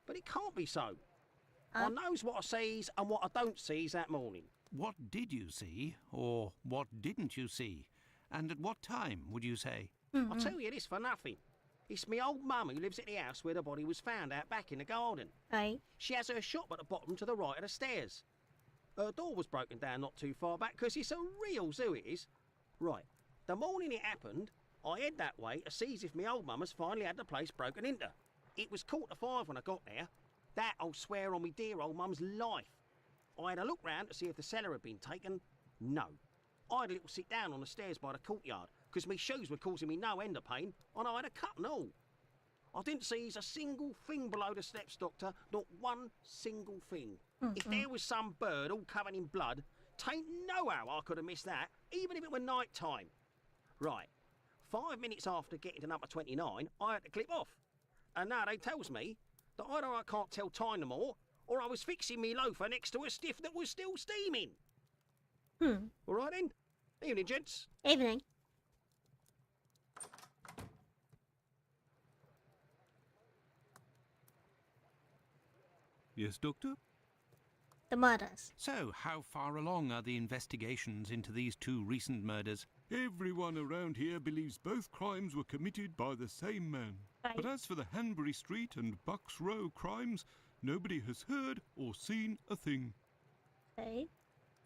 [SPEAKER 6] But it can't be so. I knows what I sees and what I don't sees that morning.
[SPEAKER 2] What did you see, or what didn't you see? And at what time, would you say?
[SPEAKER 6] I'll tell you this for nothing. It's me old mum who lives at the house where the body was found out back in the garden.
[SPEAKER 1] Right.
[SPEAKER 6] She has her shop at the bottom to the right of the stairs. Her door was broken down not too far back because it's a real zoo it is. Right. The morning it happened, I head that way to see if me old mum has finally had the place broken into. It was 4:45 when I got there. That I'll swear on me dear old mum's life. I had a look round to see if the cellar had been taken. No. I had a little sit down on the stairs by the courtyard because me shoes were causing me no end of pain and I had a cut and all. I didn't see a single thing below the steps, Doctor. Not one single thing. If there was some bird all covered in blood, tain't no how I could have missed that, even if it were night time. Right. 5 minutes after getting to number 29, I had to clip off. And now they tells me that either I can't tell time no more, or I was fixing me loafer next to a stiff that was still steaming. All right then. Evening, gents.
[SPEAKER 1] Evening.
[SPEAKER 8] Yes, Doctor?
[SPEAKER 1] The murders.
[SPEAKER 2] So, how far along are the investigations into these two recent murders?
[SPEAKER 8] Everyone around here believes both crimes were committed by the same man.
[SPEAKER 1] Right.
[SPEAKER 8] But as for the Hanbury Street and Bucks Row crimes, nobody has heard or seen a thing.
[SPEAKER 1] Okay.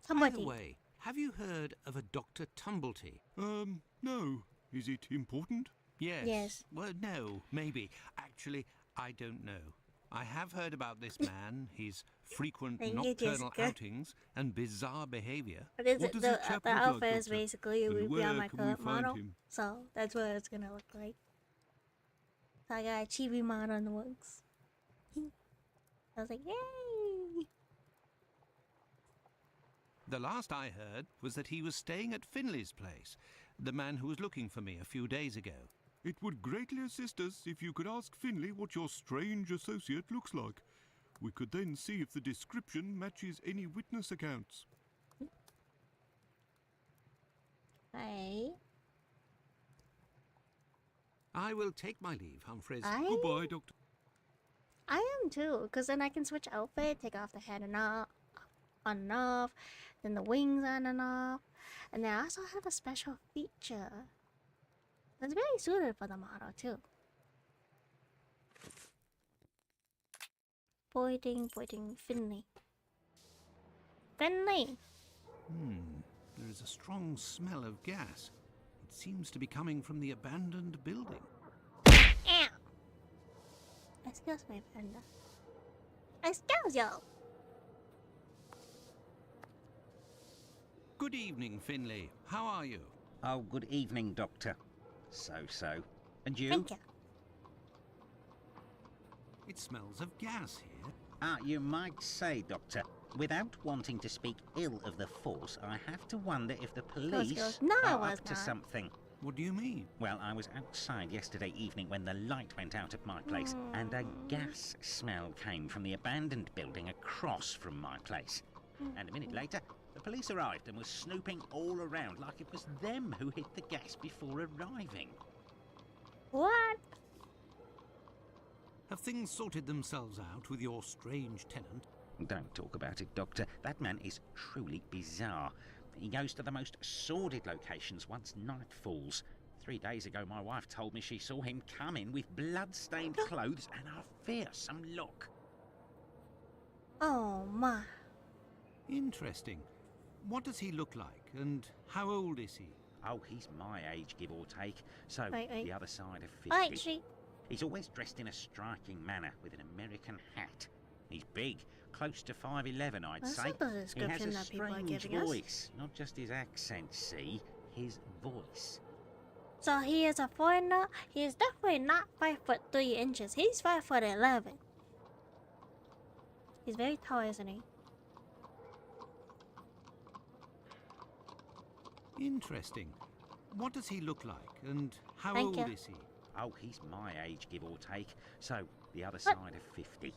[SPEAKER 2] By the way, have you heard of a Dr. Tumblety?
[SPEAKER 8] No. Is it important?
[SPEAKER 2] Yes.
[SPEAKER 1] Yes.
[SPEAKER 2] Well, no, maybe. Actually, I don't know. I have heard about this man, his frequent
[SPEAKER 1] Thank you,
[SPEAKER 2] nocturnal
[SPEAKER 1] Jessica.
[SPEAKER 2] outings and bizarre behavior.
[SPEAKER 1] The outfit is basically
[SPEAKER 8] And
[SPEAKER 1] would be
[SPEAKER 8] where
[SPEAKER 1] on my
[SPEAKER 8] can we
[SPEAKER 1] current
[SPEAKER 8] find
[SPEAKER 1] model,
[SPEAKER 8] him?
[SPEAKER 1] so that's what it's gonna look like. So I got a chibi mod on the works. I was like, yay!
[SPEAKER 2] The last I heard was that he was staying at Finley's place, the man who was looking for me a few days ago.
[SPEAKER 8] It would greatly assist us if you could ask Finley what your strange associate looks like. We could then see if the description matches any witness accounts.
[SPEAKER 1] Hey.
[SPEAKER 2] I will take my leave, Humphreys.
[SPEAKER 8] Goodbye, Doctor.
[SPEAKER 1] I am too, because then I can switch outfit, take off the head and off, on and off, then the wings on and off, and they also have a special feature that's very suited for the model too. Pointing, Finley. Finley!
[SPEAKER 2] There is a strong smell of gas. It seems to be coming from the abandoned building.
[SPEAKER 1] Ow! Excuse me, Brenda. Excuse you!
[SPEAKER 2] Good evening, Finley. How are you?
[SPEAKER 19] Oh, good evening, Doctor. So. And you?
[SPEAKER 1] Thank you.
[SPEAKER 2] It smells of gas here.
[SPEAKER 19] You might say, Doctor. Without wanting to speak ill of the force, I have to wonder if the police
[SPEAKER 1] No, I
[SPEAKER 19] are
[SPEAKER 1] was
[SPEAKER 19] up to
[SPEAKER 1] not.
[SPEAKER 19] something.
[SPEAKER 2] What do you mean?
[SPEAKER 19] Well, I was outside yesterday evening when the light went out at my place, and a gas smell came from the abandoned building across from my place. And a minute later, the police arrived and was snooping all around like it was them who hit the gas before arriving.
[SPEAKER 1] What?
[SPEAKER 2] Have things sorted themselves out with your strange tenant?
[SPEAKER 19] Don't talk about it, Doctor. That man is truly bizarre. He goes to the most sordid locations once night falls. 3 days ago, my wife told me she saw him come in with blood-stained clothes and a fearsome look.
[SPEAKER 1] Oh my.
[SPEAKER 2] Interesting. What does he look like, and how old is he?
[SPEAKER 19] Oh, he's my age, give or take. So,
[SPEAKER 1] Wait.
[SPEAKER 19] the other side of 50.
[SPEAKER 1] Wait, she...
[SPEAKER 19] He's always dressed in a striking manner with an American hat. He's big, close to 5'11", I'd
[SPEAKER 1] That's
[SPEAKER 19] say.
[SPEAKER 1] not the
[SPEAKER 19] He has
[SPEAKER 1] description
[SPEAKER 19] a
[SPEAKER 1] that people are
[SPEAKER 19] strange
[SPEAKER 1] giving us.
[SPEAKER 19] voice, not just his accent, see? His voice.
[SPEAKER 1] So he is a foreigner. He is definitely not 5'3". He's 5'11". He's very tall, isn't he?
[SPEAKER 2] Interesting. What does he look like, and how
[SPEAKER 1] Thank
[SPEAKER 2] old
[SPEAKER 1] you.
[SPEAKER 2] is he?
[SPEAKER 19] Oh, he's my age, give or take. So, the other side of 50.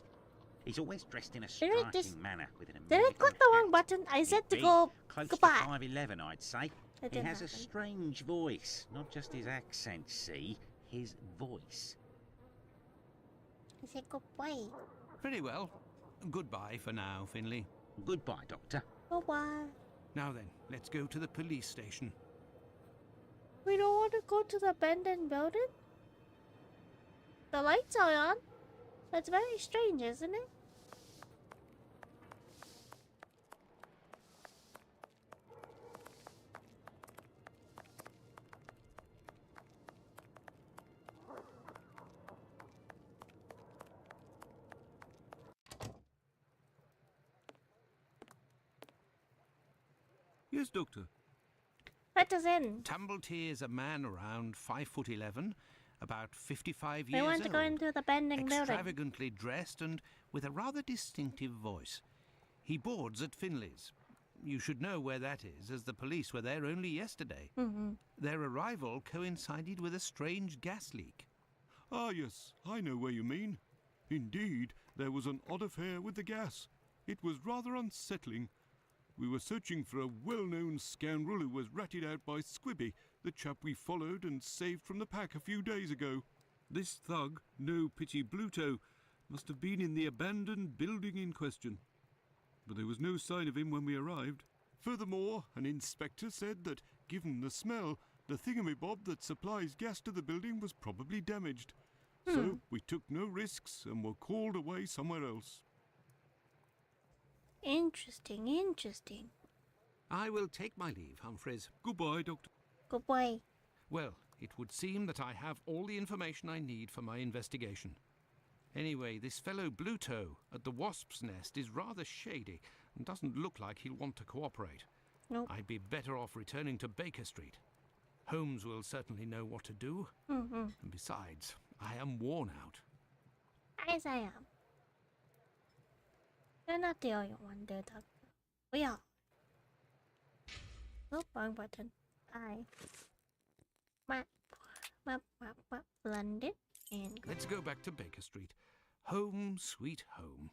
[SPEAKER 19] He's always dressed in a
[SPEAKER 1] Did
[SPEAKER 19] striking
[SPEAKER 1] I just-
[SPEAKER 19] manner with an
[SPEAKER 1] Did I
[SPEAKER 19] American
[SPEAKER 1] click the wrong
[SPEAKER 19] hat.
[SPEAKER 1] button? I
[SPEAKER 19] He's
[SPEAKER 1] said to
[SPEAKER 19] big,
[SPEAKER 1] go
[SPEAKER 19] close
[SPEAKER 1] goodbye.
[SPEAKER 19] to 5'11", I'd say.
[SPEAKER 1] That
[SPEAKER 19] He
[SPEAKER 1] didn't
[SPEAKER 19] has a
[SPEAKER 1] happen.
[SPEAKER 19] strange voice, not just his accent, see? His voice.
[SPEAKER 1] I said goodbye.
[SPEAKER 2] Very well. Goodbye for now, Finley.
[SPEAKER 19] Goodbye, Doctor.
[SPEAKER 1] Goodbye.
[SPEAKER 2] Now then, let's go to the police station.
[SPEAKER 1] We don't want to go to the abandoned building? The lights are on. That's very strange, isn't it?
[SPEAKER 2] Yes, Doctor.
[SPEAKER 1] Let us in.
[SPEAKER 2] Tumblety is a man around 5'11", about 55
[SPEAKER 1] We
[SPEAKER 2] years
[SPEAKER 1] want to go
[SPEAKER 2] old,
[SPEAKER 1] into the abandoned building.
[SPEAKER 2] extravagantly dressed and with a rather distinctive voice. He boards at Finley's. You should know where that is, as the police were there only yesterday. Their arrival coincided with a strange gas leak.
[SPEAKER 8] Ah, yes, I know where you mean. Indeed, there was an odd affair with the gas. It was rather unsettling. We were searching for a well-known scoundrel who was ratted out by Squibby, the chap we followed and saved from the pack a few days ago. This thug, no pity Bluto, must have been in the abandoned building in question. But there was no sign of him when we arrived. Furthermore, an inspector said that, given the smell, the thingamabob that supplies gas to the building was probably damaged. So we took no risks and were called away somewhere else.
[SPEAKER 1] Interesting, interesting.
[SPEAKER 2] I will take my leave, Humphreys.
[SPEAKER 8] Goodbye, Doctor.
[SPEAKER 1] Goodbye.
[SPEAKER 2] Well, it would seem that I have all the information I need for my investigation. Anyway, this fellow Bluto at the Wasp's Nest is rather shady and doesn't look like he'll want to cooperate.
[SPEAKER 1] Nope.
[SPEAKER 2] I'd be better off returning to Baker Street. Holmes will certainly know what to do. And besides, I am worn out.
[SPEAKER 1] As I am. You're not the only one, dear Doctor. We are. Nope, wrong button. Map. Blend it and go.
[SPEAKER 2] Let's go back to Baker Street. Home, sweet home.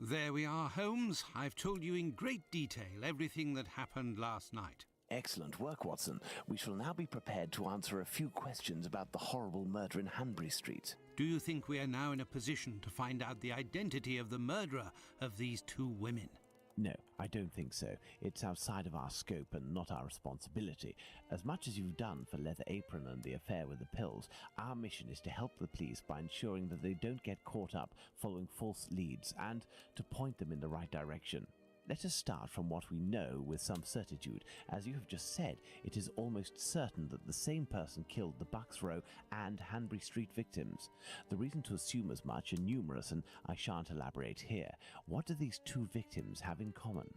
[SPEAKER 2] There we are, Holmes. I've told you in great detail everything that happened last night.
[SPEAKER 9] Excellent work, Watson. We shall now be prepared to answer a few questions about the horrible murder in Hanbury Street.
[SPEAKER 2] Do you think we are now in a position to find out the identity of the murderer of these two women?
[SPEAKER 9] No, I don't think so. It's outside of our scope and not our responsibility. As much as you've done for Leather Apron and the affair with the pills, our mission is to help the police by ensuring that they don't get caught up following false leads and to point them in the right direction. Let us start from what we know with some certitude. As you have just said, it is almost certain that the same person killed the Bucks Row and Hanbury Street victims. The reason to assume as much are numerous, and I shan't elaborate here. What do these two victims have in common?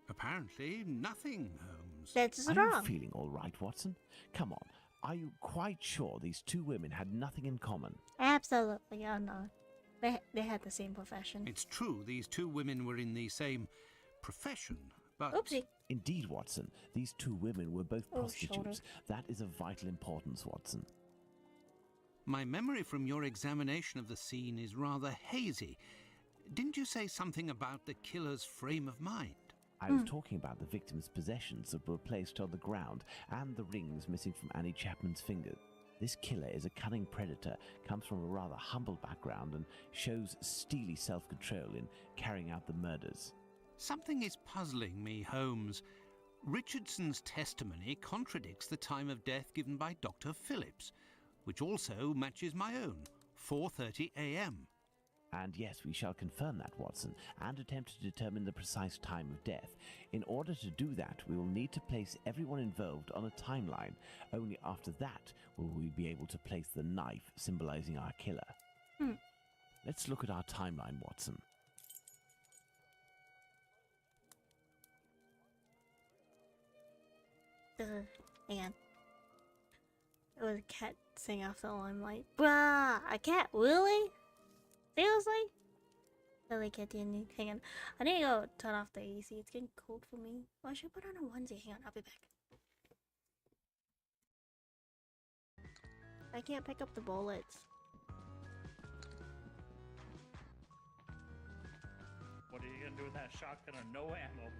[SPEAKER 2] Apparently nothing, Holmes.
[SPEAKER 1] That's
[SPEAKER 9] Are
[SPEAKER 1] wrong.
[SPEAKER 9] you feeling all right, Watson? Come on. Are you quite sure these two women had nothing in common?
[SPEAKER 1] Absolutely, oh no. They had the same profession.
[SPEAKER 2] It's true these two women were in the same profession, but...
[SPEAKER 1] Oopsie.
[SPEAKER 9] Indeed, Watson. These two women were both
[SPEAKER 1] Oh,
[SPEAKER 9] prostitutes.
[SPEAKER 1] shoulder.
[SPEAKER 9] That is of vital importance, Watson.
[SPEAKER 2] My memory from your examination of the scene is rather hazy. Didn't you say something about the killer's frame of mind?
[SPEAKER 9] I was talking about the victim's possessions that were placed on the ground and the rings missing from Annie Chapman's fingers. This killer is a cunning predator, comes from a rather humble background, and shows steely self-control in carrying out the murders.
[SPEAKER 2] Something is puzzling me, Holmes. Richardson's testimony contradicts the time of death given by Dr. Phillips, which also matches my own, 4:30 a.m.
[SPEAKER 9] And yes, we shall confirm that, Watson, and attempt to determine the precise time of death. In order to do that, we will need to place everyone involved on a timeline. Only after that will we be able to place the knife symbolizing our killer. Let's look at our timeline, Watson.
[SPEAKER 1] Hang on. It was a cat singing off the limelight. Bruh, a cat? Really? Seriously? Silly kitty. Hang on. I need to go turn off the AC. It's getting cold for me. Oh, I should put on a onesie. Hang on, I'll be back. I can't pick up the bullets.
[SPEAKER 14] What are you gonna do with that shotgun or no ammo?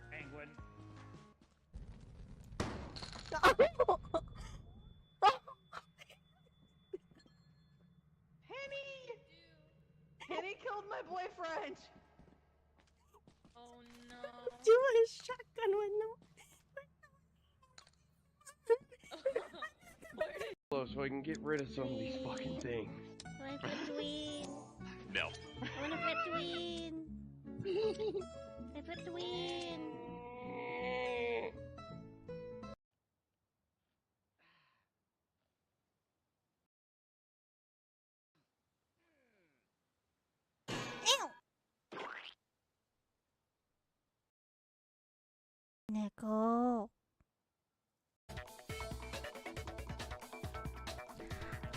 [SPEAKER 14] Penguin.
[SPEAKER 11] Penny killed my boyfriend!
[SPEAKER 15] Oh no.
[SPEAKER 1] Do a shotgun with no.
[SPEAKER 12] So I can get rid of some of these fucking things.
[SPEAKER 1] I flip to win.
[SPEAKER 12] No.
[SPEAKER 1] I wanna flip to win. I flip to win. Nickel.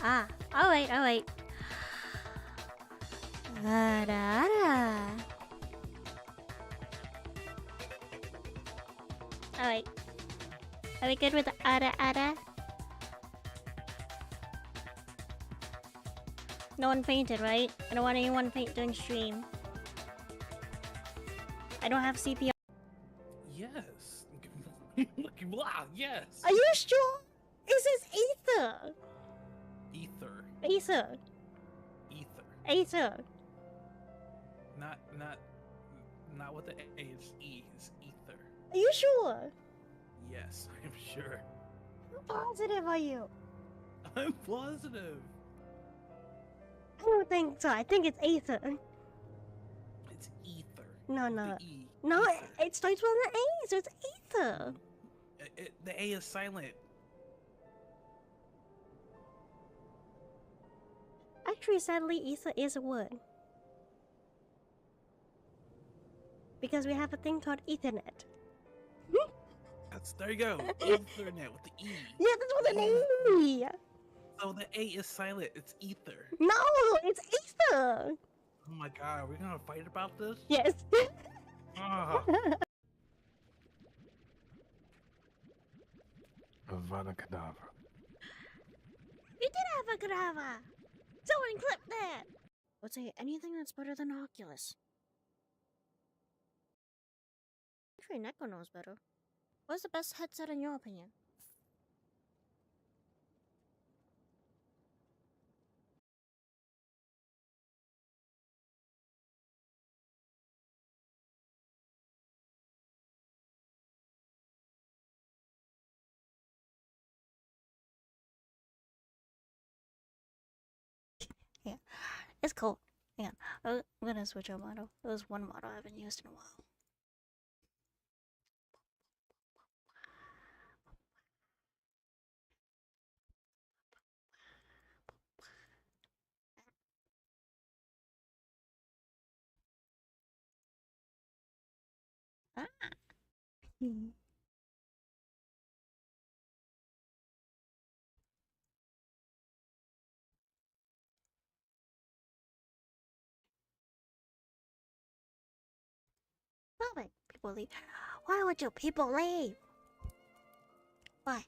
[SPEAKER 1] Alright. Alright. Are we good with the ada? No one fainted, right? I don't want anyone faint during stream. I don't have CPR.
[SPEAKER 16] Yes. Blah, yes.
[SPEAKER 1] Are you sure? Is this Ether?
[SPEAKER 16] Ether.
[SPEAKER 1] Ether.
[SPEAKER 16] Not with the A, it's E. It's ether.
[SPEAKER 1] Are you sure?
[SPEAKER 16] Yes, I'm sure.
[SPEAKER 1] How positive are you?
[SPEAKER 16] I'm positive.
[SPEAKER 1] I don't think so. I think it's Ether.
[SPEAKER 16] It's ether.
[SPEAKER 1] No.
[SPEAKER 16] The E.
[SPEAKER 1] No,
[SPEAKER 16] Ether.
[SPEAKER 1] it starts with an A, so it's Ether.
[SPEAKER 16] The A is silent.
[SPEAKER 1] Actually, sadly, Ether is a word. Because we have a thing called Ethernet.
[SPEAKER 16] There you go. Ethernet with the E.
[SPEAKER 1] Yeah, that's what an E.
[SPEAKER 16] So the A is silent. It's ether.
[SPEAKER 1] No, it's Ether.
[SPEAKER 16] Oh my god, are we gonna fight about this?
[SPEAKER 1] Yes.
[SPEAKER 16] Ah.
[SPEAKER 3] Havana Kedavra.
[SPEAKER 1] You did have a Grava. Someone clip that. Would say anything that's better than Oculus. Actually, Neko knows better. What's the best headset in your opinion? Yeah, it's cool. Yeah, I'm gonna switch our model. There's one model I haven't used in a while. Ah. Why people leave? Why would you people leave? Why?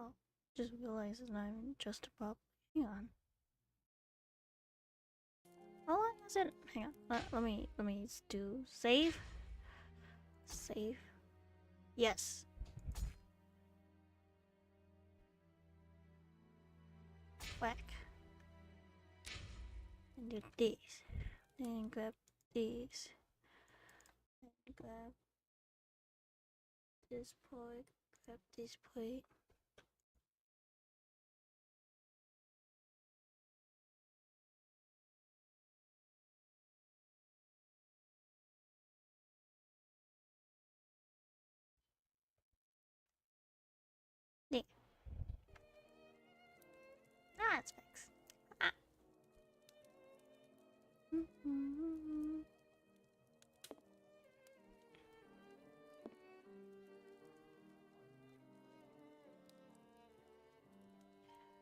[SPEAKER 1] Oh, just realized it's not even just a problem. Hang on. How long is it? Hang on. Let me do save. Save. Yes. Whack. And do this. Then grab these. Then grab this point. Grab this point. There. Ah, it's fixed. Ah.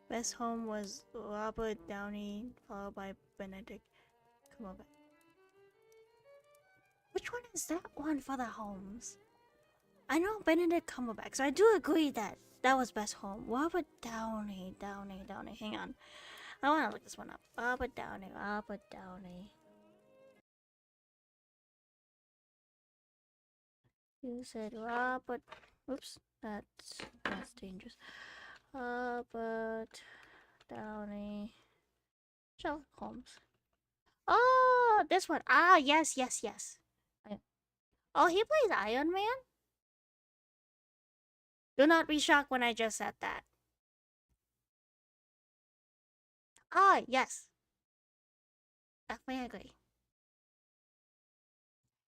[SPEAKER 1] Best home was Robert Downey, followed by Benedict Cumberbatch. Which one is that one for the homes? I know Benedict Cumberbatch, so I do agree that that was best home. Robert Downey. Hang on. I want to look this one up. Robert Downey. You said Robert. Oops, that's dangerous. Robert Downey. Sherlock Holmes. Oh, this one. Ah, yes. Oh, he plays Iron Man? Do not be shocked when I just said that. Ah, yes. Definitely agree.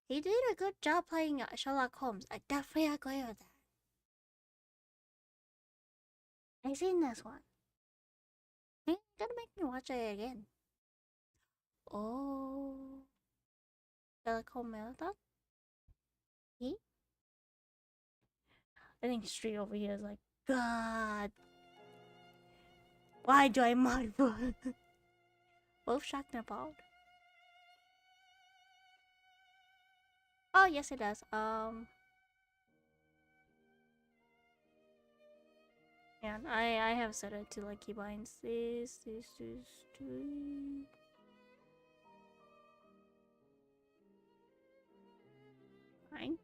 [SPEAKER 1] He did a good job playing Sherlock Holmes. I definitely agree with that. I seen this one. You're gonna make me watch it again. Oh. Sherlock Holmes Marathon? He? I think Street over here is like, God. Why do I mod for both shocked and appalled? Oh, yes, it does. And I have set it to like keybinds. This, 3. Fine.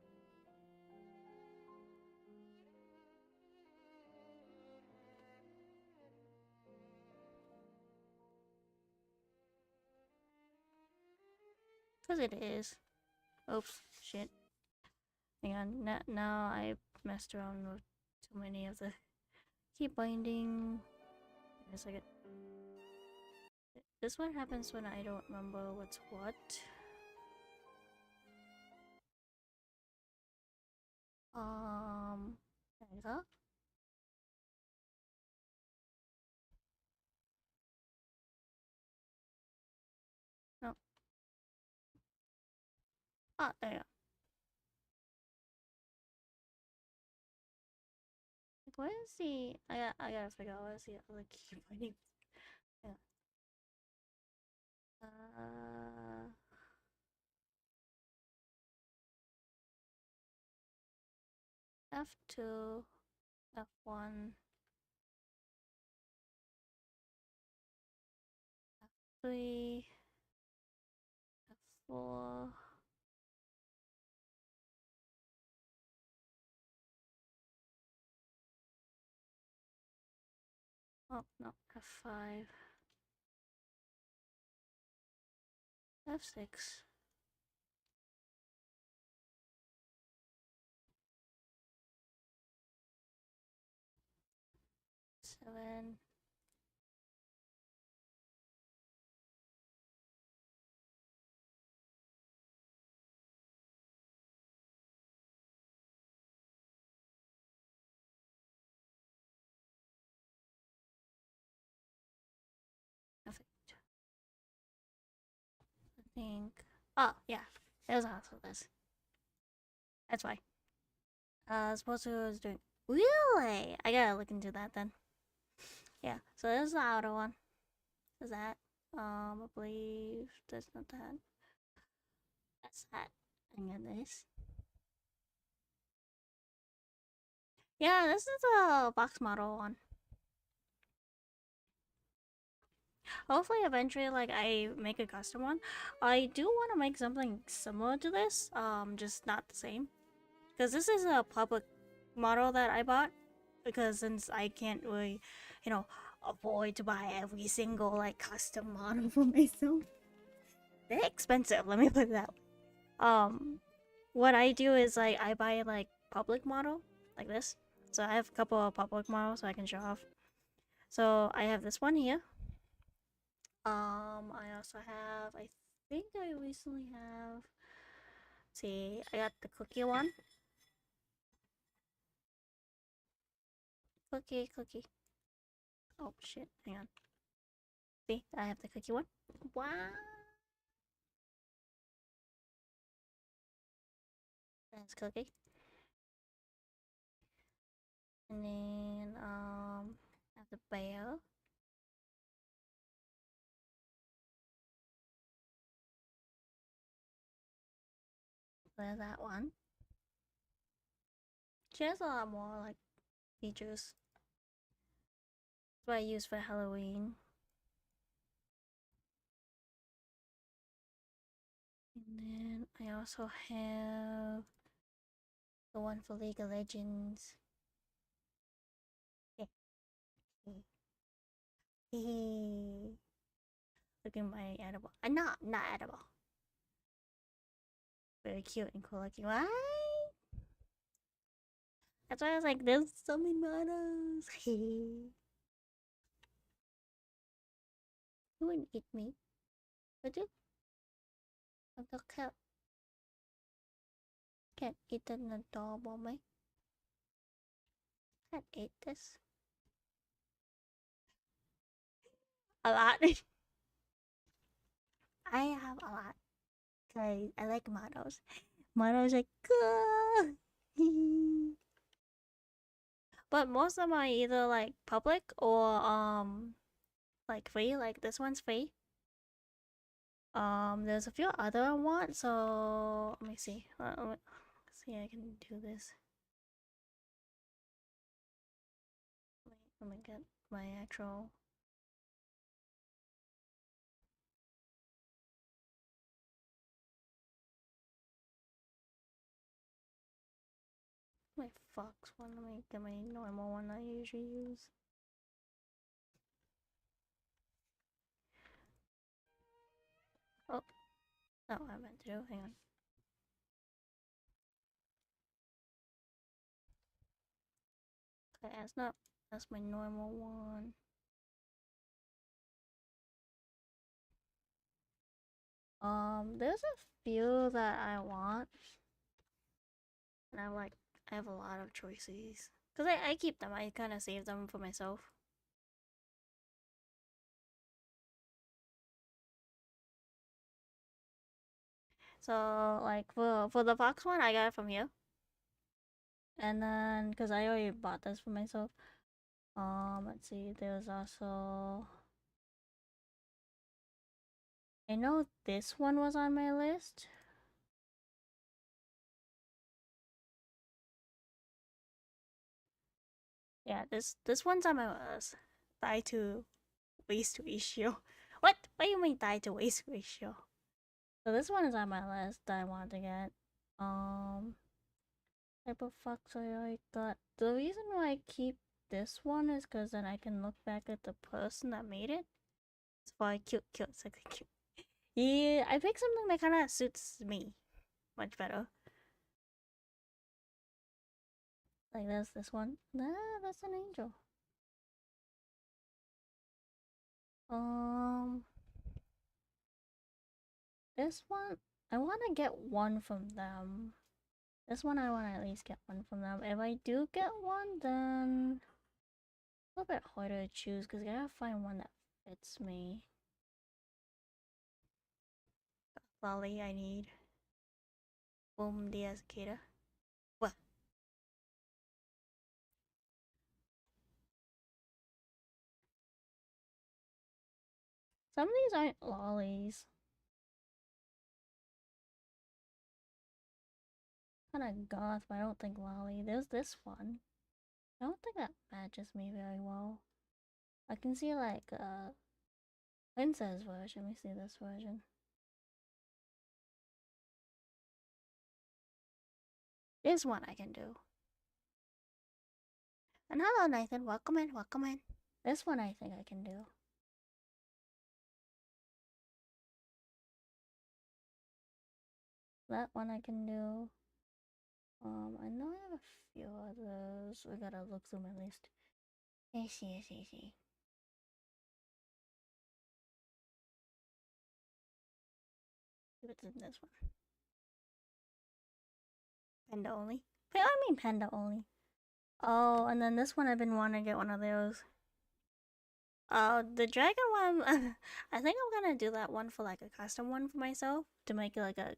[SPEAKER 1] Because it is. Oops, shit. Hang on, now I messed around with too many of the key binding. Give me a second. This one happens when I don't remember what's what. There we go. No. Ah, there you go. Like, where is the? I gotta figure out where's the other key binding. Yeah. F2, F1, F3, F4. Oh, no, F5. F6. Seven. Perfect. I think. Oh, yeah. There's also this. That's why. Supposed to was doing. Really? I gotta look into that then. Yeah, so there's the outer one. Is that? I believe that's not that. That's that. And then this. Yeah, this is a box model one. Hopefully, eventually, like I make a custom one. I do want to make something similar to this, just not the same, because this is a public model that I bought. Because since I can't really, afford to buy every single like custom model for myself, they're expensive. Let me put it that way. What I do is like I buy like public model like this. So I have a couple of public models so I can show off. So I have this one here. I also have, I think I recently have, see, I got the cookie one. Cookie. Oh shit, hang on. See, I have the cookie one. Wow. That's cookie. And then, I have the bear. There's that one. She has a lot more like features. That's what I use for Halloween. And then I also have the one for League of Legends. Yeah. Look at my edible. Not edible. Very cute and cool looking. Why? That's why I was like, there's so many models. You wouldn't eat me, would you? I'm the cat. Can't eat an adorable me. Can't eat this. A lot. I have a lot. Cause I like models. Models are cool. But most of them are either like public or like free. Like this one's free. There's a few other I want, so let me see. See, I can do this. Let me get my actual. My Fox one. Let me get my normal one I usually use. Oh, that's what I meant to do. Hang on. Okay, that's not. That's my normal one. There's a few that I want, and I have a lot of choices. Cause I keep them. I kind of save them for myself. So like for the Fox one, I got it from here. And then, cause I already bought this for myself. Let's see. There's also. I know this one was on my list. Yeah, this one's on my list. Die to waste ratio. What? What do you mean die to waste ratio? So this one is on my list that I want to get. Type of fox I already got. The reason why I keep this one is because then I can look back at the person that made it. It's why cute, sexy, cute. Yeah, I picked something that kind of suits me much better. Like this one. Nah, that's an angel. This one, I want to get one from them. This one, I want to at least get one from them. If I do get one, then a little bit harder to choose because I gotta find one that fits me. Lolly, I need. Boom, the cicada. What? Some of these aren't lollies. Kind of goth, but I don't think lolly. There's this one. I don't think that matches me very well. I can see like a princess version. Let me see this version. This one I can do. And hello Nathan, welcome in, welcome in. This one I think I can do. That one I can do. I know I have a few others. We gotta look through my list. I see. See what's in this one. Panda only? Wait, I mean panda only. Oh, and then this one I've been wanting to get one of those. The dragon one, I think I'm gonna do that one for like a custom one for myself to make it like a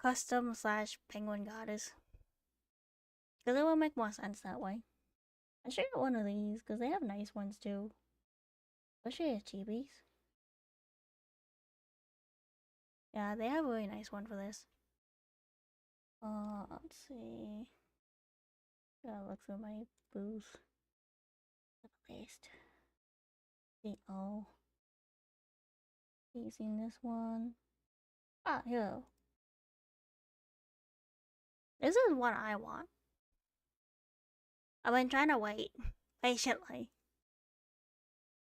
[SPEAKER 1] custom / penguin goddess. Because it will make more sense that way. I should get one of these because they have nice ones too. Especially as chibis. Yeah, they have a really nice one for this. Let's see. Gotta look through my booth. List. See, oh. You seen this one? Ah, here. This is what I want. I've been trying to wait patiently.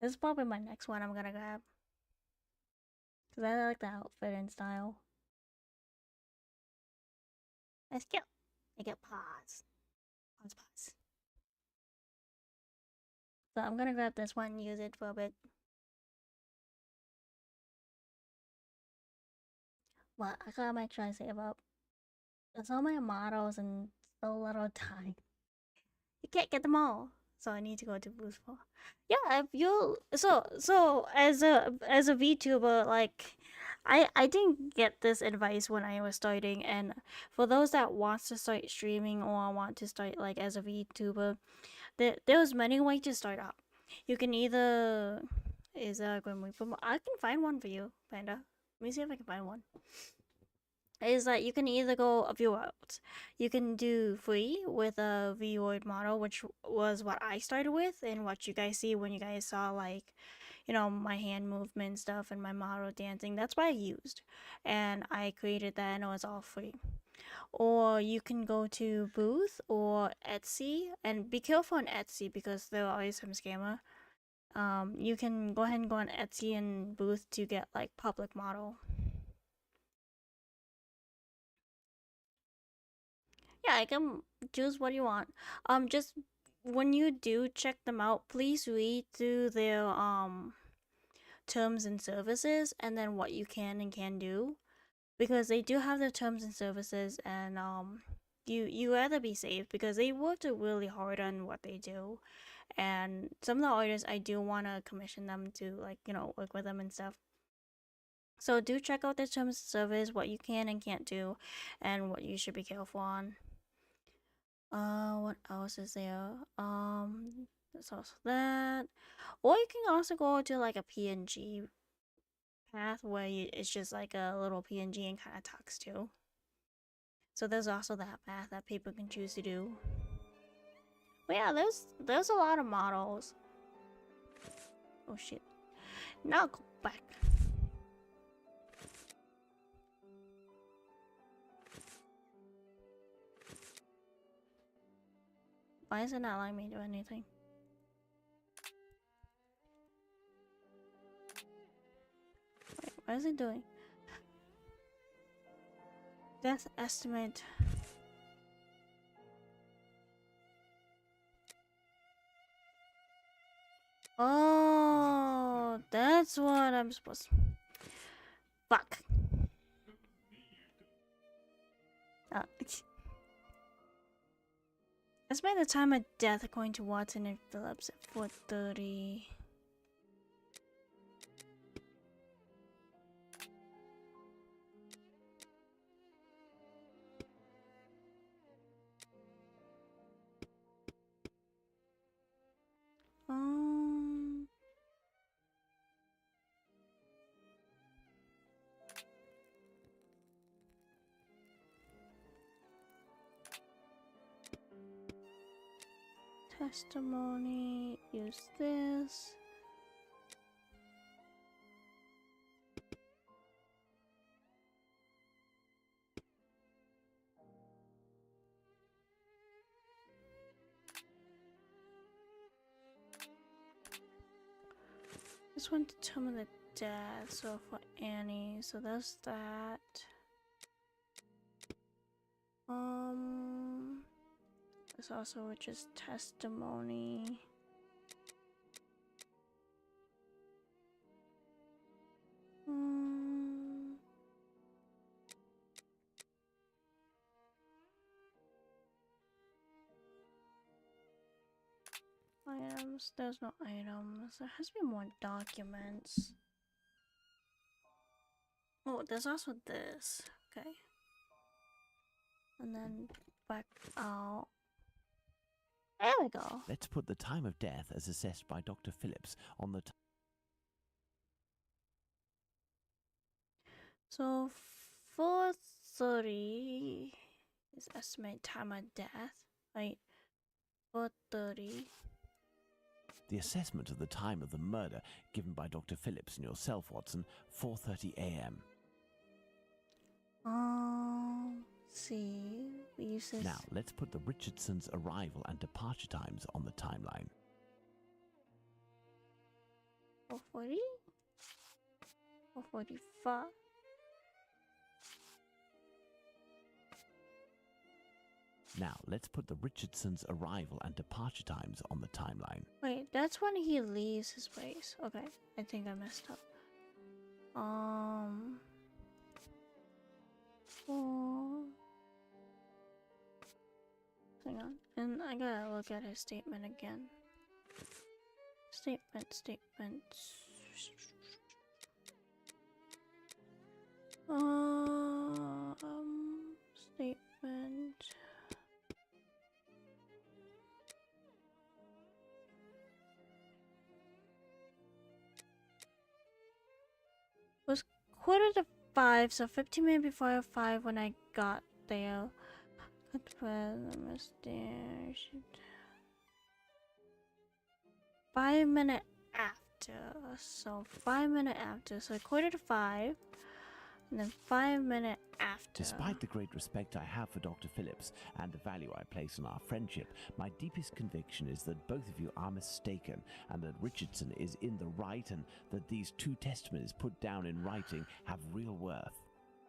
[SPEAKER 1] This is probably my next one I'm gonna grab. Because I like the outfit and style. That's cute. I get paws. Paws. So I'm gonna grab this one and use it for a bit. But I gotta make sure I save up. There's so many models and so little time. You can't get them all. So I need to go to booth for. Yeah, if you so as a VTuber, like I didn't get this advice when I was starting, and for those that wants to start streaming or want to start like as a VTuber, there's many ways to start up. You can either I can find one for you, Panda. Let me see if I can find one. Is that you can either go a few routes. You can do free with a Void model, which was what I started with, and what you guys see when you guys saw like, you know, my hand movement stuff and my model dancing. That's what I used, and I created that, and it was all free. Or you can go to Booth or Etsy, and be careful on Etsy because there are always some scammer. You can go ahead and go on Etsy and Booth to get like public model. Yeah, I can choose what you want. Just when you do check them out, please read through their terms and services and then what you can and can't do, because they do have their terms and services, and you rather be safe because they worked really hard on what they do, and some of the artists I do want to commission them to, like, you know, work with them and stuff. So do check out their terms and service, what you can and can't do, and what you should be careful on. What else is there? There's also that. Or you can also go to like a PNG path where it's just like a little PNG and kind of talks to. So there's also that path that people can choose to do. But yeah, there's a lot of models. Oh shit. Now go back. Why is it not letting me do anything? Wait, what is it doing? Death estimate. Oh, that's what I'm supposed to. Fuck. Estimate the time of death according to Watson and Phillips at 4:30. Testimony, use this. This one determine the death, so for Annie, so that's that. There's also just testimony. Items, there's no items. There has to be more documents. Oh, there's also this. Okay. And then back out. There we go.
[SPEAKER 9] Let's put the time of death as assessed by Dr. Phillips on the
[SPEAKER 1] So 4:30 is estimated time of death. Right. 4:30.
[SPEAKER 9] The assessment of the time of the murder given by Dr. Phillips and yourself, Watson, 4:30 a.m.
[SPEAKER 1] See, we use this.
[SPEAKER 9] Now, let's put the Richardsons' arrival and departure times on the timeline.
[SPEAKER 1] 4:40? 4:45?
[SPEAKER 9] Now, let's put the Richardsons' arrival and departure times on the timeline.
[SPEAKER 1] Wait, that's when he leaves his place. Okay, I think I messed up. 4. Hang on, and I gotta look at his statement again. Statement. Statement. Was 4:45, so 15 minutes before 5 when I got there. 5 minutes after, so 5 minutes after, so 4:45, and then 5 minutes after.
[SPEAKER 9] Despite the great respect I have for Dr. Phillips and the value I place on our friendship, my deepest conviction is that both of you are mistaken and that Richardson is in the right and that these two testimonies put down in writing have real worth.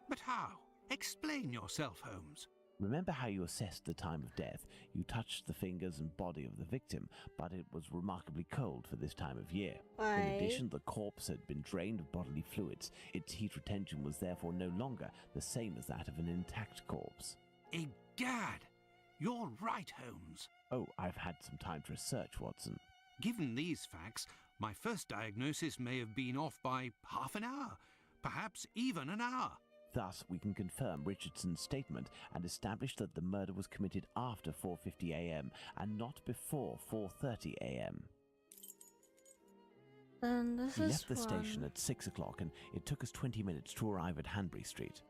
[SPEAKER 2] But how? Explain yourself, Holmes.
[SPEAKER 9] Remember how you assessed the time of death? You touched the fingers and body of the victim, but it was remarkably cold for this time of year.
[SPEAKER 1] Why?
[SPEAKER 9] In addition, the corpse had been drained of bodily fluids. Its heat retention was therefore no longer the same as that of an intact corpse.
[SPEAKER 2] Egad! You're right, Holmes.
[SPEAKER 9] Oh, I've had some time to research, Watson.
[SPEAKER 2] Given these facts, my first diagnosis may have been off by half an hour, perhaps even an hour.
[SPEAKER 9] Thus, we can confirm Richardson's statement and establish that the murder was committed after 4:50 a.m. and not before 4:30 a.m.
[SPEAKER 1] Then this
[SPEAKER 9] We
[SPEAKER 1] is
[SPEAKER 9] left the station at 6 o'clock and it took us 20 minutes to arrive at Hanbury Street.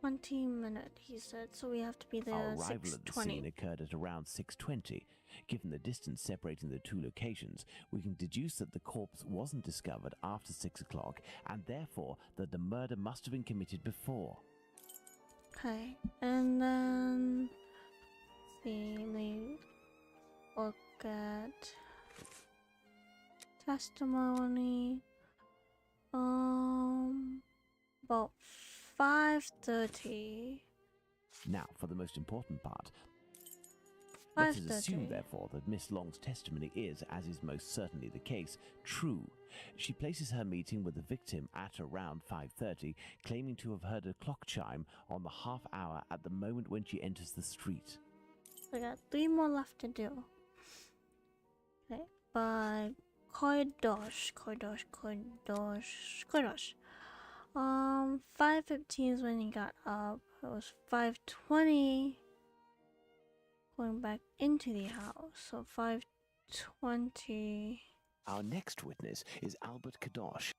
[SPEAKER 1] 20 minutes, he said, so we have to be there
[SPEAKER 9] Our
[SPEAKER 1] at
[SPEAKER 9] arrival at the scene
[SPEAKER 1] 6:20.
[SPEAKER 9] occurred at around 6:20. Given the distance separating the two locations, we can deduce that the corpse wasn't discovered after 6 o'clock and therefore that the murder must have been committed before.
[SPEAKER 1] Okay, and then see, testimony. About 5:30.
[SPEAKER 9] Now, for the most important part. Let us assume,
[SPEAKER 1] 5:30.
[SPEAKER 9] therefore, that Miss Long's testimony is, as is most certainly the case, true. She places her meeting with the victim at around 5:30, claiming to have heard a clock chime on the half hour at the moment when she enters the street.
[SPEAKER 1] We got 3 more left to do. Okay, by Koidosh. 5:15 is when he got up. It was 5:20 going back into the house. So 5:20.
[SPEAKER 9] Our next witness is Albert Kadosh.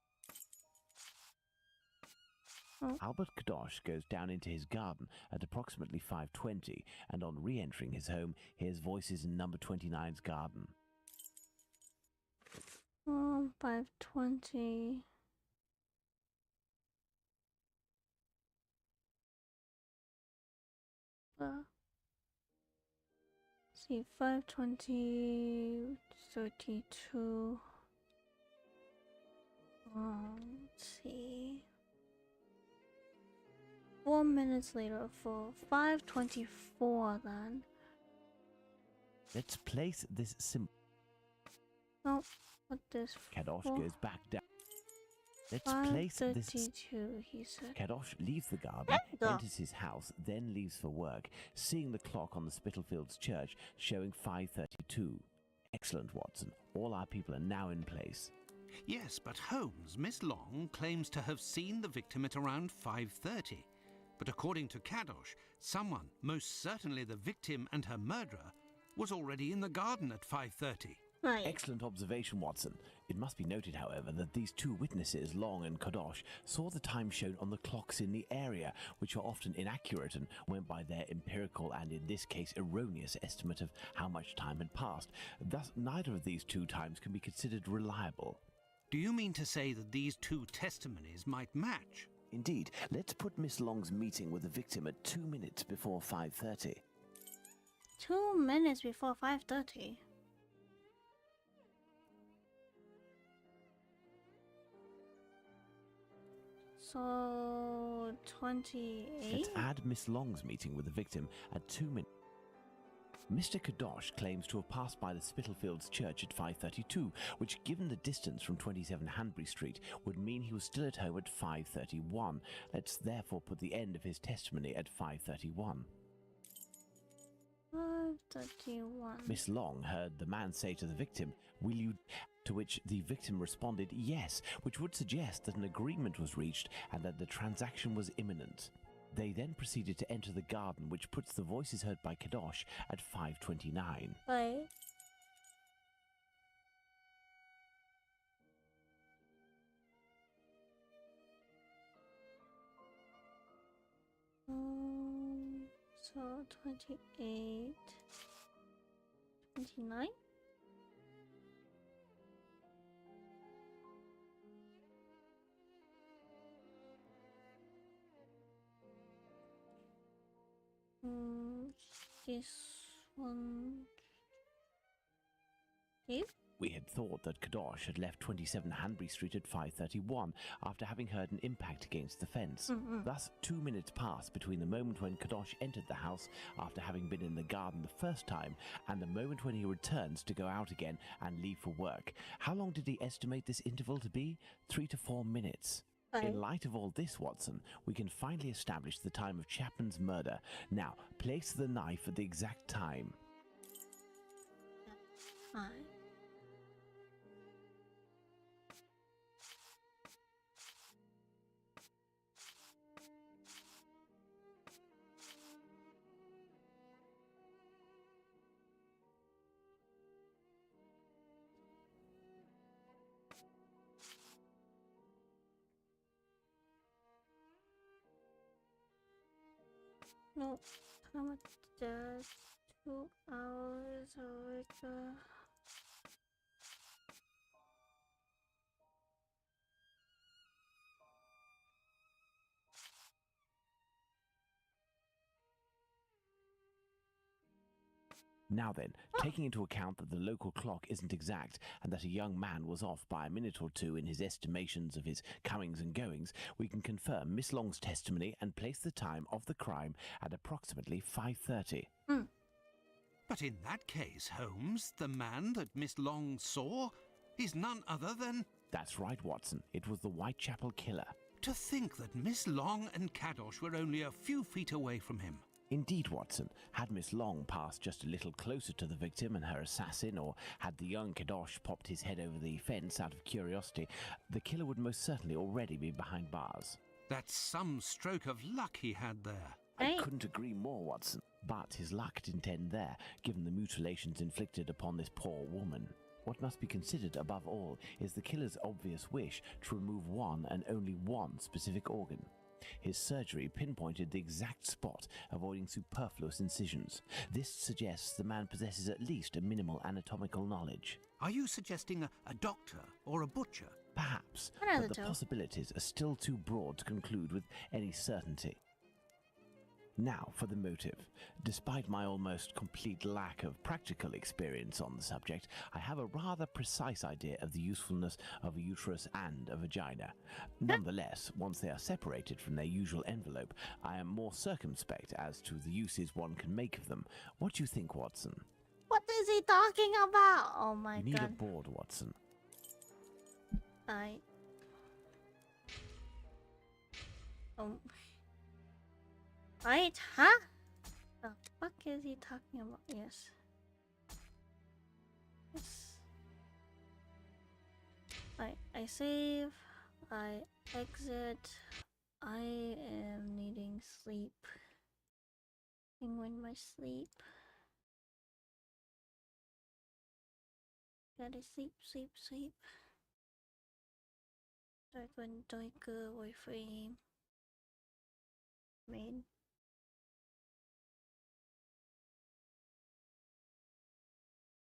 [SPEAKER 9] Albert Kadosh goes down into his garden at approximately 5:20, and on re-entering his home, hears voices in number 29's garden.
[SPEAKER 1] 5:20. See, 5:20, 32. Let's see. 4 minutes later for 5:24 then.
[SPEAKER 9] Let's place this symbol.
[SPEAKER 1] No, what this
[SPEAKER 9] Kadosh
[SPEAKER 1] for?
[SPEAKER 9] goes back down. Let's place this.
[SPEAKER 1] 5:32, he said.
[SPEAKER 9] Kadosh leaves the garden, enters his house, then leaves for work, seeing the clock on the Spitalfields church showing 5:32. Excellent, Watson. All our people are now in place.
[SPEAKER 2] Yes, but Holmes, Miss Long claims to have seen the victim at around 5:30. But according to Kadosh, someone, most certainly the victim and her murderer, was already in the garden at 5:30.
[SPEAKER 1] Right.
[SPEAKER 9] Excellent observation, Watson. It must be noted, however, that these two witnesses, Long and Kadosh, saw the time shown on the clocks in the area, which are often inaccurate and went by their empirical and, in this case, erroneous estimate of how much time had passed. Thus, neither of these two times can be considered reliable.
[SPEAKER 2] Do you mean to say that these two testimonies might match?
[SPEAKER 9] Indeed. Let's put Miss Long's meeting with the victim at 2 minutes before 5:30.
[SPEAKER 1] 2 minutes before 5:30. So 28.
[SPEAKER 9] Let's add Miss Long's meeting with the victim at 2 minutes. Mr. Kadosh claims to have passed by the Spitalfields church at 5:32, which, given the distance from 27 Hanbury Street, would mean he was still at home at 5:31. Let's therefore put the end of his testimony at 5:31.
[SPEAKER 1] 5:31.
[SPEAKER 9] Miss Long heard the man say to the victim, "Will you?" To which the victim responded, "Yes," which would suggest that an agreement was reached and that the transaction was imminent. They then proceeded to enter the garden, which puts the voices heard by Kadosh at 5:29.
[SPEAKER 1] Right. So 28, 29. This one. Here?
[SPEAKER 9] We had thought that Kadosh had left 27 Hanbury Street at 5:31 after having heard an impact against the fence. Thus, 2 minutes passed between the moment when Kadosh entered the house after having been in the garden the first time and the moment when he returns to go out again and leave for work. How long did he estimate this interval to be? 3 to 4 minutes. In light of all this, Watson, we can finally establish the time of Chapman's murder. Now, place the knife at the exact time.
[SPEAKER 1] Fine. No, how much does 2 hours or
[SPEAKER 9] Now then, taking into account that the local clock isn't exact and that a young man was off by a minute or two in his estimations of his comings and goings, we can confirm Miss Long's testimony and place the time of the crime at approximately 5:30.
[SPEAKER 2] But in that case, Holmes, the man that Miss Long saw is none other than...
[SPEAKER 9] That's right, Watson. It was the Whitechapel killer.
[SPEAKER 2] To think that Miss Long and Kadosh were only a few feet away from him.
[SPEAKER 9] Indeed, Watson. Had Miss Long passed just a little closer to the victim and her assassin, or had the young Kadosh popped his head over the fence out of curiosity, the killer would most certainly already be behind bars.
[SPEAKER 2] That's some stroke of luck he had there.
[SPEAKER 9] I couldn't agree more, Watson. But his luck didn't end there, given the mutilations inflicted upon this poor woman. What must be considered above all is the killer's obvious wish to remove one and only one specific organ. His surgery pinpointed the exact spot, avoiding superfluous incisions. This suggests the man possesses at least a minimal anatomical knowledge.
[SPEAKER 2] Are you suggesting a doctor or a butcher?
[SPEAKER 9] Perhaps,
[SPEAKER 1] Another
[SPEAKER 9] but the
[SPEAKER 1] two.
[SPEAKER 9] possibilities are still too broad to conclude with any certainty. Now for the motive. Despite my almost complete lack of practical experience on the subject, I have a rather precise idea of the usefulness of a uterus and a vagina. Nonetheless, once they are separated from their usual envelope, I am more circumspect as to the uses one can make of them. What do you think, Watson?
[SPEAKER 1] What is he talking about? Oh my
[SPEAKER 9] You need a
[SPEAKER 1] god.
[SPEAKER 9] board, Watson.
[SPEAKER 1] Right, huh? The fuck is he talking about? Yes. I save. I exit. I am needing sleep. Penguin my sleep. Gotta sleep. Tôi cơ frame. Main.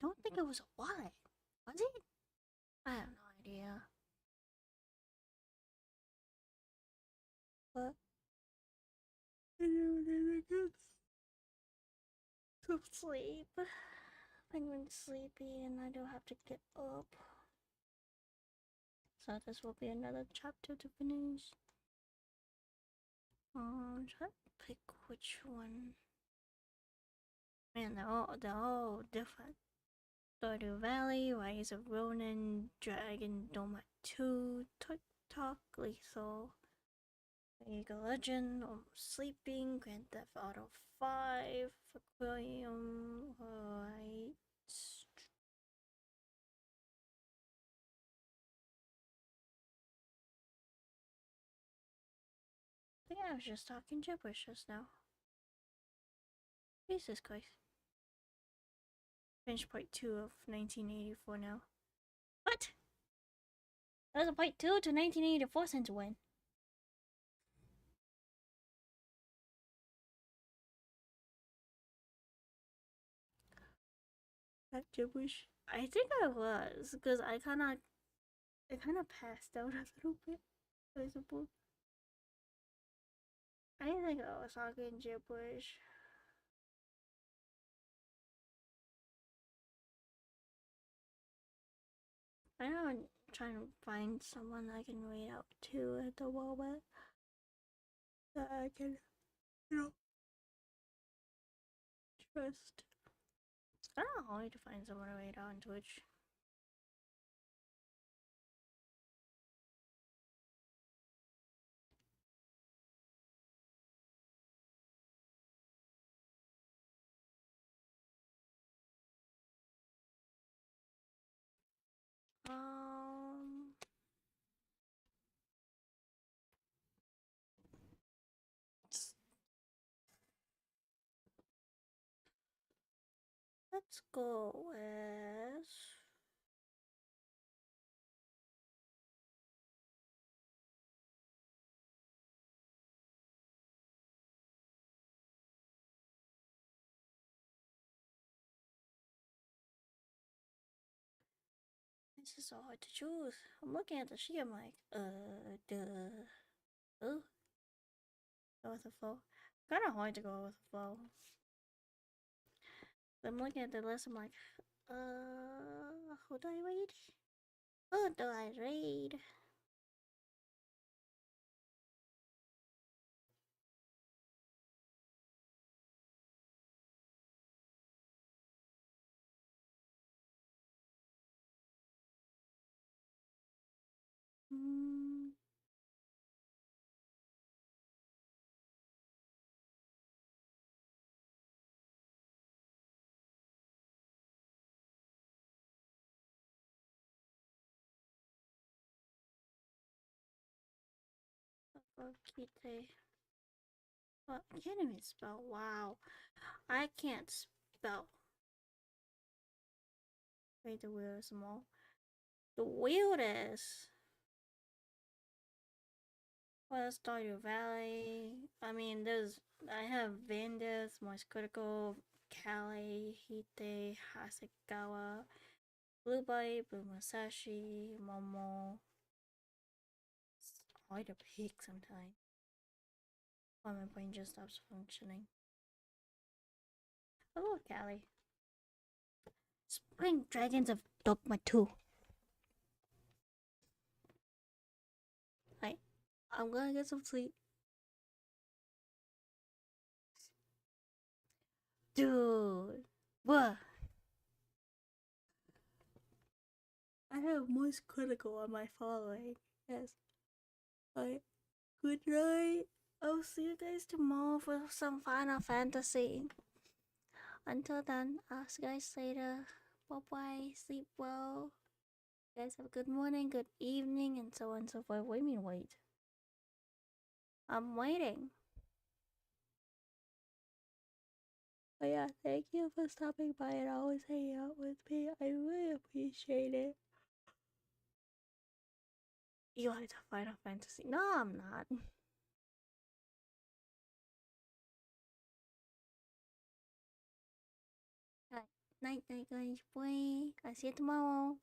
[SPEAKER 1] Don't think it was a wallet. Was it? I have no idea. But I don't think it's to sleep. Penguin's sleepy and I don't have to get up. So this will be another chapter to finish. Try to pick which one. Man, they're all different. Stardew Valley, Rise of Ronin, Dragon Doma 2, Talk Lethal, League of Legends, Almost Sleeping, Grand Theft Auto 5, Aquarium, right. I think I was just talking gibberish just now. Jesus Christ. Finished part 2 of 1984 now. What? That was a part 2 to 1984 since when? That gibberish. I think I was, because I kind of passed out a little bit. I suppose. I didn't think I was talking gibberish. I know I'm trying to find someone I can read out to at the moment. That I can, trust. It's kind of hard to find someone to read on Twitch. Let's go with this is so hard to choose. I'm looking at the sheet, I'm like, go with the flow. Kinda hard to go with the flow. I'm looking at the list. I'm like, who do I read? Who do I read? Hmm. Okite. Well, I can't even spell. Wow. I can't spell. Wait, the wheel is small. The wheel is. Well, Stardew Valley. I mean, I have Vandus, Moist Critical, Kale, Hite, Hasegawa, Blue Bite, Blue Musashi, Momo. It's hard to pick sometimes. Why my brain just stops functioning. Hello, Callie. Spring Dragons of Dogma 2. Right. I'm gonna get some sleep. Dude. What? I have Moist Critical on my following. Yes. Alright. Good night. I'll see you guys tomorrow for some Final Fantasy. Until then, I'll see you guys later. Bye bye. Sleep well. You guys have a good morning, good evening, and so on and so forth. What do you mean, wait? I'm waiting. But yeah, thank you for stopping by and always hanging out with me. I really appreciate it. You like to Final Fantasy? No, I'm not. Night, night, guys. Bye. I'll see you tomorrow.